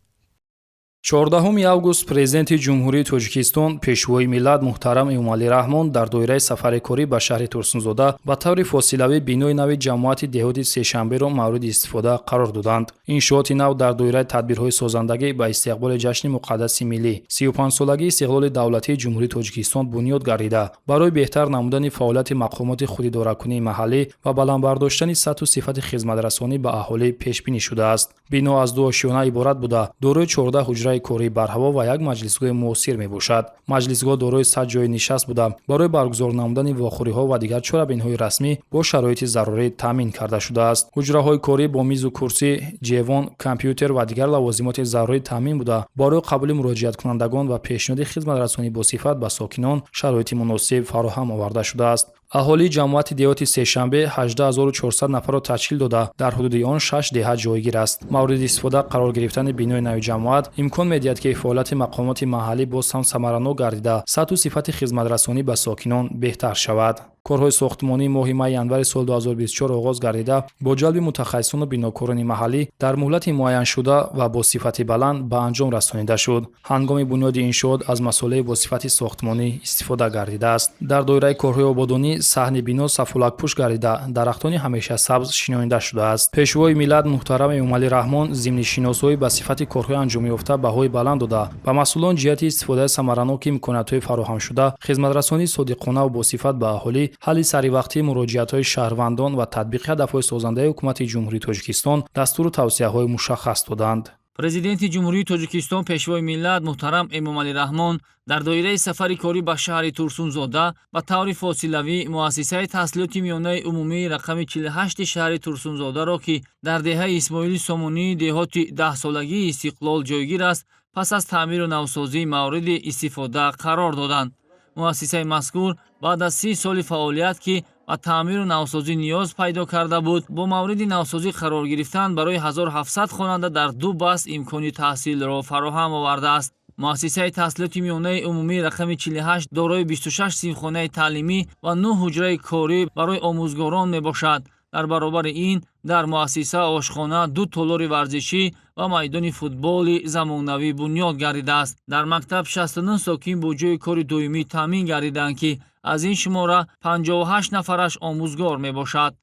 14 август президенти ҷумҳурии тоҷикистон пешвои миллат муҳтарам эмомалӣ раҳмон дар доираи сафари корӣ ба шаҳри турсунзода ба таври фосилавӣ бинои нави ҷамоати деҳоти сешанберо мавриди истифода қарор доданд. иншооти нав дар доираи тадбирҳои созандагӣ ба истиқболи ҷашни муқаддаси миллӣ 35-солагии истиқлоли давлатии ҷумҳурии тоҷикистон бунёд гардида барои беҳтар намудани фаъолияти мақомоти худидоракунии маҳаллӣ ва баландбардоштани сатҳу сифати хизматрасонӣ ба аҳолӣ пешбинӣ шудааст. бино аз ду ошёна иборат буда дорои 14 ҳуҷраи кори барҳаво ва як маҷлисгоҳи муосир мебошад. маҷлисгоҳ дорои 100 ҷои нишаст буда барои баргузор намудани вохӯриҳо ва дигар чорабинҳои расмӣ бо шароити зарурӣ таъмин карда шудааст. ҳуҷраҳои корӣ бо мизу курсӣ, ҷевон, компютер ва дигар лавозимоти зарурӣ таъмин буда барои қабули муроҷиаткунандагон ва пешниҳоди хизматрасонӣ босифат ба сокинон шароити муносиб фароҳам оварда шудааст. аҳолии ҷамоати деҳоти сешанбе 18400 нафарро ташкил дода дар ҳудуди он 6 деҳа ҷойгир аст. мавриди истифода қарор гирифтани бинои нави ҷамоат имкон медиҳад ки фаъолияти мақомоти маҳаллӣ боз ҳам самаранок гардида сатҳу сифати хизматрасонӣ ба сокинон беҳтар шавад. корҳои сохтмонӣ моҳи майи январи соли 2024 оғоз гардида бо ҷалби мутахассисону бинокорони маҳаллӣ дар муҳлати муайяншуда ва бо сифати баланд ба анҷом расонида шуд. ҳангоми бунёди иншоот аз масолаи бо сифати сохтмонӣ истифода гардидааст. дар доираи корҳои ободонӣ саҳни бино сафулакпӯш гардида дарахтони ҳамешасабз шинонида шудааст. пешвои миллат муҳтарам Эмомалӣ Раҳмон зимни шиносоӣ ба сифати корҳои анҷомёфта баҳои баланд дода ба масъулон ҷиҳати истифодаи самараноки имкониятҳои фароҳамшуда, хизматрасонии содиқона ва босифат ба аҳолӣ, ҳалли саривақтии муроҷиатҳои шаҳрвандон ва татбиқи ҳадафҳои созандаи ҳукумати ҷумҳурии Тоҷикистон дастуру тавсияҳои мушаххас доданд. президенти ҷумҳурии Тоҷикистон пешвои миллат муҳтарам Эмомалӣ Раҳмон дар доираи сафари корӣ ба шаҳри Турсунзода ба таври фосилавӣ муассисаи таҳсилоти миёнаи умумии рақами 48 шаҳри Турсунзодаро, ки дар деҳаи Исмоили Сомонии деҳоти 10-солагии Истиқлол ҷойгир аст, пас аз таъмиру навсозӣ мавриди истифода қарор доданд. муассисаи мазкур баъд аз 30 соли фаъолият, ки ба таъмиру навсозӣ ниёз пайдо карда буд, бо мавриди навсозӣ қарор гирифтан барои 1700 хонанда дар 2 баст имкони таҳсилро фароҳам овардааст. муассисаи таҳсилоти миёнаи умумии рақами 48 дорои 26 синфхонаи таълимӣ ва 9 ҳуҷраи корӣ барои омӯзгорон мебошад. дар баробари ин, дар муассиса ошхона, 2 толори варзишӣ ва майдони футболи замонавӣ бунёд гардидааст. дар мактаб 69 сокин бо ҷои кори доимӣ таъмин гардиданд, ки аз ин шумора 58 нафараш омӯзгор мебошад.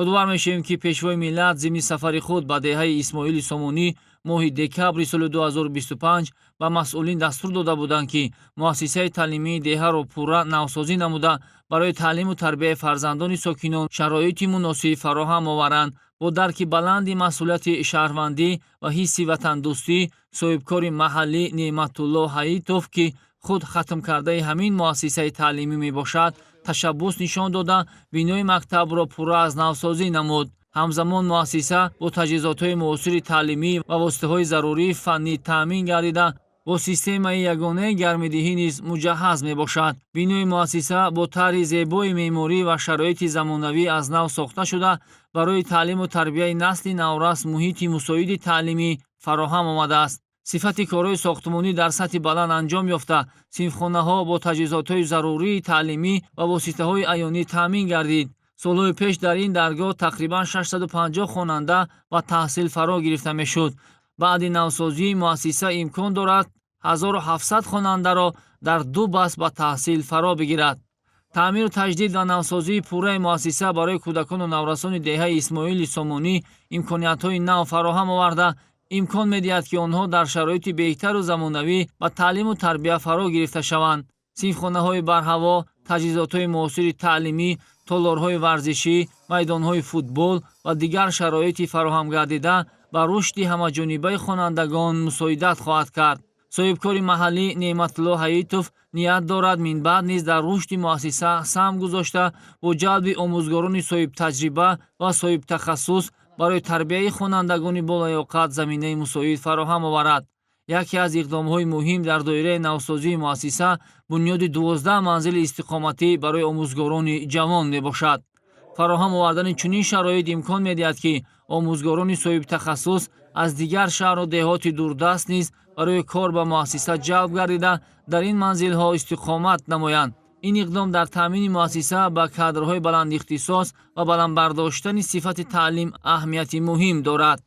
ёдовар мешавем, ки пешвои миллат зимни сафари худ ба деҳаи Исмоили Сомонӣ моҳи декабри соли 2025 ба масъулин дастур дода буданд, ки муассисаи таълимии деҳаро пурра навсозӣ намуда барои таълиму тарбияи фарзандони сокинон шароити муносиб фароҳам оваранд. бо дарки баланди масъулияти шаҳрвандӣ ва ҳисси ватандӯстӣ, соҳибкори маҳаллӣ Неъматулло Ҳаитов, ки худ хатмкардаи ҳамин муассисаи таълимӣ мебошад, ташаббус нишон дода бинои мактабро пурра аз навсозӣ намуд. ҳамзамон муассиса бо таҷҳизотҳои муосири таълимӣ ва воситаҳои зарурии фаннӣ таъмин гардида бо системаи ягонаи гармидиҳӣ низ муҷаҳҳаз мебошад. бинои муассиса бо тарҳи зебои меъморӣ ва шароити замонавӣ аз нав сохта шуда барои таълиму тарбияи насли наврас муҳити мусоиди таълимӣ фароҳам омадааст. сифати корҳои сохтмонӣ дар сатҳи баланд анҷом ёфта, синфхонаҳо бо таҷҳизотҳои зарурии таълимӣ ва воситаҳои аёнӣ таъмин гардид. солҳои пеш дар ин даргоҳ тақрибан 650 хонанда ба таҳсил фаро гирифта мешуд. баъди навсозӣ муассиса имкон дорад 1700 хонандаро дар 2 баст ба таҳсил фаро бигирад. таъмиру таҷдид ва навсозии пурраи муассиса барои кӯдакону наврасони деҳаи Исмоили Сомонӣ имкониятҳои нав фароҳам оварда, имкон медиҳад, ки онҳо дар шароити беҳтару замонавӣ ба таълиму тарбия фаро гирифта шаванд. синфхонаҳои барҳаво, таҷҳизотҳои муосири таълимӣ, толорҳои варзишӣ, майдонҳои футбол ва дигар шароити фароҳам гардида ба рушди ҳамаҷонибаи хонандагон мусоидат хоҳад кард. соҳибкори маҳаллӣ Неъматулло Ҳаитов ният дорад минбаъд низ дар рушди муассиса сам гузошта бо ҷалби омӯзгорони соҳибтаҷриба ва соҳибтахассус барои тарбияи хонандагони болаёқат заминаи мусоид фароҳам оварад. яке аз иқдомҳои муҳим дар доираи навсозии муассиса бунёди 12 манзили истиқоматӣ барои омӯзгорони ҷавон мебошад. фароҳам овардани чунин шароит имкон медиҳад, ки омӯзгорони соҳибтахассус аз дигар шаҳру деҳоти дурдаст низ барои кор ба муассиса ҷалб гардида дар ин манзилҳо истиқомат намоянд. ин иқдом дар таъмини муассиса ба кадрҳои баландихтисос ва баландбардоштани сифати таълим аҳамияти муҳим дорад.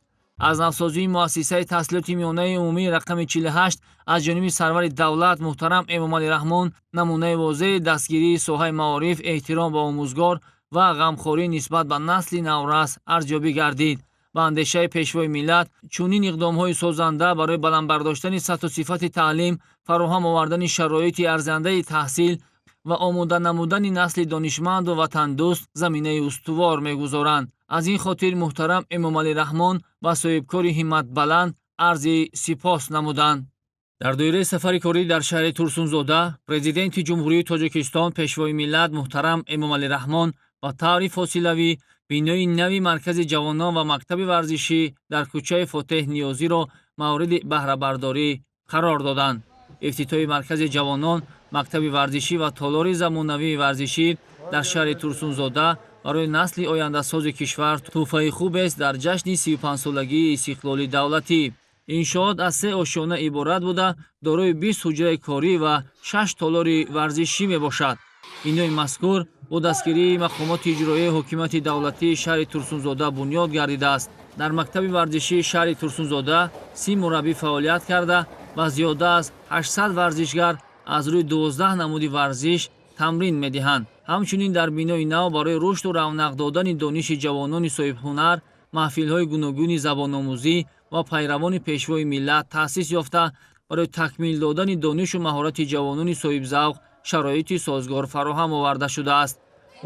аз навсозии муассисаи таҳсилоти миёнаи умумии рақами 48 аз ҷониби сарвари давлат муҳтарам Эмомалӣ Раҳмон намунаи возеҳи дастгирии соҳаи маориф, эҳтиром ба омӯзгор ва ғамхорӣ нисбат ба насли наврас арзёбӣ гардид. ба андешаи пешвои миллат, чунин иқдомҳои созанда барои баландбардоштани сатҳу сифати таълим, фароҳам овардани шароити арзандаи таҳсил ва омода намудани насли донишманду ватандӯст заминаи устувор мегузоранд. аз ин хотир муҳтарам Эмомалӣ Раҳмон ва соҳибкори ҳимматбаланд арзи сипос намуданд. дар доираи сафари корӣ дар шаҳри Турсунзода, президенти ҷумҳурии Тоҷикистон пешвои миллат муҳтарам Эмомалӣ Раҳмон ба таври фосилавӣ бинои нави маркази ҷавонон ва мактаби варзишӣ дар кӯчаи Фотеҳ Ниёзиро мавриди баҳрабардорӣ қарор доданд. ифтитоҳи маркази ҷавонон, мактаби варзишӣ ва толори замонавии варзишӣ дар шаҳри Турсунзода барои насли ояндасози кишвар тӯҳфаи хубест дар ҷашни 35-солагии истиқлоли давлатӣ. иншоот аз 3 ошёна иборат буда, дорои 20 ҳуҷраи корӣ ва 6 толори варзишӣ мебошад. бинои мазкур бо дастгирии мақомоти иҷроии ҳокимияти давлатии шаҳри Турсунзода бунёд гардидааст. Дар мактаби варзишии шаҳри Турсунзода 30 мураббӣ фаъолият карда ва зиёда аз 800 варзишгар аз рӯи 12 намуди варзиш тамрин медиҳанд. ҳамчунин дар бинои нав барои рушду равнақ додани дониши ҷавонони соҳибҳунар маҳфилҳои гуногуни забономӯзӣ ва пайравони пешвои миллат таъсис ёфта барои такмил додани донишу маҳорати ҷавонони соҳибзавқ шароити созгор фароҳам оварда шудааст.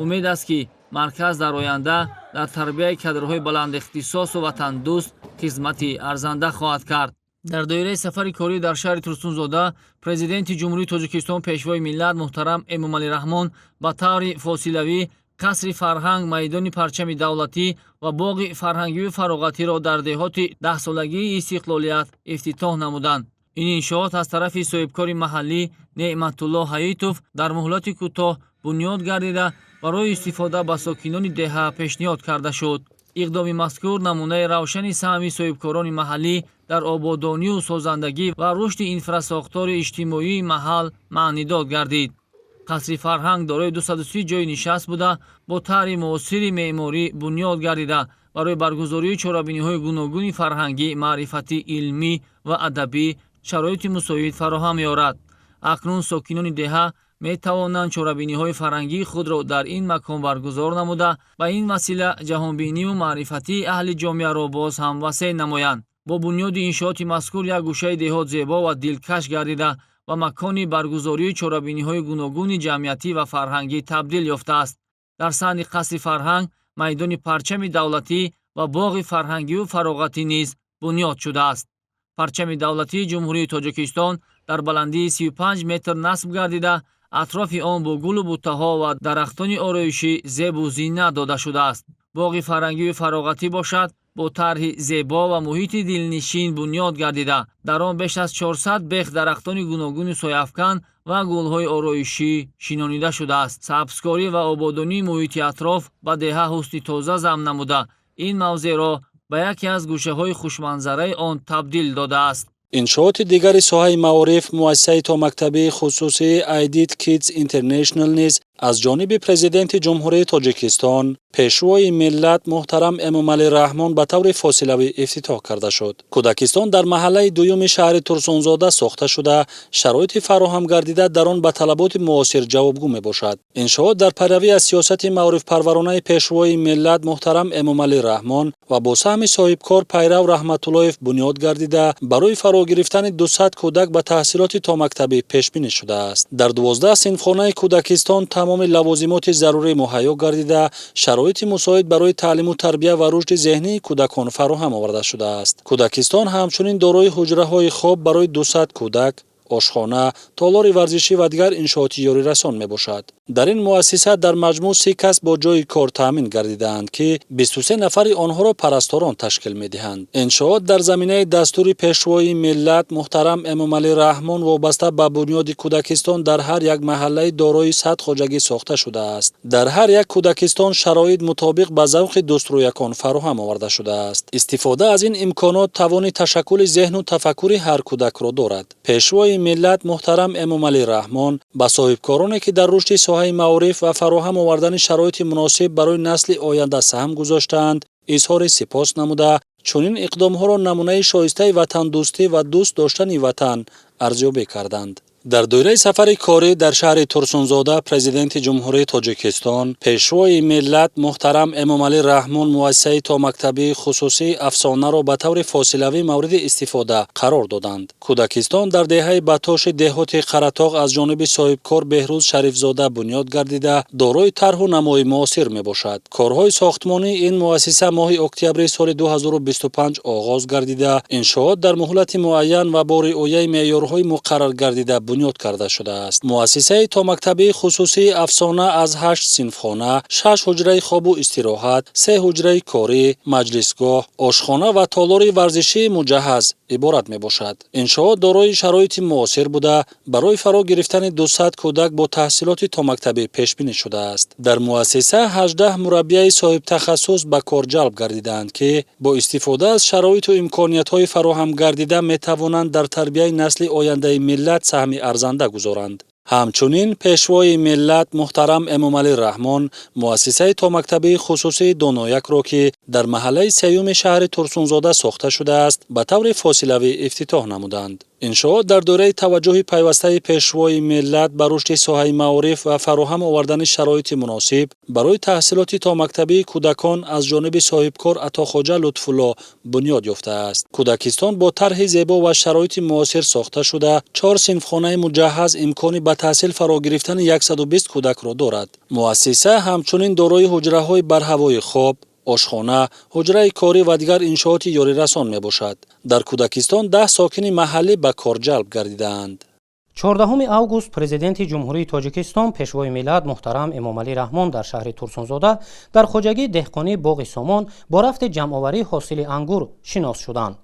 умед аст ки марказ дар оянда дар тарбияи кадрҳои баландихтисосу ватандӯст хизмати арзанда хоҳад кард. дар доираи сафари корӣ дар шаҳри Турсунзода президенти ҷумҳурии Тоҷикистон пешвои миллат муҳтарам Эмомалӣ Раҳмон ба таври фосилавӣ қасри фарҳанг, майдони парчами давлатӣ ва боғи фарҳангиву фароғатиро дар деҳоти 10-солагии истиқлолият ифтитоҳ намуданд. ин иншоот аз тарафи соҳибкори маҳаллӣ Неъматулло Ҳаитов дар муҳлати кӯтоҳ бунёд гардида барои истифода ба сокинони деҳа пешниҳод карда шуд. иқдоми мазкур намунаи равшани саҳми соҳибкорони маҳаллӣ дар ободонию созандагӣ ва рушди инфрасохтори иҷтимоии маҳал маънидод гардид. қасри фарҳанг дорои 230 ҷойи нишаст буда бо таҳри муосири меъморӣ бунёд гардида барои баргузории чорабиниҳои гуногуни фарҳангӣ, маърифатӣ, илмӣ ва адабӣ шароити мусоид фароҳам меорад. акнун сокинони деҳа метавонанд чорабиниҳои фарҳангии худро дар ин макон баргузор намуда ба ин васила ҷаҳонбиниву маърифатии аҳли ҷомеаро боз ҳам васеъ намоянд. бо бунёди иншооти мазкур як гӯшаи деҳот зебо ва дилкаш гардида ва макони баргузории чорабиниҳои гуногуни ҷамъиятӣ ва фарҳангӣ табдил ёфтааст. дар саҳни қасри фарҳанг майдони парчами давлатӣ ва боғи фарҳангиву фароғатӣ низ бунёд шудааст. парчами давлатии ҷумҳурии Тоҷикистон дар баландии 35 метр насб гардида атрофи он бо гулу буттаҳо ва дарахтони ороишӣ зебу зиннат дода шудааст. боғи фарҳангиву фароғатӣ бошад бо тарҳи зебо ва муҳити дилнишин бунёд гардида дар он беш аз 400 бех дарахтони гуногуни сояфкан ва гулҳои ороишӣ шинонида шудааст. сабзкорӣ ва ободонии муҳити атроф ба деҳа ҳусни тоза замъ намуда ин мавзеъро ба яке аз гӯшаҳои хушманзараи он табдил додааст. иншооти дигари соҳаи маориф муассисаи томактабии хусусии Aidit Kids International низ аз ҷониби президенти ҷумҳурии Тоҷикистон пешвои миллат муҳтарам Эмомалӣ Раҳмон ба таври фосилавӣ ифтитоҳ карда шуд. кӯдакистон дар маҳаллаи дуюми шаҳри Турсунзода сохта шуда шароити фароҳам гардида дар он ба талаботи муосир ҷавобгӯ мебошад. иншоот дар пайравӣ аз сиёсати маорифпарваронаи пешвои миллат муҳтарам Эмомалӣ Раҳмон ва бо саҳми соҳибкор Пайрав Раҳматуллоев бунёд гардида барои фаро гирифтани 200 кӯдак ба таҳсилоти томактабӣ пешбинӣ шудааст. дар 12 синфхонаи кӯдакистон тамоми лавозимоти зарурӣ муҳайё гардида шароити мусоид барои таълиму тарбия ва рушди зеҳнии кӯдакон фароҳам оварда шудааст. кӯдакистон ҳамчунин дорои ҳуҷраҳои хоб барои 200 кӯдак, ошхона, толори варзишӣ ва дигар иншооти ёрирасон мебошад. дар ин муассиса дар маҷмӯъ 30 кас бо ҷойи кор таъмин гардидаанд ки 23 нафари онҳоро парасторон ташкил медиҳанд. иншоот дар заминаи дастури пешвои миллат муҳтарам Эмомалӣ Раҳмон вобаста ба бунёди кӯдакистон дар ҳар як маҳаллаи дорои 100 хоҷагӣ сохта шудааст. дар ҳар як кӯдакистон шароит мутобиқ ба завқи дӯстрӯякон фароҳам оварда шудааст. истифода аз ин имконот тавони ташаккули зеҳну тафаккури ҳар кӯдакро дорад. пешвои миллат муҳтарам Эмомалӣ Раҳмон ба соҳибкороне ки дар рушди соҳаи маориф ва фароҳам овардани шароити муносиб барои насли оянда саҳм гузоштаанд изҳори сипос намуда чунин иқдомҳоро намунаи шоистаи ватандӯстӣ ва дӯст доштани ватан арзёбӣ карданд. дар доираи сафари корӣ дар шаҳри Турсунзода президенти ҷумҳурии Тоҷикистон пешвои миллат муҳтарам Эмомалӣ Раҳмон муассисаи томактабии хусусии Афсонаро ба таври фосилавӣ мавриди истифода қарор доданд. кӯдакистон дар деҳаи Батоши деҳоти Қаратоғ аз ҷониби соҳибкор Беҳрӯз Шарифзода бунёд гардида дорои тарҳу намои муосир мебошад. корҳои сохтмонии ин муассиса моҳи октябри соли 2025 оғоз гардида иншоот дар муҳлати муайян ва бо риояи меъёрҳои муқаррар гардида бунёд карда шудааст. муассисаи томактабии хусусии Афсона аз 8 синфхона, 6 ҳуҷраи хобу истироҳат, 3 ҳуҷраи корӣ, маҷлисгоҳ, ошхона ва толори варзишии муҷаҳҳаз иборат мебошад. иншоот дорои шароити муосир буда барои фаро гирифтани 200 кӯдак бо таҳсилоти томактабӣ пешбинӣ шудааст. дар муассиса 18 мураббияи соҳибтахассус ба кор ҷалб гардидаанд ки бо истифода аз шароиту имкониятҳои фароҳам гардида метавонанд дар тарбияи насли ояндаи миллат саҳми арзанда гузоранд. ҳамчунин пешвои миллат муҳтарам Эмомалӣ Раҳмон муассисаи томактаби хусусии Доноякро ки дар маҳаллаи сеюми шаҳри Турсунзода сохта шудааст, ба таври фосилавӣ ифтитоҳ намуданд. иншоот дар дораи таваҷҷуҳи пайвастаи пешвои миллат ба рушди соҳаи маориф ва фароҳам овардани шароити муносиб барои таҳсилоти томактабии кӯдакон аз ҷониби соҳибкор Атохоҷа Лутфулло бунёд ёфтааст. Кӯдакистон бо тарҳи зебо ва шароити муосир сохта шуда 4 синфхонаи муҷаҳҳаз имкони ба таҳсил фаро гирифтани 120 кӯдакро дорад. муассиса ҳамчунин дорои ҳуҷраҳои барҳавои хоб, ошхона, ҳуҷраи корӣ ва дигар иншооти ёрирасон мебошад. дар Кӯдакистон 10 сокини маҳаллӣ ба кор ҷалб гардидаанд. 14 август президенти ҷумҳурии Тоҷикистон пешвои миллат муҳтарам Эмомалӣ Раҳмон дар шаҳри Турсунзода дар хоҷагии деҳқонии боғи Сомон бо рафти ҷамъоварии ҳосили ангур шинос шуданд.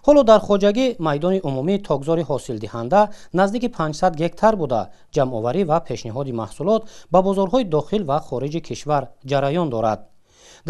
ҳоло дар хоҷагӣ майдони умумии тогзори ҳосилдиҳанда наздики 500 гектар буда ҷамъоварӣ ва пешниҳоди маҳсулот ба бозорҳои дохил ва хориҷи кишвар ҷараён дорад.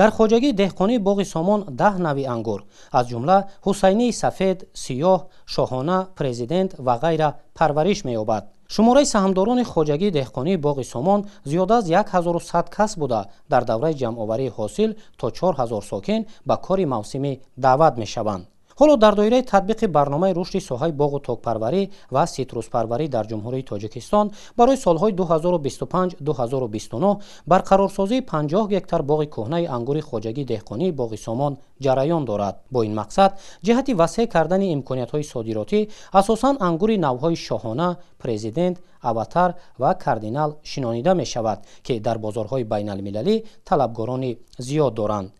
дар хоҷагии деҳқонии боғи Сомон 10 нави ангур аз ҷумла ҳусайнии сафед, сиёҳ, шоҳона, президент ва ғайра парвариш меёбад. шумораи саҳмдорони хоҷагии деҳқонии боғи Сомон зиёда аз 1100 кас буда дар давраи ҷамъоварии ҳосил то 4000 сокин ба кори мавсимӣ даъват мешаванд. ҳоло дар доираи татбиқи барномаи рушди соҳаи боғу токпарварӣ ва ситруспарварӣ дар ҷумҳурии Тоҷикистон барои солҳои 2025-2029 барқарорсозии 50 гектар боғи кӯҳнаи ангури хоҷагии деҳқонии боғи Сомон ҷараён дорад. бо ин мақсад ҷиҳати васеъ кардани имкониятҳои содиротӣ асосан ангури навъҳои шоҳона, президент, аватар ва кардинал шинонида мешавад ки дар бозорҳои байналмилалӣ талабгорони зиёд доранд.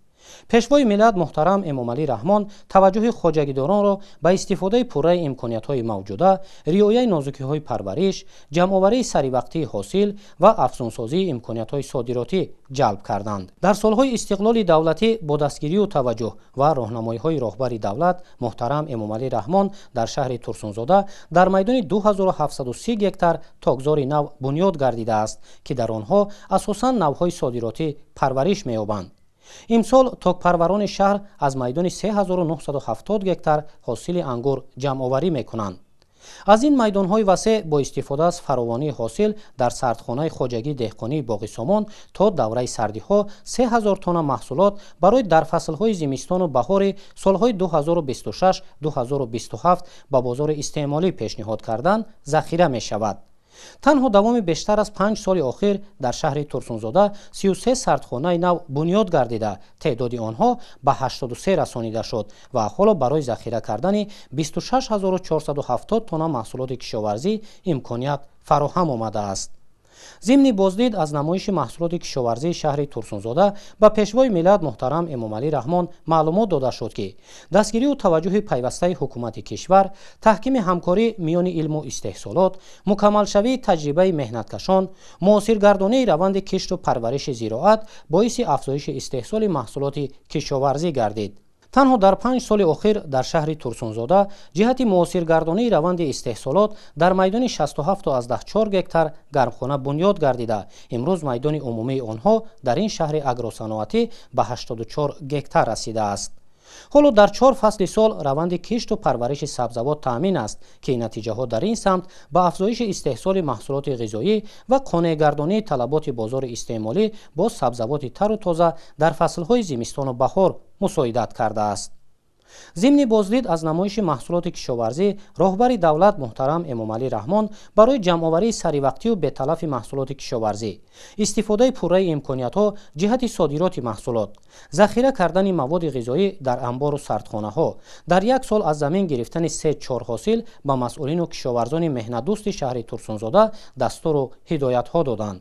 пешвои миллат муҳтарам Эмомалӣ Раҳмон таваҷҷуҳи хоҷагидоронро ба истифодаи пурраи имкониятҳои мавҷуда, риояи нозукиҳои парвариш, ҷамъоварии саривақтии ҳосил ва афзунсозии имкониятҳои содиротӣ ҷалб карданд. дар солҳои истиқлоли давлатӣ бо дастгирию таваҷҷуҳ ва роҳнамоиҳои роҳбари давлат муҳтарам Эмомалӣ Раҳмон дар шаҳри Турсунзода дар майдони 2730 гектар тогзори нав бунёд гардидааст ки дар онҳо асосан навъҳои содиротӣ парвариш меёбанд. имсол токпарварони шаҳр аз майдони 3970 гектар ҳосили ангур ҷамъоварӣ мекунанд. аз ин майдонҳои васеъ бо истифода аз фаровонии ҳосил дар сардхонаи хоҷагии деҳқонии боғи Сомон то давраи сардиҳо 3000 тонна маҳсулот барои дар фаслҳои зимистону баҳори солҳои 2026-2027 ба бозори истеъмолӣ пешниҳод кардан захира мешавад. танҳо давоми бештар аз 5 соли охир дар шаҳри Турсунзода 33 сардхонаи нав бунёд гардида, теъдоди онҳо ба 83 расонида шуд ва ҳоло барои захира кардани 26470 тонна маҳсулоти кишоварзӣ имконият фароҳам омадааст. зимни боздид аз намоиши маҳсулоти кишоварзии шаҳри Турсунзода ба пешвои миллат муҳтарам Эмомалӣ Раҳмон маълумот дода шуд ки дастгирию таваҷҷуҳи пайвастаи ҳукумати кишвар, таҳкими ҳамкорӣ миёни илму истеҳсолот, мукаммалшавии таҷрибаи меҳнаткашон, муосиргардонии раванди кишту парвариши зироат боиси афзоиши истеҳсоли маҳсулоти кишоварзӣ гардид. танҳо дар 5 соли охир дар шаҳри Турсунзода ҷиҳати муосиргардонии раванди истеҳсолот дар майдони 67.4 гектар гармхона бунёд гардида, имрӯз майдони умумии онҳо дар ин шаҳри агросаноатӣ ба 84 гектар расидааст. ҳоло дар 4 фасли сол раванди кишту парвариши сабзавот таъмин аст ки натиҷаҳо дар ин самт ба афзоиши истеҳсоли маҳсулоти ғизоӣ ва қонеъгардонии талаботи бозори истеъмолӣ бо сабзавоти тару тоза дар фаслҳои зимистону баҳор мусоидат кардааст. зимни боздид аз намоиши маҳсулоти кишоварзӣ роҳбари давлат муҳтарам Эмомалӣ Раҳмон барои ҷамъоварии саривақтию беталафи маҳсулоти кишоварзӣ, истифодаи пурраи имкониятҳо ҷиҳати содироти маҳсулот, захира кардани маводи ғизоӣ дар амбору сардхонаҳо, дар як сол аз замин гирифтани 3-4 ҳосил ба масъулину кишоварзони меҳнатдӯсти шаҳри Турсунзода дастуру ҳидоятҳо доданд.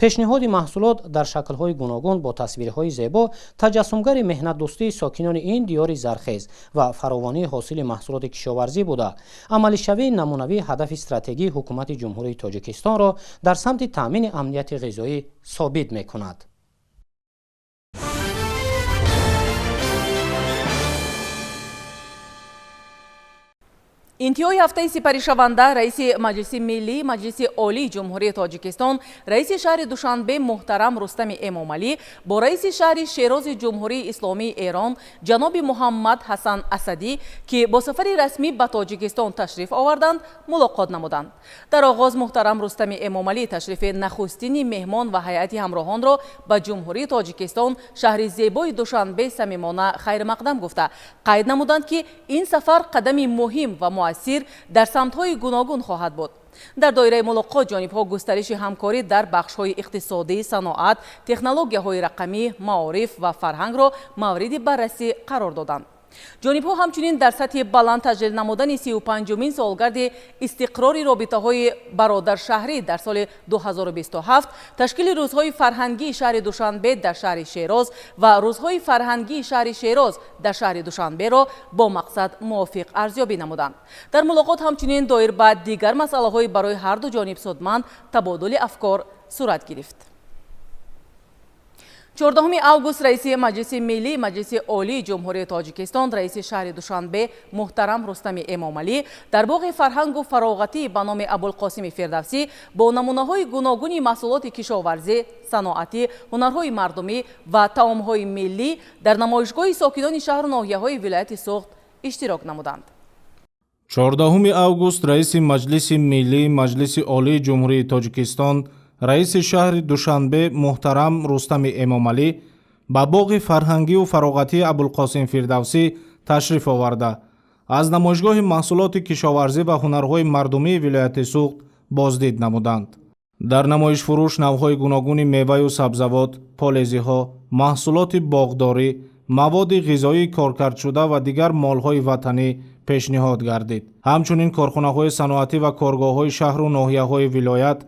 пешниҳоди маҳсулот дар шаклҳои гуногун бо тасвирҳои зебо таҷассумгари меҳнатдӯстии сокинони ин диёри зархез ва фаровонии ҳосили маҳсулоти кишоварзӣ буда амалишавии намунавии ҳадафи стратегии ҳукумати ҷумҳурии Тоҷикистонро дар самти таъмини амнияти ғизоӣ собит мекунад. интиҳои ҳафтаи сипаришаванда раиси маҷлиси миллии маҷлиси олии ҷумҳурии тоҷикистон раиси шаҳри душанбе муҳтарам рустами эмомалӣ бо раиси шаҳри шерози ҷумҳурии исломии эрон ҷаноби муҳаммад ҳасан асадӣ ки бо сафари расмӣ ба тоҷикистон ташриф оварданд мулоқот намуданд. Дар оғоз муҳтарам рустами эмомалӣ ташрифи нахустини меҳмон ва ҳайати ҳамроҳонро ба ҷумҳурии тоҷикистон шаҳри зебои душанбе самимона хайрмақдам гуфта қайд намуданд ки ин сафар қадами муҳим ва муассир дар самтҳои гуногун хоҳад буд. дар доираи мулоқот ҷонибҳо густариши ҳамкорӣ дар бахшҳои иқтисодӣ, саноат, технологияҳои рақамӣ, маориф ва фарҳангро мавриди баррасӣ қарор доданд. ҷонибҳо ҳамчунин дар сатҳи баланд таҷлил намудани 35-умин солгарди истиқрори робитаҳои бародаршаҳрӣ дар соли 2027, ташкили рӯзҳои фарҳангии шаҳри Душанбе дар шаҳри Шероз ва рӯзҳои фарҳангии шаҳри Шероз дар шаҳри Душанберо бо мақсад мувофиқ арзёбӣ намуданд. Дар мулоқот ҳамчунин доир ба дигар масъалаҳои барои ҳарду ҷониб судманд табодули афкор сурат гирифт. 14 август раиси маҷлиси миллии маҷлиси олии ҷумҳурии тоҷикистон раиси шаҳри Душанбе муҳтарам Рустами Эмомалӣ дар боғи фарҳангу фароғатӣ ба номи Абулқосими Фирдавсӣ бо намунаҳои гуногуни маҳсулоти кишоварзӣ, саноатӣ, ҳунарҳои мардумӣ ва таомҳои миллӣ дар намоишгоҳи сокинони шаҳру ноҳияҳои вилояти Суғд иштирок намуданд. 14 август раиси маҷлиси миллии маҷлиси олии ҷумҳурии тоҷикистон раиси шаҳри Душанбе муҳтарам Рустами Эмомалӣ ба боғи фарҳангию фароғатии Абулқосим Фирдавсӣ ташриф оварда аз намоишгоҳи маҳсулоти кишоварзӣ ва ҳунарҳои мардумии вилояти Суғд боздид намуданд. дар намоишфурӯш навъҳои гуногуни меваю сабзавот, полезиҳо, маҳсулоти боғдорӣ, маводи ғизоии коркардшуда ва дигар молҳои ватанӣ пешниҳод гардид. ҳамчунин корхонаҳои саноатӣ ва коргоҳҳои шаҳру ноҳияҳои вилоят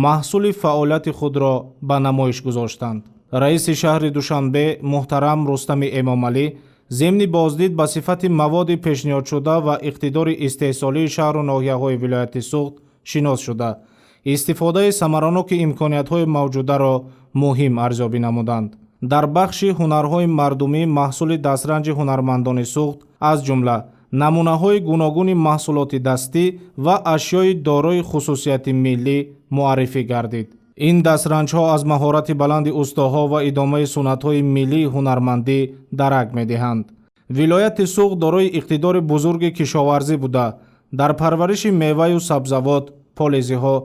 маҳсули фаъолияти худро ба намоиш гузоштанд. раиси шаҳри Душанбе муҳтарам Рустами Эмомалӣ зимни боздид ба сифати маводи пешниҳодшуда ва иқтидори истеҳсолии шаҳру ноҳияҳои вилояти Суғд шинос шуда, истифодаи самараноки имкониятҳои мавҷударо муҳим арзёбӣ намуданд. дар бахши ҳунарҳои мардумӣ маҳсули дастранҷи ҳунармандони Суғд аз ҷумла намунаҳои гуногуни маҳсулоти дастӣ ва ашёи дорои хусусияти миллӣ муаррифӣ гардид. ин дастранҷҳо аз маҳорати баланди устоҳо ва идомаи суннатҳои миллии ҳунармандӣ дарак медиҳанд. вилояти Суғд дорои иқтидори бузурги кишоварзӣ буда, дар парвариши меваю сабзавот, полезиҳо,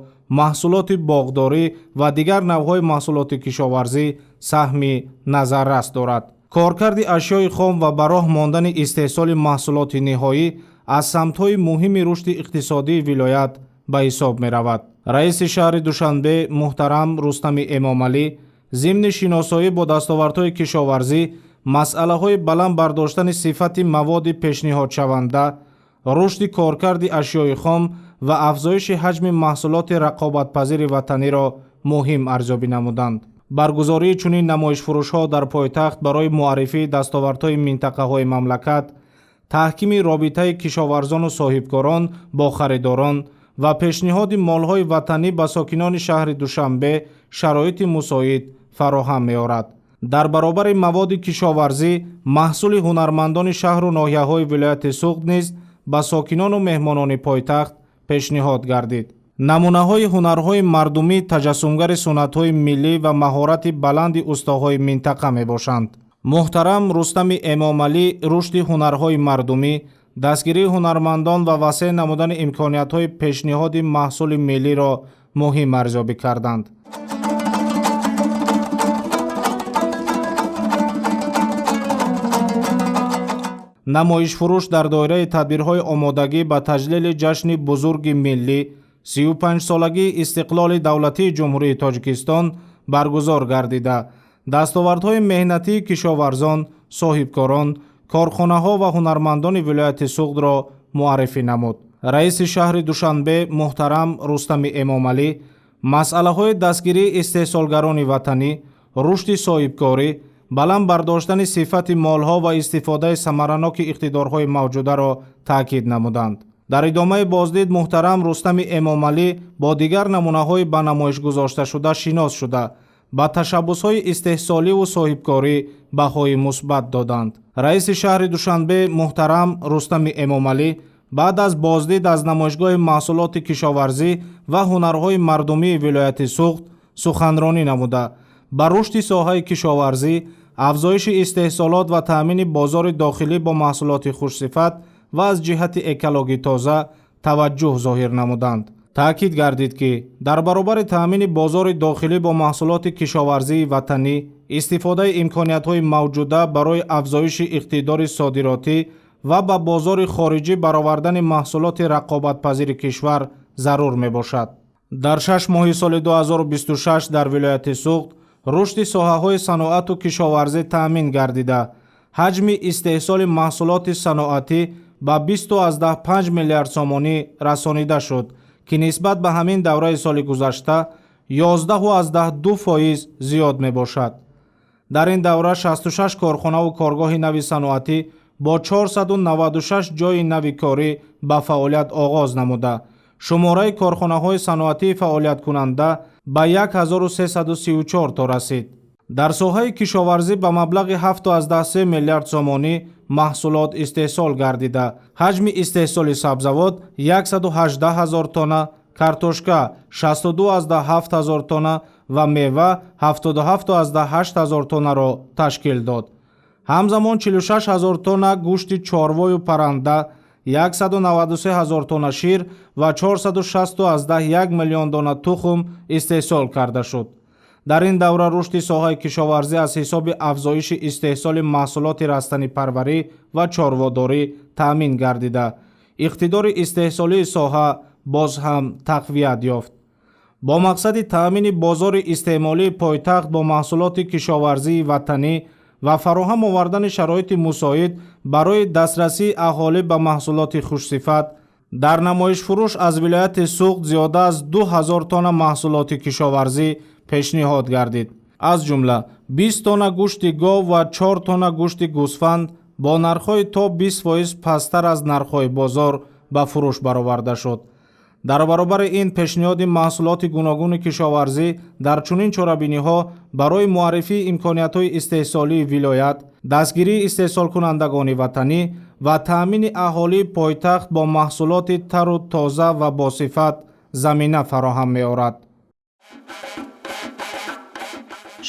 маҳсулоти боғдорӣ ва дигар навъҳои маҳсулоти кишоварзӣ саҳми назаррас дорад. коркарди ашёи хом ва ба роҳ мондани истеҳсоли маҳсулоти ниҳоӣ аз самтҳои муҳими рушди иқтисодии вилоят ба ҳисоб меравад. раиси шаҳри Душанбе муҳтарам Рустами Эмомалӣ зимни шиносоӣ бо дастовардҳои кишоварзӣ, масъалаҳои баланд бардоштани сифати маводи пешниҳодшаванда, рушди коркарди ашёи хом ва афзоиши ҳаҷми маҳсулоти рақобатпазири ватаниро муҳим арзёбӣ намуданд. баргузории чунин намоишфурӯшҳо дар пойтахт барои муаррифии дастовардҳои минтақаҳои мамлакат, таҳкими робитаи кишоварзону соҳибкорон бо харидорон ва пешниҳоди молҳои ватанӣ ба сокинони шаҳри Душанбе шароити мусоид фароҳам меорад. дар баробари маводи кишоварзӣ маҳсули ҳунармандони шаҳру ноҳияҳои вилояти Суғд низ ба сокинону меҳмонони пойтахт пешниҳод гардид. намунаҳои ҳунарҳои мардумӣ таҷассумгари суннатҳои миллӣ ва маҳорати баланди устоҳои минтақа мебошанд. муҳтарам Рустами Эмомалӣ рушди ҳунарҳои мардумӣ, дастгирии ҳунармандон ва васеъ намудани имкониятҳои пешниҳоди маҳсули миллиро муҳим арзёбӣ карданд. намоишфурӯш дар доираи тадбирҳои омодагӣ ба таҷлили ҷашни бузурги миллӣ 35-солагии истиқлоли давлатии ҷумҳурии Тоҷикистон баргузор гардида, дастовардҳои меҳнатии кишоварзон, соҳибкорон, корхонаҳо ва ҳунармандони вилояти Суғдро муаррифӣ намуд. раиси шаҳри Душанбе муҳтарам Рустами Эмомалӣ масъалаҳои дастгирии истеҳсолгарони ватанӣ, рушди соҳибкорӣ, баланд бардоштани сифати молҳо ва истифодаи самараноки иқтидорҳои мавҷударо таъкид намуданд. дар идомаи боздид муҳтарам Рустами Эмомалӣ бо дигар намунаҳои ба намоиш гузошташуда шинос шуда, ба ташаббусҳои истеҳсоливу соҳибкорӣ баҳои мусбат доданд. раиси шаҳри Душанбе муҳтарам Рустами Эмомалӣ баъд аз боздид аз намоишгоҳи маҳсулоти кишоварзӣ ва ҳунарҳои мардумии вилояти Суғд суханронӣ намуда ба рушди соҳаи кишоварзӣ, афзоиши истеҳсолот ва таъмини бозори дохилӣ бо маҳсулоти хушсифат ва аз ҷиҳати экологӣ тоза таваҷҷӯҳ зоҳир намуданд. таъкид гардид ки дар баробари таъмини бозори дохилӣ бо маҳсулоти кишоварзии ватанӣ, истифодаи имкониятҳои мавҷуда барои афзоиши иқтидори содиротӣ ва ба бозори хориҷӣ баровардани маҳсулоти рақобатпазири кишвар зарур мебошад. дар 6 моҳи соли 2026 дар вилояти Суғд рушди соҳаҳои саноату кишоварзӣ таъмин гардида, ҳаҷми истеҳсоли маҳсулоти саноатӣ ба 20.5 миллиард сомонӣ расонида шуд, ки нисбат ба ҳамин давраи соли гузашта 11.2% зиёд мебошад. дар ин давра 66 корхонаву коргоҳи нави саноатӣ бо 496 ҷойи нави корӣ ба фаъолият оғоз намуда, шумораи корхонаҳои саноатии фаъолияткунанда ба 1334 то расид. дар соҳаи кишоварзӣ ба маблағи 7.3 миллиард сомонӣ маҳсулот истеҳсол гардида, ҳаҷми истеҳсоли сабзавот 118 000 тонна, картошка 62.7 000 тонна ва мева 77.8 000 тоннаро ташкил дод. ҳамзамон 46 000 тонна гӯшти чорвою парранда, 193 000 тонна шир ва 461 миллион дона тухм истеҳсол карда шуд. дар ин давра рушди соҳаи кишоварзӣ аз ҳисоби афзоиши истеҳсоли маҳсулоти растанипарварӣ ва чорводорӣ таъмин гардида, иқтидори истеҳсолии соҳа боз ҳам тақвият ёфт. бо мақсади таъмини бозори истеъмолии пойтахт бо маҳсулоти кишоварзии ватанӣ ва фароҳам овардани шароити мусоид барои дастрасии аҳолӣ ба маҳсулоти хушсифат, дар намоишфурӯш аз вилояти Суғд зиёда аз 2000 тонна маҳсулоти кишоварзӣ пешниҳод гардид. аз ҷумла 20 тонна гӯшти гов ва 4 тонна гӯшти гӯсфанд бо нархҳои то 20% пасттар аз нархҳои бозор ба фурӯш бароварда шуд. дар баробари ин пешниҳоди маҳсулоти гуногуни кишоварзӣ дар чунин чорабиниҳо барои муаррифии имкониятҳои истеҳсолии вилоят, дастгирии истеҳсолкунандагони ватанӣ ва таъмини аҳолии пойтахт бо маҳсулоти тару тоза ва босифат замина фароҳам меорад.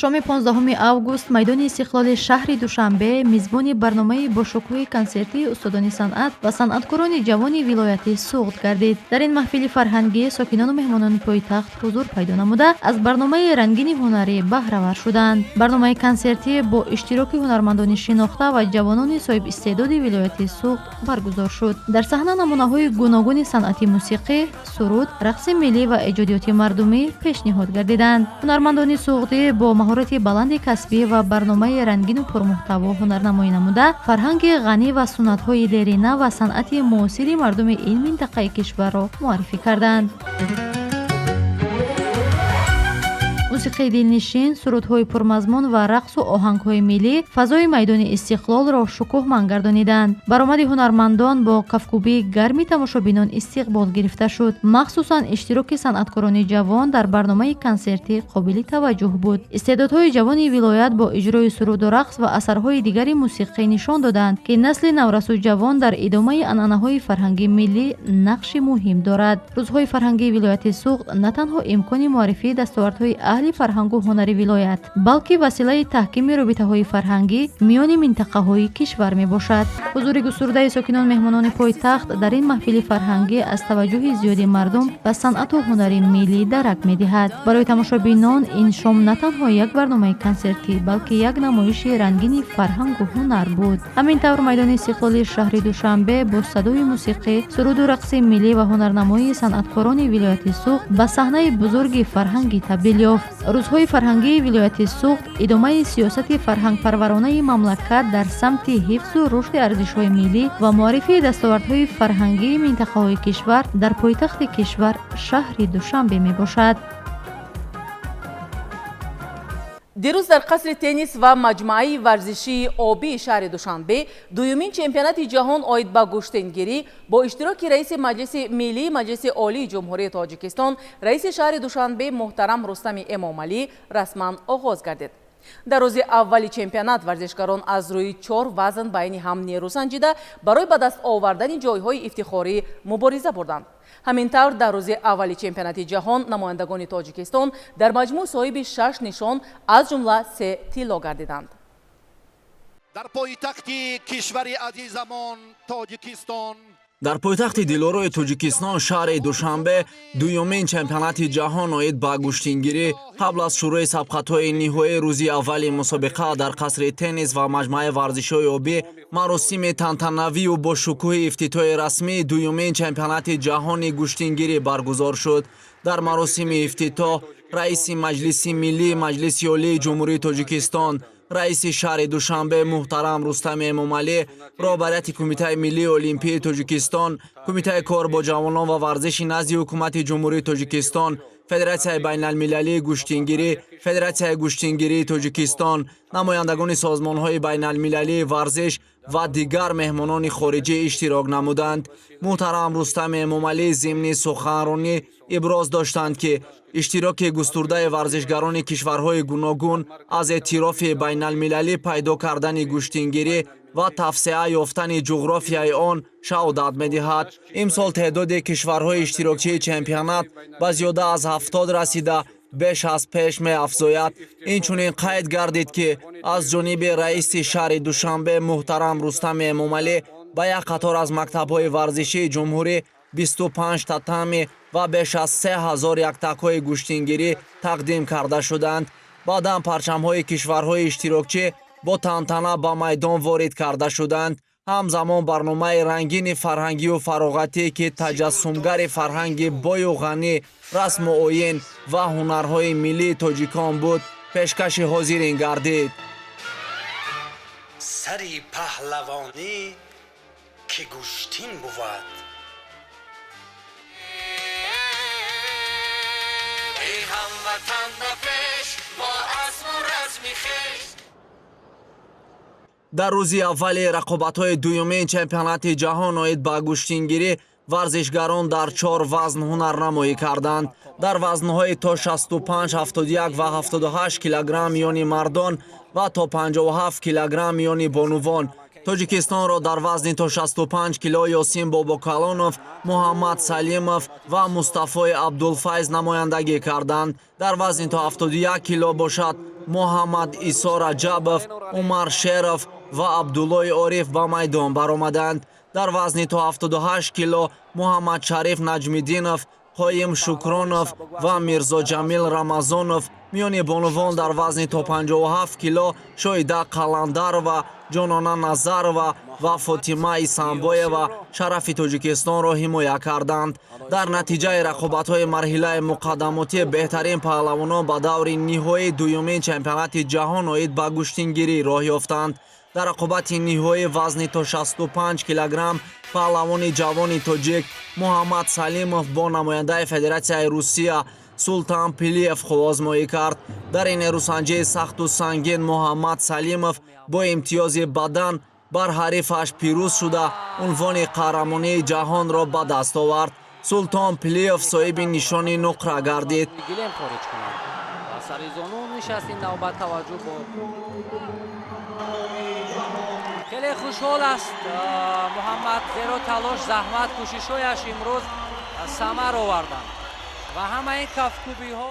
шоми 15 август майдони истиқлоли шаҳри Душанбе мизбони барномаи бошукӯҳи консертии устодони санъат ва санъаткорони ҷавони вилояти Суғд гардид. дар ин маҳфили фарҳангӣ сокинону меҳмонони пойтахт ҳузур пайдо намуда, аз барномаи рангини ҳунарӣ баҳравар шуданд. барномаи консертӣ бо иштироки ҳунармандони шинохта ва ҷавонони соҳибистеъдоди вилояти Суғд баргузор шуд. дар саҳна намунаҳои гуногуни санъати мусиқӣ, суруд, рақси миллӣ ва эҷодиёти мардумӣ пешниҳод гардиданд. ҳунармандони суғдӣ бо маҳорати баланди касбӣ ва барномаи рангину пурмуҳтаво ҳунарнамоӣ намуда, фарҳанги ғанӣ ва суннатҳои дерина ва санъати муосири мардуми ин минтақаи кишварро муаррифӣ карданд. мусиқии дилнишин, сурудҳои пурмазмун ва рақсу оҳангҳои миллӣ фазои майдони истиқлолро шукӯҳманд гардониданд. баромади ҳунармандон бо кафкӯбии гарми тамошобинон истиқбол гирифта шуд. махсусан иштироки санъаткорони ҷавон дар барномаи консертӣ қобили таваҷҷӯҳ буд. истеъдодҳои ҷавони вилоят бо иҷрои суруду рақс ва асарҳои дигари мусиқӣ нишон доданд, ки насли наврасу ҷавон дар идомаи анъанаҳои фарҳангии миллӣ нақши муҳим дорад. рӯзҳои фарҳангии вилояти Суғд на танҳо имкони муаррифии дастовардҳои аҳли фарҳангу ҳунари вилоят, балки василаи таҳкими робитаҳои фарҳангӣ миёни минтақаҳои кишвар мебошад. ҳузури густурдаи сокинони меҳмонони пойтахт дар ин маҳфили фарҳангӣ аз таваҷҷӯҳи зиёди мардум ба санъату ҳунари миллӣ дарак медиҳад. барои тамошобинон ин шом на танҳо як барномаи консертӣ, балки як намоиши рангини фарҳангу ҳунар буд. ҳамин тавр майдони истиқлоли шаҳри Душанбе бо садои мусиқӣ, суруду рақси миллӣ ва ҳунарнамоии санъаткорони вилояти Суғд ба саҳнаи бузурги фарҳангӣ табдил ёфт. рӯзҳои фарҳангии вилояти Суғд идомаи сиёсати фарҳангпарваронаи мамлакат дар самти ҳифзу рушди арзишҳои миллӣ ва муаррифии дастовардҳои фарҳангии минтақаҳои кишвар дар пойтахти кишвар шаҳри Душанбе мебошад. дирӯз дар қасри теннис ва маҷмӯаи варзишии обии шаҳри Душанбе дуюмин чемпионати ҷаҳон оид ба гӯштенгирӣ бо иштироки раиси маҷлиси миллии маҷлиси олии ҷумҳурии Тоҷикистон, раиси шаҳри Душанбе муҳтарам Рустами Эмомалӣ расман оғоз гардид. дар рӯзи аввали чемпионат варзишгарон аз рӯи 4 вазн байни ҳам нерӯ санҷида барои ба даст овардани ҷойҳои ифтихорӣ мубориза бурданд. ҳамин тавр дар рӯзи аввали чемпионати ҷаҳон намояндагони тоҷикистон дар маҷмӯъ соҳиби 6 нишон аз ҷумла 3 тилло гардиданд. дар пойтахти кишвари азизамон Тоҷикистон, дар пойтахти дилорои Тоҷикистон шаҳри Душанбе дуюмин чемпионати ҷаҳон оид ба гӯштингирӣ қабл аз шурӯи сабқатҳои ниҳоии рӯзи аввали мусобиқа дар қасри теннис ва маҷмӯаи варзишҳои обӣ маросими тантанавию бо шукӯҳи ифтитоҳи расмии дуюмин чемпионати ҷаҳони гӯштингирӣ баргузор шуд. дар маросими ифтитоҳ раиси маҷлиси миллии маҷлиси олии ҷумҳурии Тоҷикистон, раиси шаҳри Душанбе муҳтарам Рустами Эмомалӣ, роҳбарияти Кумитаи Миллии Олимпии Тоҷикистон, Кумитаи кор бо ҷавонон ва варзиши назди ҳукумати Ҷумҳурии Тоҷикистон, Федератсияи байналмилалии гӯштингирӣ, Федератсияи гӯштингирии Тоҷикистон, намояндагони созмонҳои байналмилалии варзиш ва дигар меҳмонони хориҷӣ иштирок намуданд. муҳтарам Рустами Эмомалӣ зимни суханронӣ иброз доштанд, ки иштироки густурдаи варзишгарони кишварҳои гуногун аз эътирофи байналмилалӣ пайдо кардани гӯштингирӣ ва тавсеа ёфтани ҷуғрофияи он шаҳодат медиҳад. имсол теъдоди кишварҳои иштирокчии чемпионат ба зиёда аз 70 расида беш аз пеш меафзояд. инчунин қайд гардид, ки аз ҷониби раиси шаҳри Душанбе муҳтарам Рустами Эмомалӣ ба як қатор аз мактабҳои варзишии ҷумҳурӣ 25 татами ва беш аз 3000 яктакҳои гӯштингирӣ тақдим карда шуданд. баъдан парчамҳои кишварҳои иштирокчӣ бо тантана ба майдон ворид карда шуданд. ҳамзамон барномаи рангини фарҳангию фароғатӣ, ки таҷассумгари фарҳанги бою ғанӣ, расму оин ва ҳунарҳои миллии тоҷикон буд, пешкаши ҳозирин гардид. сари паҳлавонӣ ки гӯштин бувад, дар рӯзи аввали рақобатҳои дуюмин чемпионати ҷаҳон оид ба гӯштингирӣ варзишгарон дар 4 вазн ҳунарнамоӣ карданд. дар вазнҳои то 65, 71 ва 78 килограмм миёни мардон ва то 57 килограмм миёни бонувон Тоҷикистонро дар вазни то 65 кило Ёсин Бобокалонов, Муҳаммад Салимов ва Мустафои Абдулфайз намояндагӣ карданд. дар вазни то 71 кило бошад Муҳаммад Исо Раҷабов, Умар Шеров ва Абдуллои Ориф ба майдон баромаданд. дар вазни то 78 кило Муҳаммад Шариф Наҷмиддинов, Қоим Шукронов ва Мирзо Ҷамил Рамазонов, миёни бонувон дар вазни то 57 кило Шоида Қаландарова, Ҷонона Назарова ва Фотима Исанбоева шарафи Тоҷикистонро ҳимоя карданд. дар натиҷаи рақобатҳои марҳилаи муқаддамоти беҳтарин паҳлавонон ба даври ниҳоии дуюмин чемпионати ҷаҳон оид ба гӯштингирӣ роҳ ёфтанд. дар рақобати ниҳоии вазни то 65 килограмм паҳлавони ҷавони тоҷик Муҳаммад Салимов бо намояндаи Федератсияи Русия Султан Пилиев хувозмоӣ кард. дар ин нерӯсанҷии сахту сангин Муҳаммад Салимов бо имтиёзи бадан бар ҳарифаш пирӯз шуда унвони қаҳрамонии ҷаҳонро ба даст овард. Султон Пилиев соҳиби нишони нуқра гардид. خیلی خوشحال است محمد زیرا تلاش زحمت کوشش‌هایش امروز ثمر آوردند و همه این کفکوبی‌ها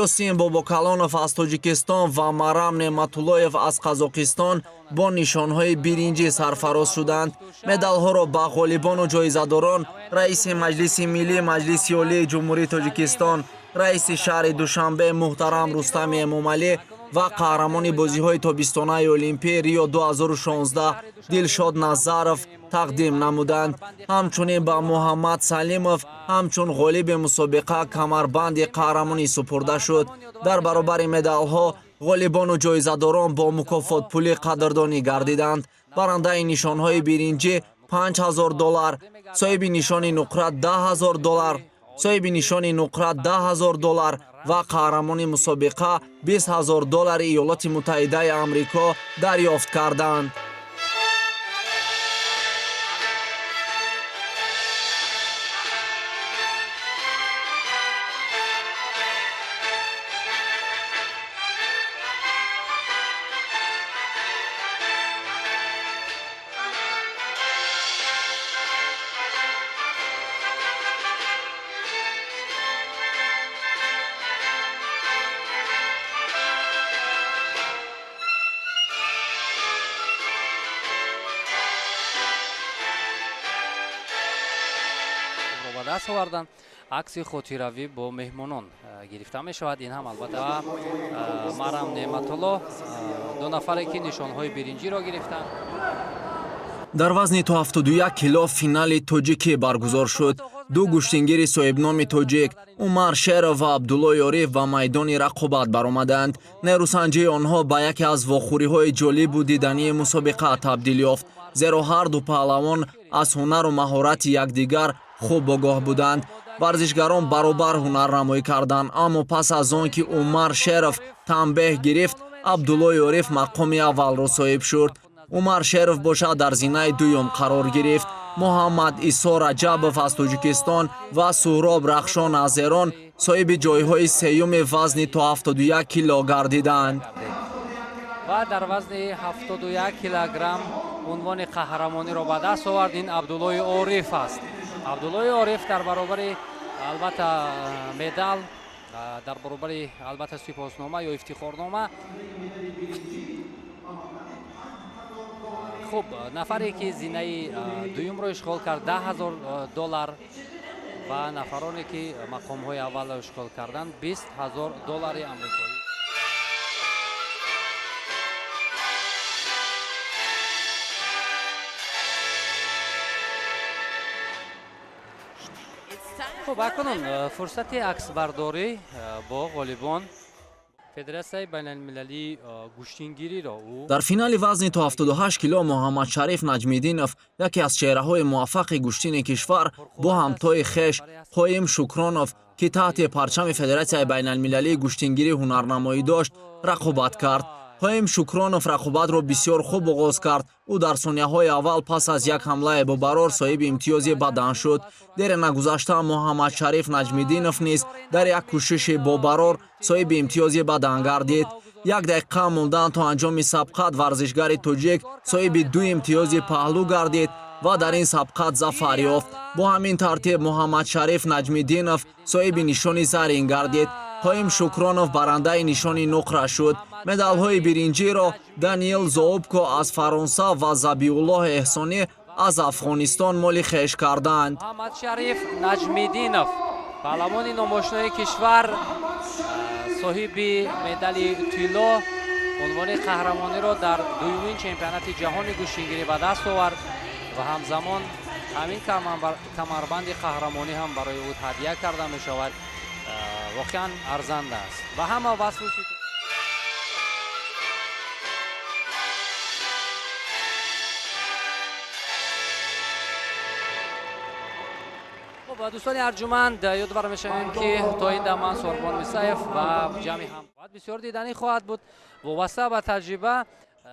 Ёсин Бобокалонов аз Тоҷикистон ва Марам Неъматуллоев аз Қазоқистон бо нишонҳои биринҷӣ сарфароз шуданд. медалҳоро ба ғолибону ҷоизадорон раиси Маҷлиси Миллии Маҷлиси Олии Ҷумҳурии Тоҷикистон, раиси шаҳри Душанбе муҳтарам Рустами Эмомалӣ ва қаҳрамони бозиҳои тобистонаи Олимпии Рио 2016 Дилшод Назаров тақдим намуданд. ҳамчунин ба Муҳаммад Салимов ҳамчун ғолиби мусобиқа камарбанди қаҳрамонӣ супурда шуд. дар баробари медалҳо ғолибону ҷоизадорон бо мукофотпулӣ қадрдонӣ гардиданд. барандаи нишонҳои биринҷӣ $5000, соҳиби нишони нуқра $10000, соҳиби нишони нуқра $10000 ва қаҳрамони мусобиқа $20000 Иёлоти Муттаҳидаи Амрико дарёфт карданд. даст оварданд. عکسی خاطره‌ای با مهمانان گرفته می شود. این هم البته مرام نعمت الله دو نفری که نشانهای برنجی را گرفتند. در وزن تا 71 کیلو فینال توجیکی برگزار شد. دو گوشتنگیر صاحبنام توجیک عمر شیرов و عبدالله یاریف و میدان رقابت برآمدند. نیروسنجی آنها به یکی از واخوری‌های جالب و دیدنی مسابقه تبدیل یافت، زیرا هر دو پهلوان از هنر و مهارت یکدیگر خوب آگاه بودند. ورزشگران برابر هنرنمایی کردند، اما پس از آن که عمر شیرов تنبیه گرفت، عبدالله یاریف مقام اول را صاحب شد. عمر شیرов باشد در زینه دوم قرار گرفت. محمد عیسی رجبов از تاجیکستان و سهراب رخشان از ایران صاحب جایهای سیوم وزن تا 71 کیلو گردیدند. و در وزن 71 کیلوگرم عنوان قهرمانی را به دست آورد. این عبدالله عارف است. عبدالله عارف در برابر البته مدال، در برابر البته سپاسنامه یا افتخارنامه، خب نفری که زینه دوم را اشغال کرد $10,000 و نفرانی که مقام های اول را اشغال کردند $20,000 آمریکایی. خب اکنون فرصت عکس برداری با غالبان فدراسیون بین المللی گوشتنگیری را در فینال وزن تا 78 کیلو محمد شریف نجمیدینов یکی از چهره‌های موفق گوشتین کشور با همتای خویش قایم شکرانov که تحت پرچم فدراسیون بین المللی گوشتنگیری هنرنمایی داشت رقابت کرد. قایم شکرانov رقابت را بسیار خوب آغاز کرد. او در ثانیه‌های اول پس از یک حمله با برار صاحب امتیاز بدن شد. در نگذشته محمد شریف نجمیدینov نیز در یک کوشش با برار صاحب امتیاز بدن گردید. یک دقیقه ماندن تا انجام سبقت ورزشگر توجیک صاحب دو امتیاز پهلو گردید و در این سبقت ظفر یافت. با همین ترتیب محمد شریف نجمیدینov صاحب نشان زرین گردید. قایم شکرانov برنده نشان نقره شد. مدال های برنجی را دانیل زوبکو از فرانسه و زبیالله احسانی از افغانستان مال خویش کردند. محمد شریف نجمیدینov پهلوان نامآشنای کشور صاحب مدال طلا عنوان قهرمانی را در دومین چمپیونات جهانی گوشتنگیری به دست آورد و همزمان همین کمربند قهرمانی هم برای او هدیه کرده می شود. واقعا ارزنده است و همه وصل دوستان ارجمند یادآور می‌شویم که تا این دم من سوربان میسایف و جمعی هم بسیار دیدنی خواهد بود وابسته به تجربه.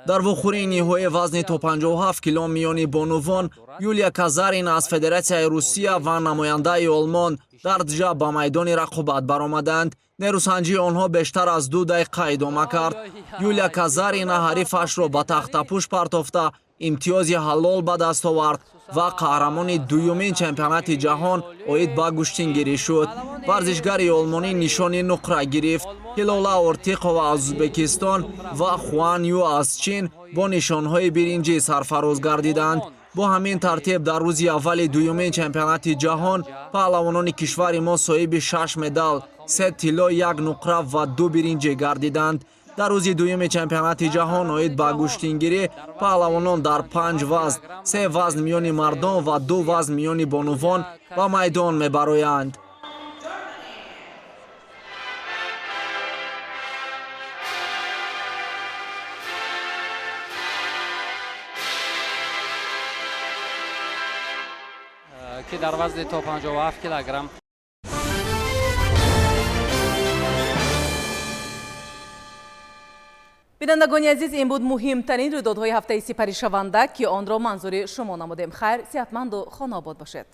در واخوری نهایی وزن تا 57 کیلو میانی بانوان یولیا کازارین از فدراسیون روسیه و نماینده آلمان در جا به میدان رقابت برآمدند. نیروسنجی آنها بیشتر از 2 دقیقه ادامه کرد. یولیا کازارین حریفش را به تخت‌پوش پرتافته امتیاز حلال به دست آورد و قهرمان دومین چمپیونات جهان اوید به گوشتنگیری شد. ورزشگر آلمانی نشان نقره گرفت. هلاله اورتیقا از ازبکستان و خوان یو از چین با نشانهای برنجی سرفراز گردیدند. با همین ترتیب در روز اول دومین چمپیونات جهان پهلوانان کشور ما صاحب 6 مدال، 3 طلا، 1 نقره و 2 برنجی گردیدند. در روز دوم چمپیونات جهان اوید به گوشتنگیری پهلوانان در 5 وزن، 3 وزن میان مردان و 2 وزن میان بانوان به میدان میبرآیند. که در وزن تا 57 کیلوگرم بینندگان عزیز، این بود مهمترین رویدادهای هفته سپری شونده که آن را منظور شما نمودیم. خیر، صحتمند و خانه آباد باشید.